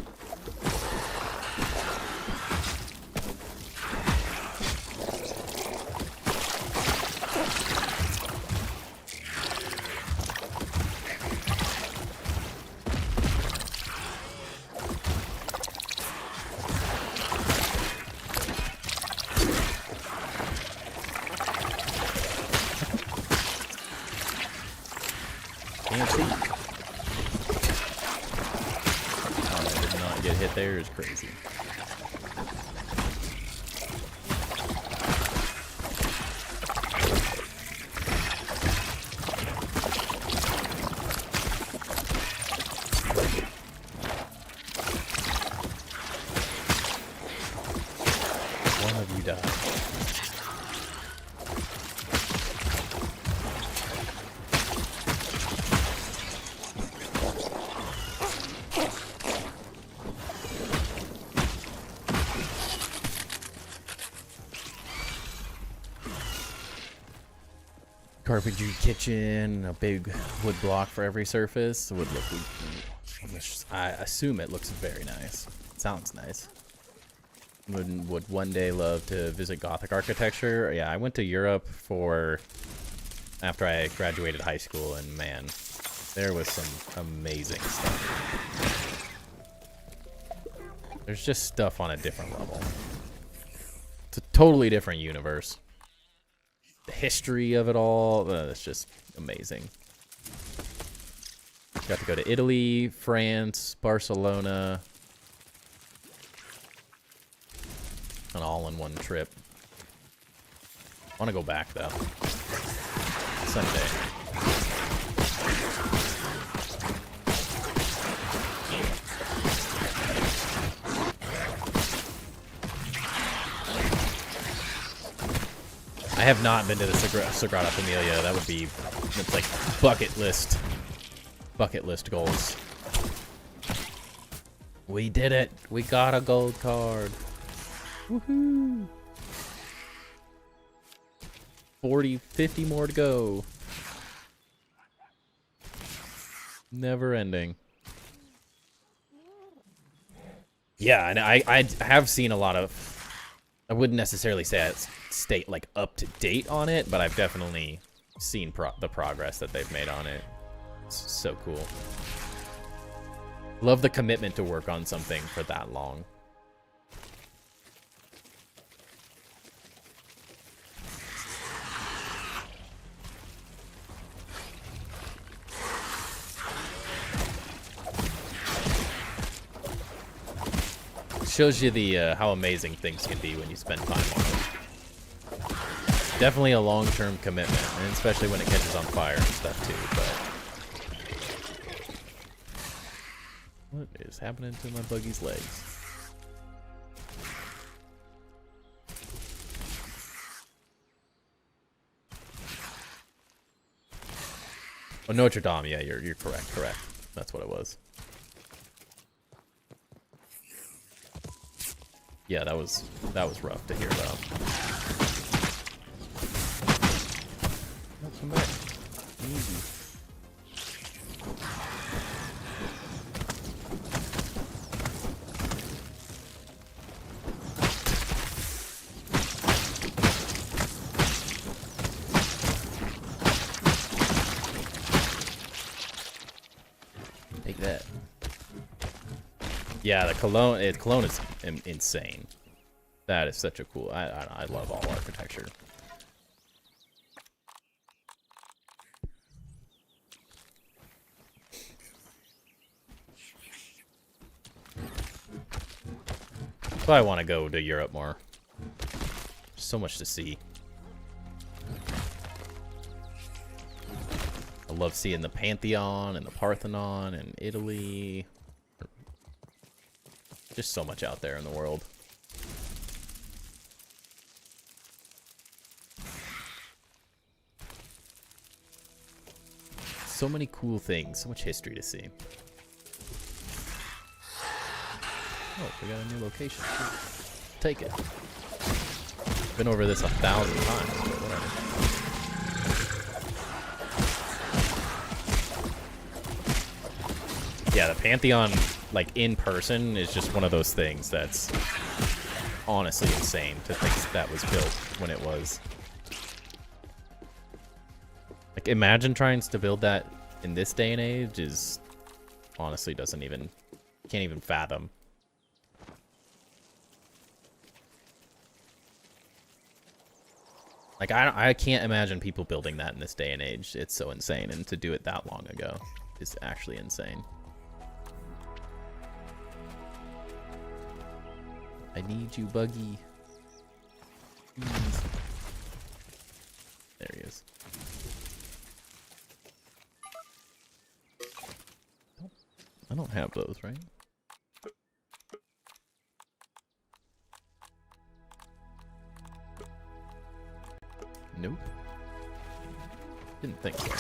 Can't see. Get hit there is crazy. One of you died. Carpentry kitchen, a big wood block for every surface. Would look. I assume it looks very nice. Sounds nice. Would one day love to visit Gothic architecture. Yeah, I went to Europe after I graduated high school, and man, there was some amazing stuff. There's just stuff on a different level. It's a totally different universe. The history of it all, it's just amazing. Got to go to Italy, France, Barcelona. An all-in-one trip. I want to go back, though. Someday. I have not been to the Sagrada Familia. That would be It's like bucket list goals. We did it. We got a gold card. Woohoo. 40, 50 more to go. Never ending. Yeah, and I have seen a lot of, I wouldn't necessarily say it's stay like up to date on it, but I've definitely seen the progress that they've made on it. It's so cool. Love the commitment to work on something for that long. Shows you the how amazing things can be when you spend time on it. Definitely a long-term commitment, and especially when it catches on fire and stuff too. But what is happening to my buggy's legs? Oh, Notre Dame. Yeah, you're correct. Correct. That's what it was. Yeah, that was rough to hear about. Come back. Easy. Take that. Yeah, the Cologne is insane. That is such a cool. I love all architecture. So I want to go to Europe more. So much to see. I love seeing the Pantheon and the Parthenon and Italy. Just so much out there in the world. So many cool things, so much history to see. Oh, we got a new location. Take it. Been over this 1,000 times, but whatever. Yeah, the Pantheon, like, in person is just one of those things that's honestly insane to think that was built when it was. Like, imagine trying to build that in this day and age is honestly can't even fathom. Like, I can't imagine people building that in this day and age. It's so insane, and to do it that long ago is actually insane. I need you, Buggy. Please. There he is. I don't have those, right? Nope. Didn't think so.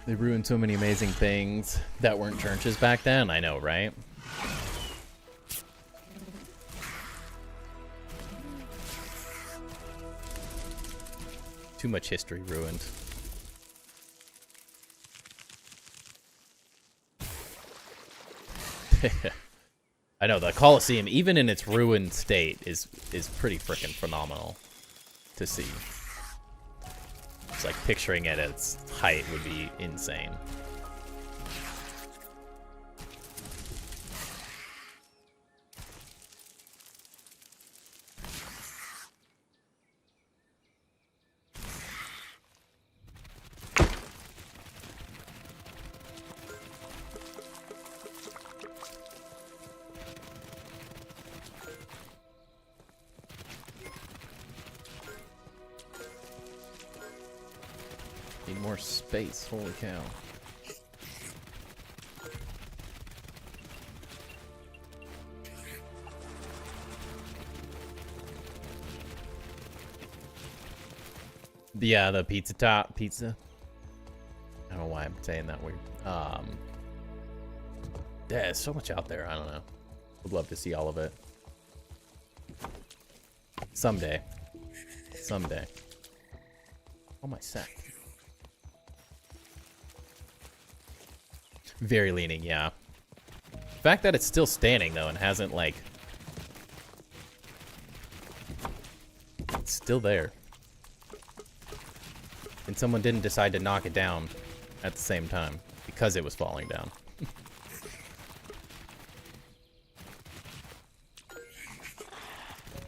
They ruined so many amazing things that weren't churches back then. I know, right? Too much history ruined. I know, the Colosseum, even in its ruined state, is pretty freaking phenomenal to see. It's like picturing it at its height would be insane. Need more space. Holy cow. Yeah, the pizza top pizza. I don't know why I'm saying that weird. Yeah, there's so much out there. I don't know. Would love to see all of it. Someday. Someday. Oh, my sack. Very leaning, yeah. The fact that it's still standing, though, and hasn't, like... It's still there. And someone didn't decide to knock it down at the same time because it was falling down.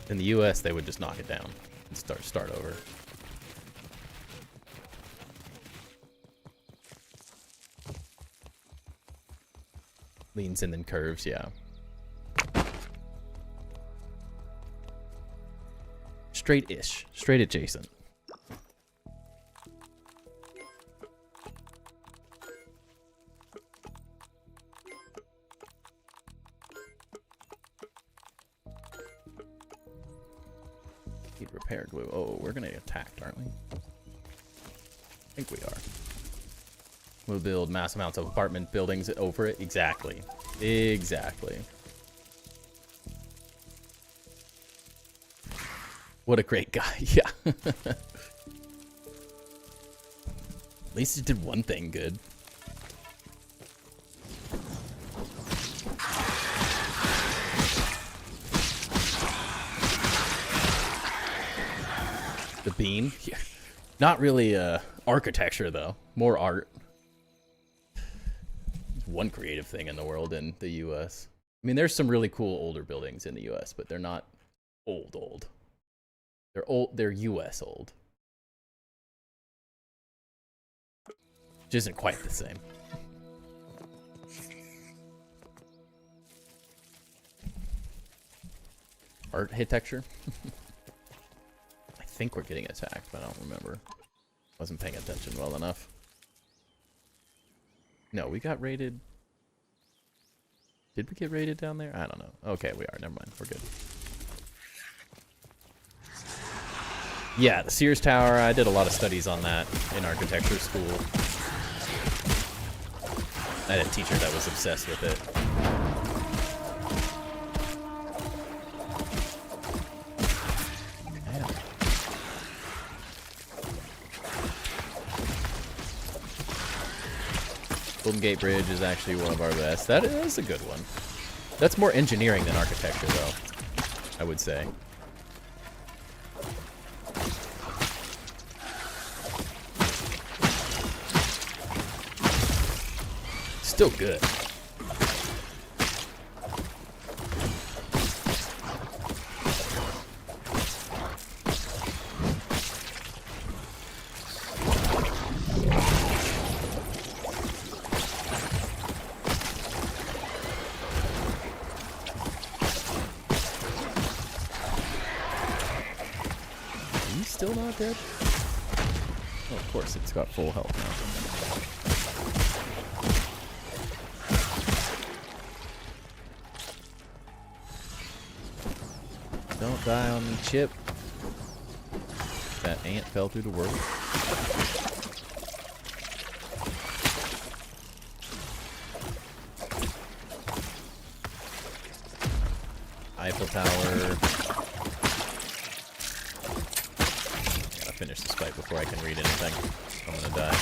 In the US, they would just knock it down and start over. Leans and then curves, yeah. Straight-ish. Straight adjacent. Repaired. Oh, we're gonna get attacked, aren't we? I think we are. We'll build mass amounts of apartment buildings over it. Exactly. Exactly. What a great guy. Yeah. At least he did one thing good. The beam? Yeah. Not really architecture, though. More art. One creative thing in the world in the US. I mean, there's some really cool older buildings in the US, but they're not old. They're old. They're US old. Which isn't quite the same. Architecture? I think we're getting attacked, but I don't remember. Wasn't paying attention well enough. No, we got raided. Did we get raided down there? I don't know. Okay, we are. Never mind. We're good. Yeah, the Sears Tower. I did a lot of studies on that in architecture school. I had a teacher that was obsessed with it. Golden Gate Bridge is actually one of our best. That is a good one. That's more engineering than architecture, though, I would say. Still good. Still not dead? Oh, of course, it's got full health now. Don't die on me, Chip. That ant fell through the world. Eiffel Tower. Finish this fight before I can read anything. I'm gonna die.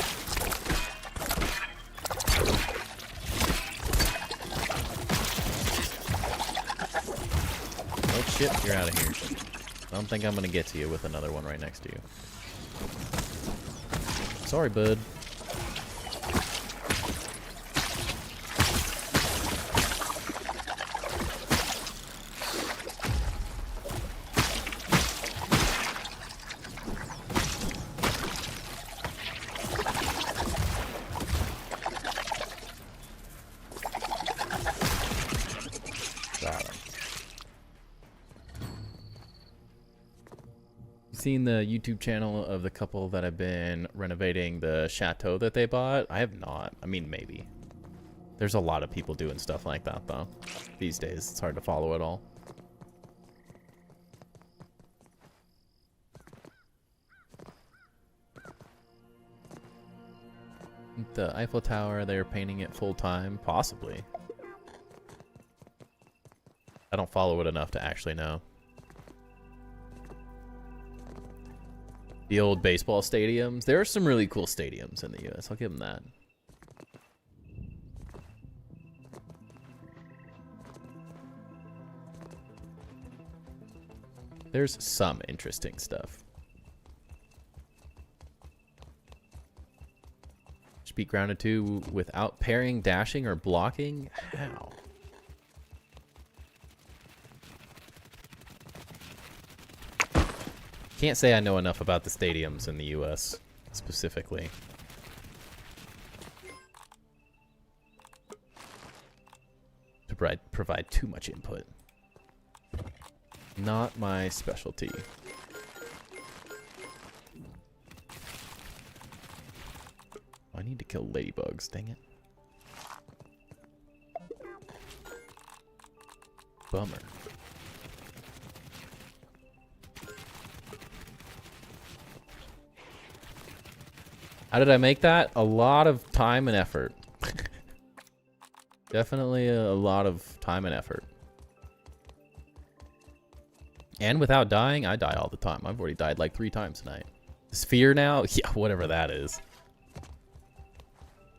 Oh shit, you're out of here. I don't think I'm gonna get to you with another one right next to you. Sorry, bud. seen the YouTube channel of the couple that have been renovating the chateau that they bought? I have not. I mean, maybe. There's a lot of people doing stuff like that, though. These days, it's hard to follow it all. The Eiffel Tower, they're painting it full-time? Possibly. I don't follow it enough to actually know. The old baseball stadiums. There are some really cool stadiums in the US. I'll give them that. There's some interesting stuff. Beat grounded 2 without parrying, dashing, or blocking? How? Can't say I know enough about the stadiums in the US specifically. To provide too much input. Not my specialty. I need to kill ladybugs, dang it. Bummer. How did I make that? A lot of time and effort. Definitely a lot of time and effort. And without dying, I die all the time. I've already died like 3 times tonight. Sphere now? Yeah, whatever that is.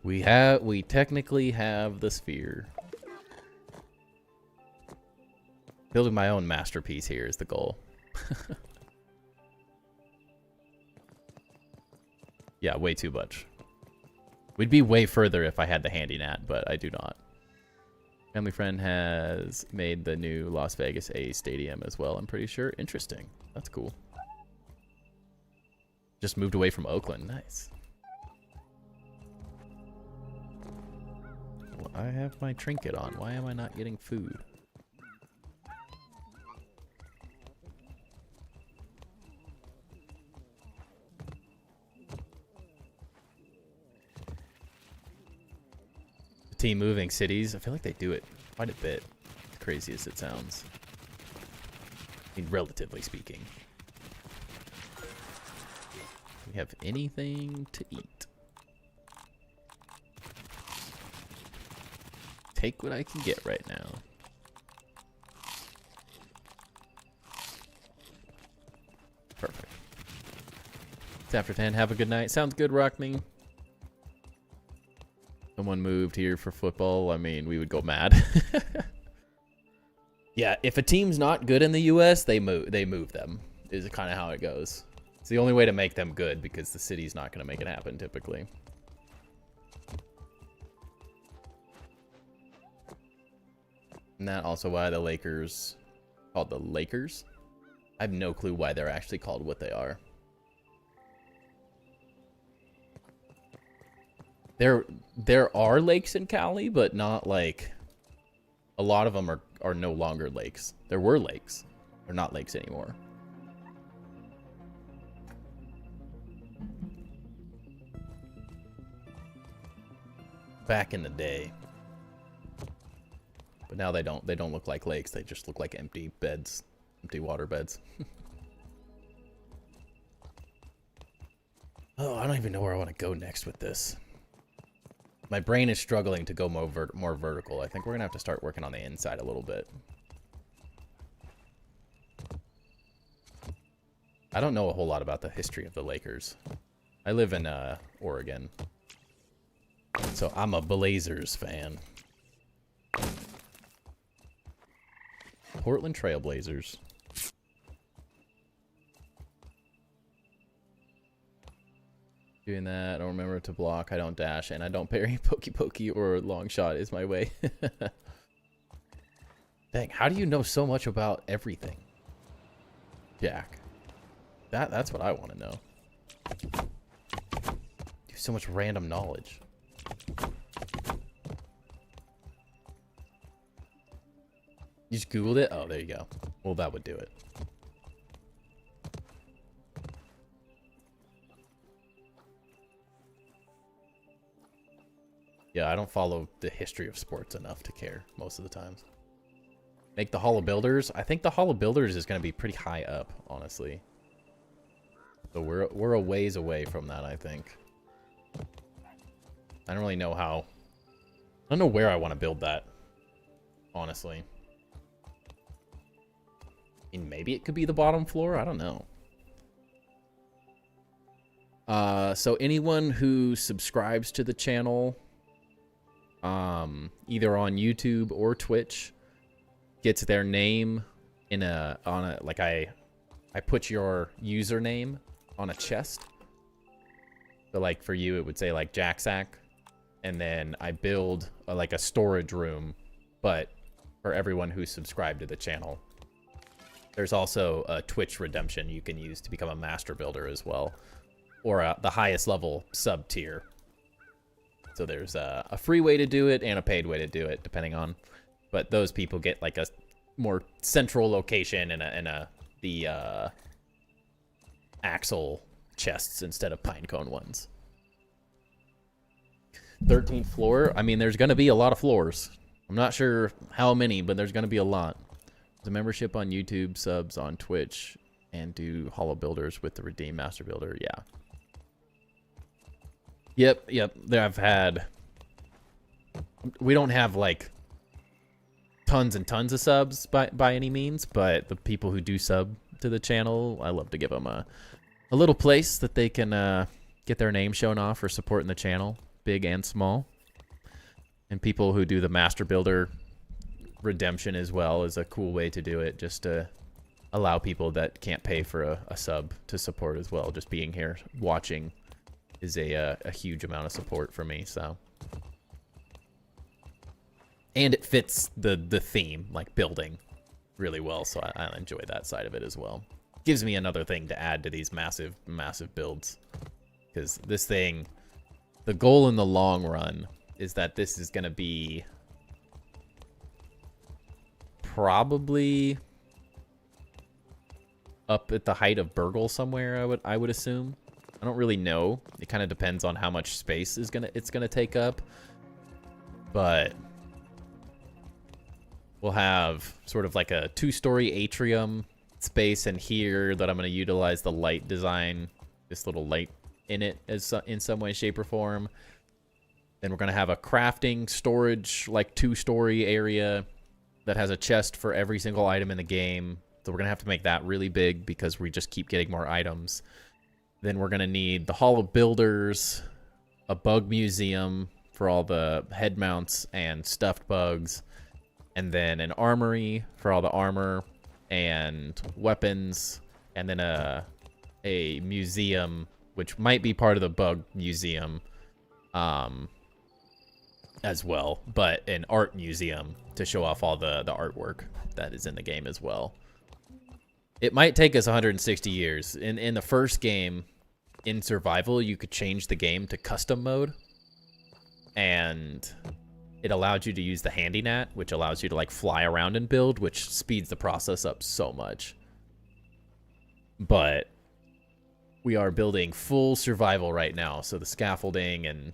We technically have the sphere. Building my own masterpiece here is the goal. Yeah, way too much. We'd be way further if I had the handy nat, but I do not. Family friend has made the new Las Vegas A stadium as well, I'm pretty sure. Interesting. That's cool. Just moved away from Oakland. Nice. Well, I have my trinket on. Why am I not getting food? Team moving cities. I feel like they do it quite a bit. Crazy as it sounds. I mean, relatively speaking. Do we have anything to eat? Take what I can get right now. Perfect. It's after 10. Have a good night. Sounds good, Rockming. Someone moved here for football, I mean, we would go mad. Yeah, if a team's not good in the US, they move them. Is kind of how it goes. It's the only way to make them good because the city's not going to make it happen typically. And that also why the Lakers called the Lakers. I have no clue why they're actually called what they are. There are lakes in Cali, but not like a lot of them are no longer lakes. There were lakes. They're not lakes anymore. Back in the day. But now they don't look like lakes. They just look like empty beds, empty water beds. Oh, I don't even know where I want to go next with this. My brain is struggling to go more vertical. I think we're going to have to start working on the inside a little bit. I don't know a whole lot about the history of the Lakers. I live in Oregon. So I'm a Blazers fan. Portland Trail Blazers. Doing that, I don't remember to block, I don't dash, and I don't parry. Pokey pokey or long shot is my way. Dang, how do you know so much about everything? Jack. That's what I want to know. You have so much random knowledge. You just Googled it? Oh, there you go. Well, that would do it. Yeah, I don't follow the history of sports enough to care most of the times. Make the Hall of Builders. I think the Hall of Builders is going to be pretty high up, honestly. So we're a ways away from that, I think. I don't really know how. I don't know where I want to build that, honestly. I mean, maybe it could be the bottom floor. I don't know. So anyone who subscribes to the channel, either on YouTube or Twitch, gets their name in I put your username on a chest. So like for you, it would say like Jacksack, and then I build like a storage room, but for everyone who's subscribed to the channel. There's also a Twitch redemption you can use to become a master builder as well, or the highest level sub tier. So there's a free way to do it and a paid way to do it, depending on. But those people get like a more central location and the axle chests instead of pinecone ones. 13th floor. I mean, there's going to be a lot of floors. I'm not sure how many, but there's going to be a lot. The membership on YouTube, subs on Twitch, and do Hollow Builders with the Redeem Master Builder. Yeah. Yep. I've had. We don't have like tons and tons of subs by any means, but the people who do sub to the channel, I love to give them a little place that they can get their name shown off for supporting the channel, big and small. And people who do the Master Builder redemption as well is a cool way to do it, just to allow people that can't pay for a sub to support as well. Just being here watching is a huge amount of support for me. So, and it fits the theme, like building, really well. So I enjoy that side of it as well. Gives me another thing to add to these massive builds, because this thing, the goal in the long run is that this is going to be probably up at the height of Burgle somewhere, I would assume. I don't really know. It kind of depends on how much space it's gonna take up. But we'll have sort of like a 2-story atrium space in here that I'm gonna utilize the light design, this little light in it in some way, shape, or form. Then we're gonna have a crafting storage, like 2-story area that has a chest for every single item in the game. So we're going to have to make that really big because we just keep getting more items. Then we're going to need the Hall of Builders, a bug museum for all the head mounts and stuffed bugs, and then an armory for all the armor and weapons, and then a museum, which might be part of the bug museum, as well, but an art museum to show off all the artwork that is in the game as well. It might take us 160 years. In the first game, in survival, you could change the game to custom mode, and it allowed you to use the handy nat, which allows you to like fly around and build, which speeds the process up so much. But we are building full survival right now, so the scaffolding and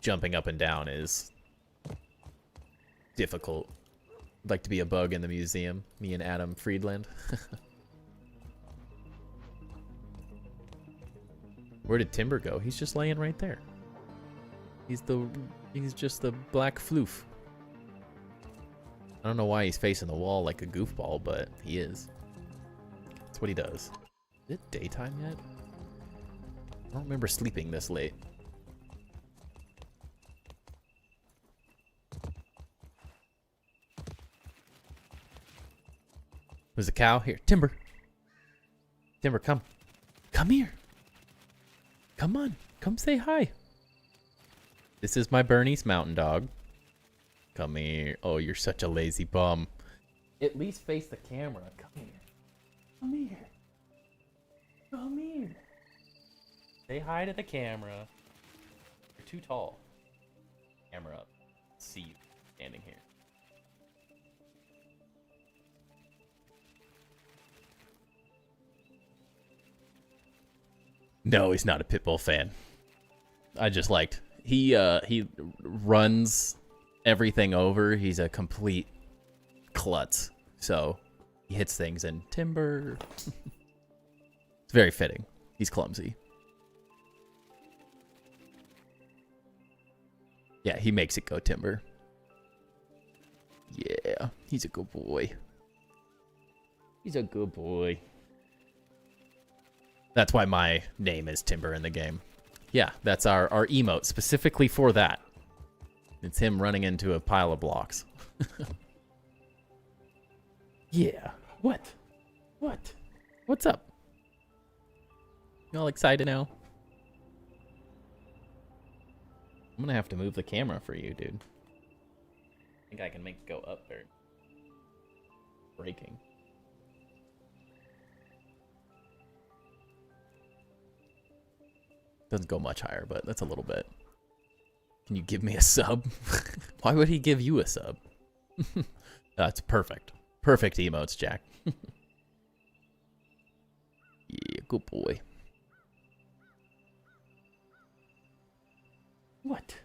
jumping up and down is difficult. I'd like to be a bug in the museum, me and Adam Friedland. Where did Timber go? He's just laying right there. He's just the black floof. I don't know why he's facing the wall like a goofball, but he is. That's what he does. Is it daytime yet? I don't remember sleeping this late. There's a cow here. Timber. Timber, come. Come here. Come on. Come say hi. This is my Bernese mountain dog. Come here. Oh, you're such a lazy bum. At least face the camera. Come here. Come here. Come here. Say hi to the camera. You're too tall. Camera up. See you standing here. No, he's not a Pitbull fan. I just liked He runs everything over. He's a complete klutz. So he hits things in timber. It's very fitting. He's clumsy. Yeah, he makes it go timber. Yeah, he's a good boy. He's a good boy. That's why my name is Timber in the game. Yeah, that's our emote specifically for that. It's him running into a pile of blocks. Yeah. What? What? What's up? You all excited now? I'm gonna have to move the camera for you, dude. I think I can make it go up there. Breaking. Doesn't go much higher, but that's a little bit. Can you give me a sub? Why would he give you a sub? That's perfect. Perfect emotes, Jack. Yeah, good boy. What?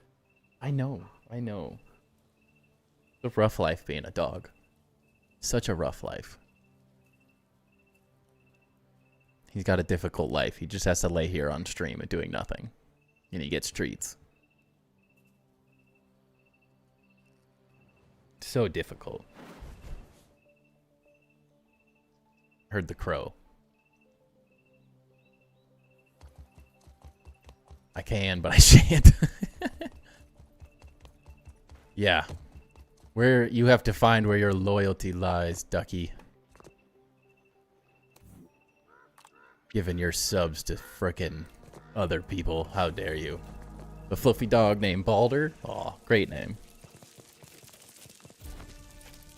I know. I know. It's a rough life being a dog. Such a rough life. He's got a difficult life. He just has to lay here on stream and doing nothing. And he gets treats. So difficult. Heard the crow. I can, but I shan't. Yeah. Where you have to find where your loyalty lies, Ducky. Giving your subs to frickin' other people. How dare you? A fluffy dog named Balder? Aw, great name.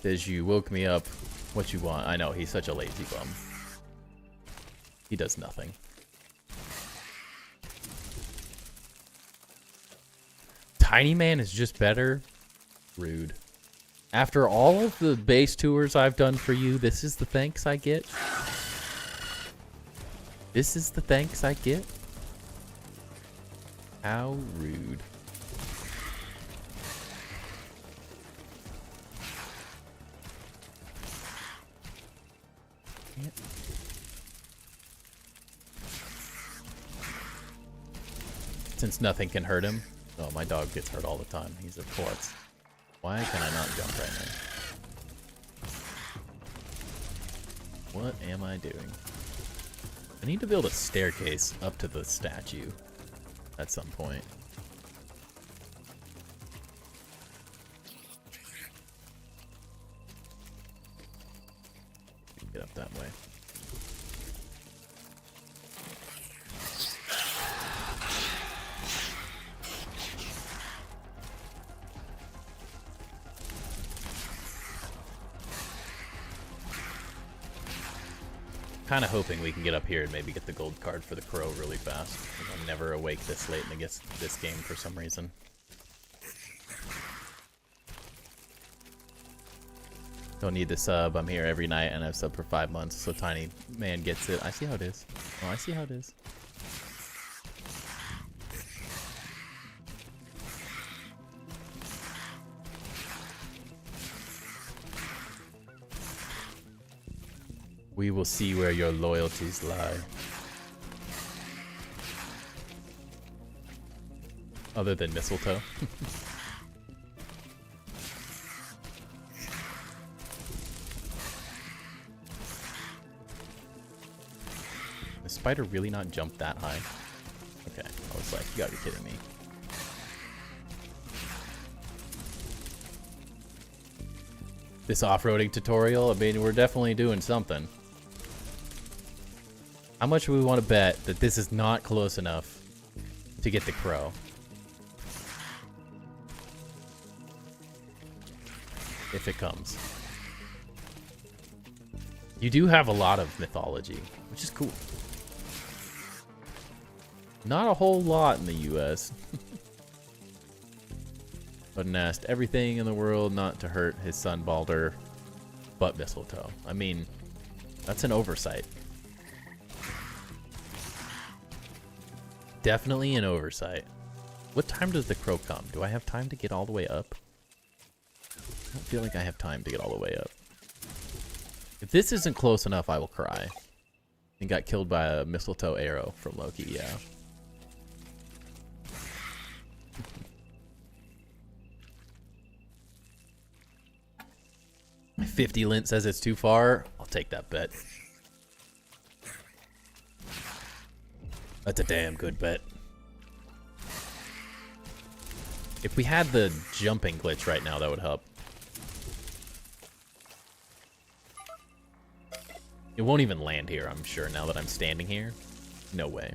Says you woke me up. What you want? I know, he's such a lazy bum. He does nothing. Tiny Man is just better? Rude. After all of the base tours I've done for you, this is the thanks I get? This is the thanks I get? How rude. Since nothing can hurt him. Oh, my dog gets hurt all the time. He's a klutz. Why can I not jump right now? What am I doing? I need to build a staircase up to the statue at some point. Get up that way. Kind of hoping we can get up here and maybe get the gold card for the crow really fast. I'm never awake this late in this game for some reason. Don't need the sub. I'm here every night and I've subbed for 5 months, so Tiny Man gets it. I see how it is. Oh, I see how it is. We will see where your loyalties lie. Other than mistletoe. The spider really not jump that high? Okay, I was like, you gotta be kidding me. This off-roading tutorial, I mean, we're definitely doing something. How much do we want to bet that this is not close enough to get the crow? If it comes. You do have a lot of mythology, which is cool. Not a whole lot in the US. Odin asked everything in the world not to hurt his son Balder, but mistletoe. I mean, that's an oversight. Definitely an oversight. What time does the crow come? Do I have time to get all the way up? I don't feel like I have time to get all the way up. If this isn't close enough, I will cry. And got killed by a mistletoe arrow from Loki, yeah. My 50 lint says it's too far. I'll take that bet. That's a damn good bet. If we had the jumping glitch right now, that would help. It won't even land here, I'm sure, now that I'm standing here. No way.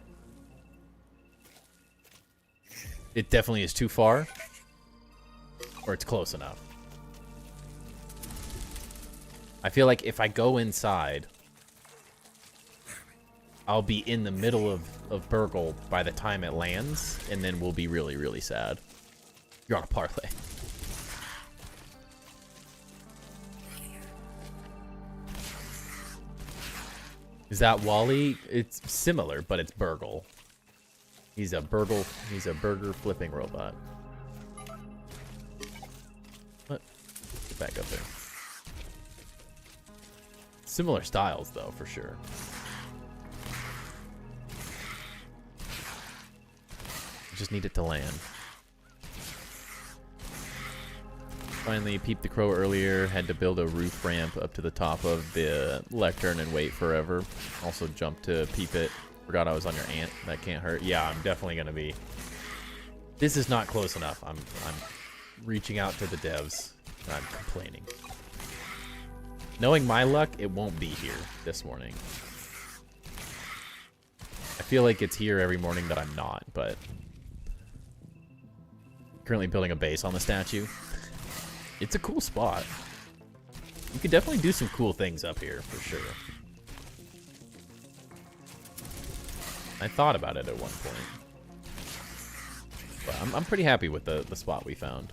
It definitely is too far. Or it's close enough. I feel like if I go inside, I'll be in the middle of Burgle by the time it lands, and then we'll be really, really sad. You're on a parlay. Is that Wally? It's similar, but it's Burgle. He's a burger flipping robot. What? Get back up there. Similar styles, though, for sure. Just need it to land. Finally peeped the crow earlier. Had to build a roof ramp up to the top of the lectern and wait forever. Also jumped to peep it. Forgot I was on your ant. That can't hurt. Yeah, I'm definitely gonna be. This is not close enough. I'm reaching out to the devs. I'm complaining. Knowing my luck, it won't be here this morning. I feel like it's here every morning that I'm not, but currently building a base on the statue. It's a cool spot. You could definitely do some cool things up here, for sure. I thought about it at one point. But I'm pretty happy with the spot we found.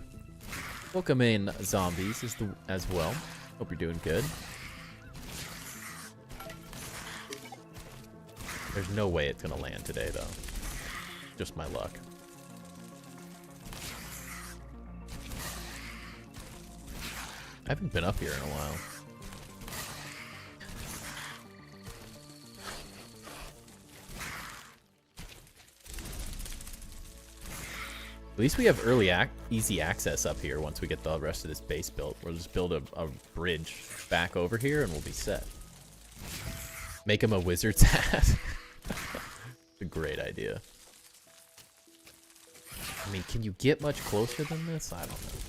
Welcome in, zombies, as well. Hope you're doing good. There's no way it's gonna land today, though. Just my luck. I haven't been up here in a while. At least we have easy access up here once we get the rest of this base built. We'll just build a bridge back over here and we'll be set. Make him a wizard's hat. It's a great idea. I mean, can you get much closer than this? I don't know.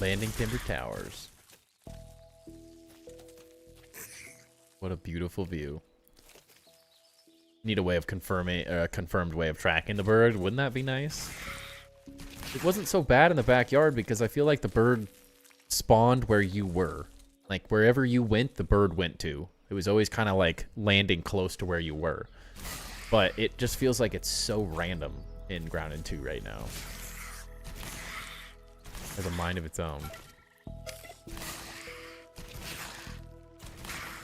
Landing timber towers. What a beautiful view. Need a way of confirming, a confirmed way of tracking the bird. Wouldn't that be nice? It wasn't so bad in the backyard because I feel like the bird spawned where you were. Like wherever you went, the bird went to. It was always kind of like landing close to where you were. But it just feels like it's so random in Grounded 2 right now. Has a mind of its own.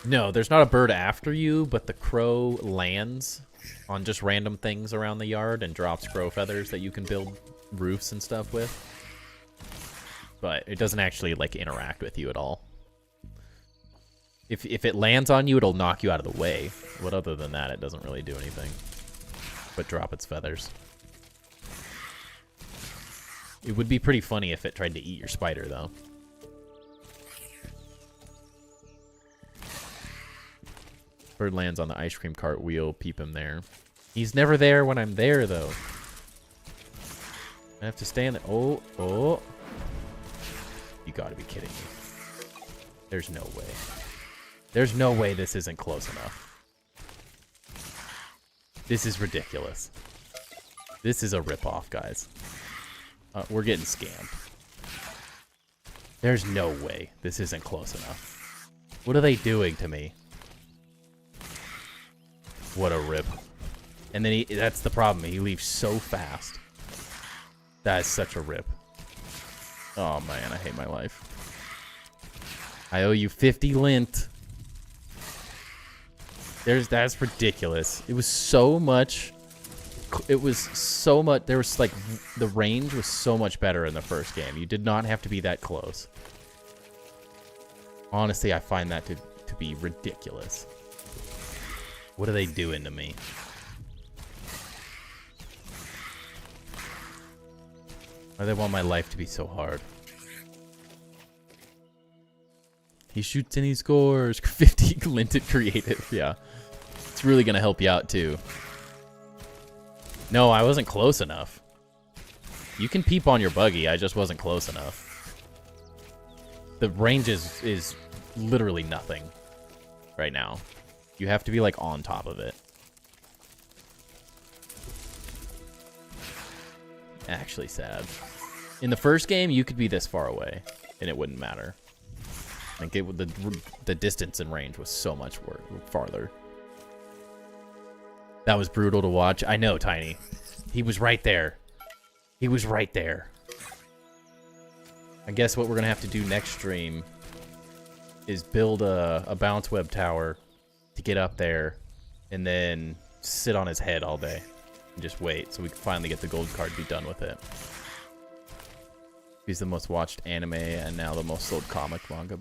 No, there's not a bird after you, but the crow lands on just random things around the yard and drops crow feathers that you can build roofs and stuff with. But it doesn't actually, like, interact with you at all. If it lands on you, it'll knock you out of the way. But other than that, it doesn't really do anything but drop its feathers. It would be pretty funny if it tried to eat your spider, though. Bird lands on the ice cream cart wheel. Peep him there. He's never there when I'm there, though. I have to stay in the... Oh, oh. You gotta be kidding me. There's no way. There's no way this isn't close enough. This is ridiculous. This is a ripoff, guys. We're getting scammed. There's no way this isn't close enough. What are they doing to me? What a rip. And then that's the problem. He leaves so fast. That is such a rip. Oh, man. I hate my life. I owe you 50 lint. That's ridiculous. It was so much. It was so much. There was like the range was so much better in the first game. You did not have to be that close. Honestly, I find that to be ridiculous. What are they doing to me? Why do they want my life to be so hard? He shoots and he scores. 50 glinted creative. Yeah. It's really going to help you out, too. No, I wasn't close enough. You can peep on your buggy. I just wasn't close enough. The range is literally nothing right now. You have to be, like, on top of it. Actually sad. In the first game, you could be this far away, and it wouldn't matter. Like, the distance and range was so much farther. That was brutal to watch. I know, Tiny. He was right there. He was right there. I guess what we're going to have to do next stream is build a bounce web tower to get up there and then sit on his head all day and just wait so we can finally get the gold card and be done with it. He's the most watched anime and now the most sold comic manga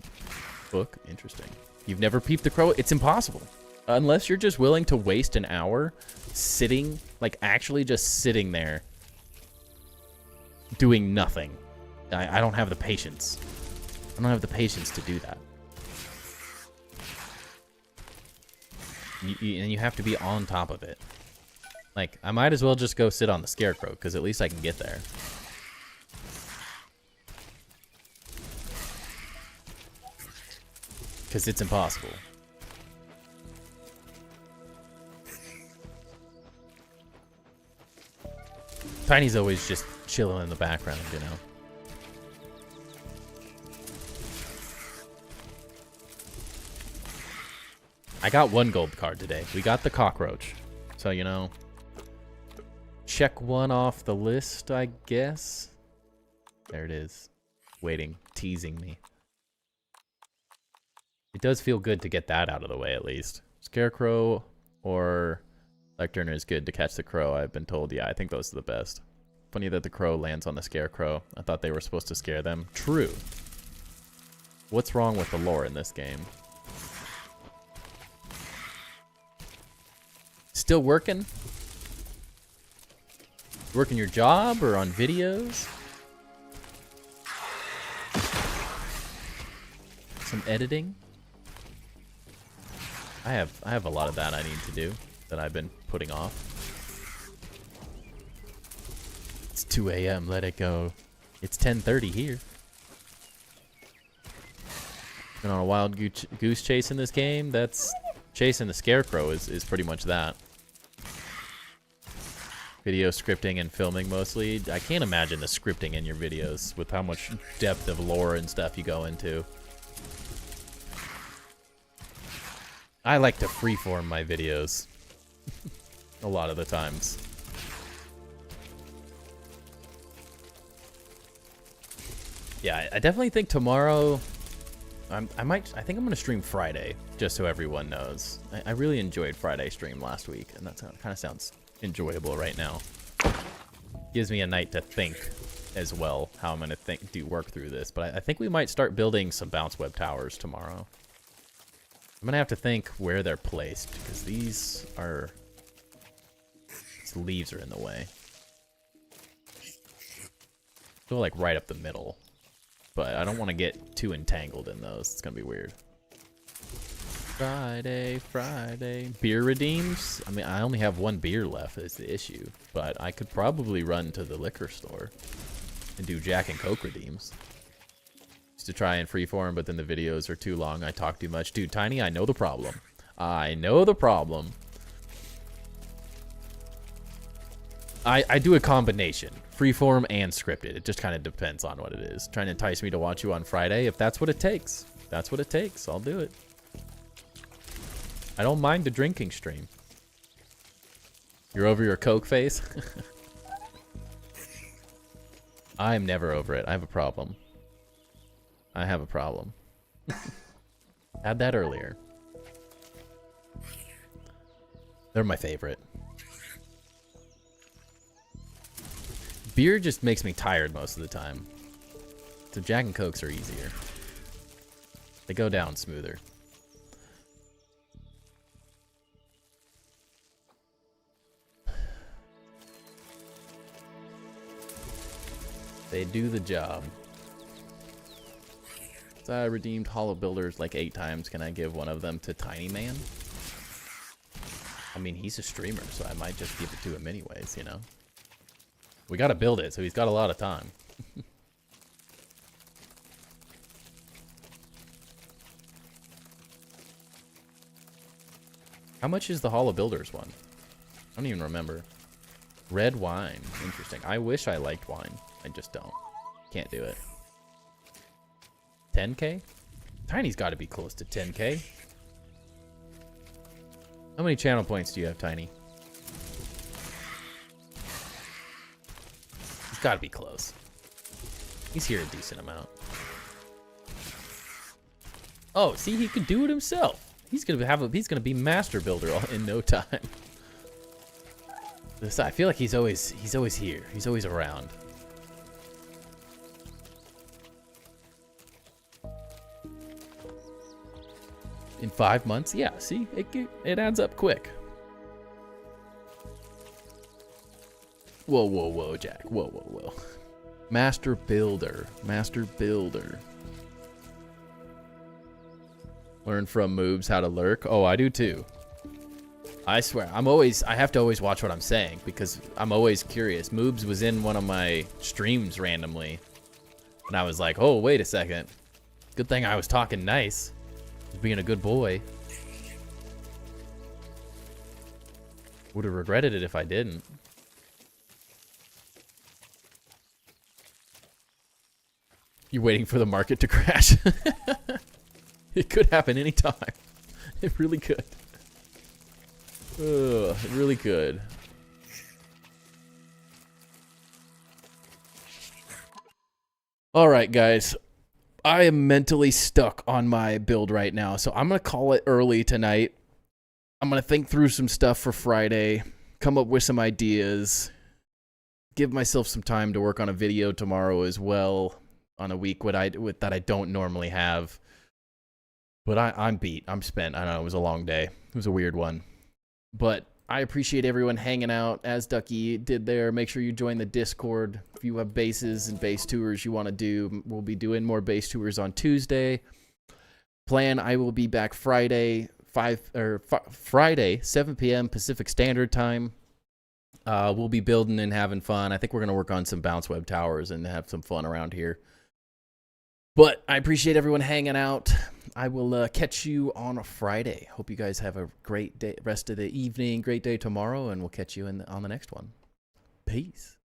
book. Interesting. You've never peeped the crow? It's impossible. Unless you're just willing to waste an hour sitting, like actually just sitting there doing nothing. I don't have the patience. I don't have the patience to do that. And you have to be on top of it. Like, I might as well just go sit on the scarecrow, because at least I can get there. Because it's impossible. Tiny's always just chilling in the background, you know? I got one gold card today. We got the cockroach. So, you know, check one off the list, I guess. There it is. Waiting, teasing me. It does feel good to get that out of the way, at least. Scarecrow or Lectern is good to catch the crow, I've been told. Yeah, I think those are the best. Funny that the crow lands on the scarecrow. I thought they were supposed to scare them. True. What's wrong with the lore in this game? Still working? Working your job or on videos? Some editing? I have a lot of that I need to do that I've been putting off. It's 2 a.m. Let it go. It's 10:30 here. Been on a wild goose chase in this game. That's chasing the scarecrow is pretty much that. Video scripting and filming mostly. I can't imagine the scripting in your videos with how much depth of lore and stuff you go into. I like to freeform my videos. A lot of the times. Yeah, I definitely think tomorrow I think I'm gonna stream Friday, just so everyone knows. I really enjoyed Friday stream last week, and that kind of sounds enjoyable right now. Gives me a night to think as well how I'm gonna do work through this. But I think we might start building some bounce web towers tomorrow. I'm gonna have to think where they're placed because these leaves are in the way. Go like right up the middle. But I don't want to get too entangled in those. It's going to be weird. Friday. Beer redeems? I mean, I only have one beer left is the issue. But I could probably run to the liquor store and do Jack and Coke redeems. Just to try and freeform, but then the videos are too long. I talk too much. Dude, Tiny, I know the problem. I know the problem. I do a combination. Freeform and scripted. It just kind of depends on what it is. Trying to entice me to watch you on Friday. If that's what it takes. That's what it takes. I'll do it. I don't mind the drinking stream. You're over your Coke face? I'm never over it. I have a problem. I have a problem. Had that earlier. They're my favorite. Beer just makes me tired most of the time. So Jack and Cokes are easier. They go down smoother. They do the job. So I redeemed Hollow Builders like 8 times. Can I give one of them to Tiny Man? I mean, he's a streamer, so I might just give it to him anyways, you know? We gotta build it, so he's got a lot of time. How much is the Hollow Builders one? I don't even remember. Red wine. Interesting. I wish I liked wine. I just don't. Can't do it. 10K? Tiny's got to be close to 10K. How many channel points do you have, Tiny? He's got to be close. He's here a decent amount. Oh, see, he can do it himself. He's gonna be master builder in no time. I feel like he's always here. He's always around. In 5 months, yeah. See, it adds up quick. Whoa, whoa, whoa, Jack. Whoa, whoa, whoa. Master builder. Master builder. Learn from moobs how to lurk. Oh, I do too. I swear, I have to always watch what I'm saying because I'm always curious. Moobs was in one of my streams randomly. And I was like, oh, wait a second. Good thing I was talking nice. Being a good boy. Would have regretted it if I didn't. You waiting for the market to crash? It could happen anytime. It really could. Ugh, it really could. Alright, guys. I am mentally stuck on my build right now, so I'm going to call it early tonight. I'm going to think through some stuff for Friday, come up with some ideas, give myself some time to work on a video tomorrow as well, on a week that I don't normally have. But I'm beat. I'm spent. I know it was a long day. It was a weird one. But I appreciate everyone hanging out, as Ducky did there. Make sure you join the Discord if you have bases and base tours you want to do. We'll be doing more base tours on Tuesday. I will be back Friday, 7 p.m. Pacific Standard Time. We'll be building and having fun. I think we're going to work on some bounce web towers and have some fun around here. But I appreciate everyone hanging out. I will catch you on a Friday. Hope you guys have a great day, rest of the evening, great day tomorrow, and we'll catch you on the next one. Peace.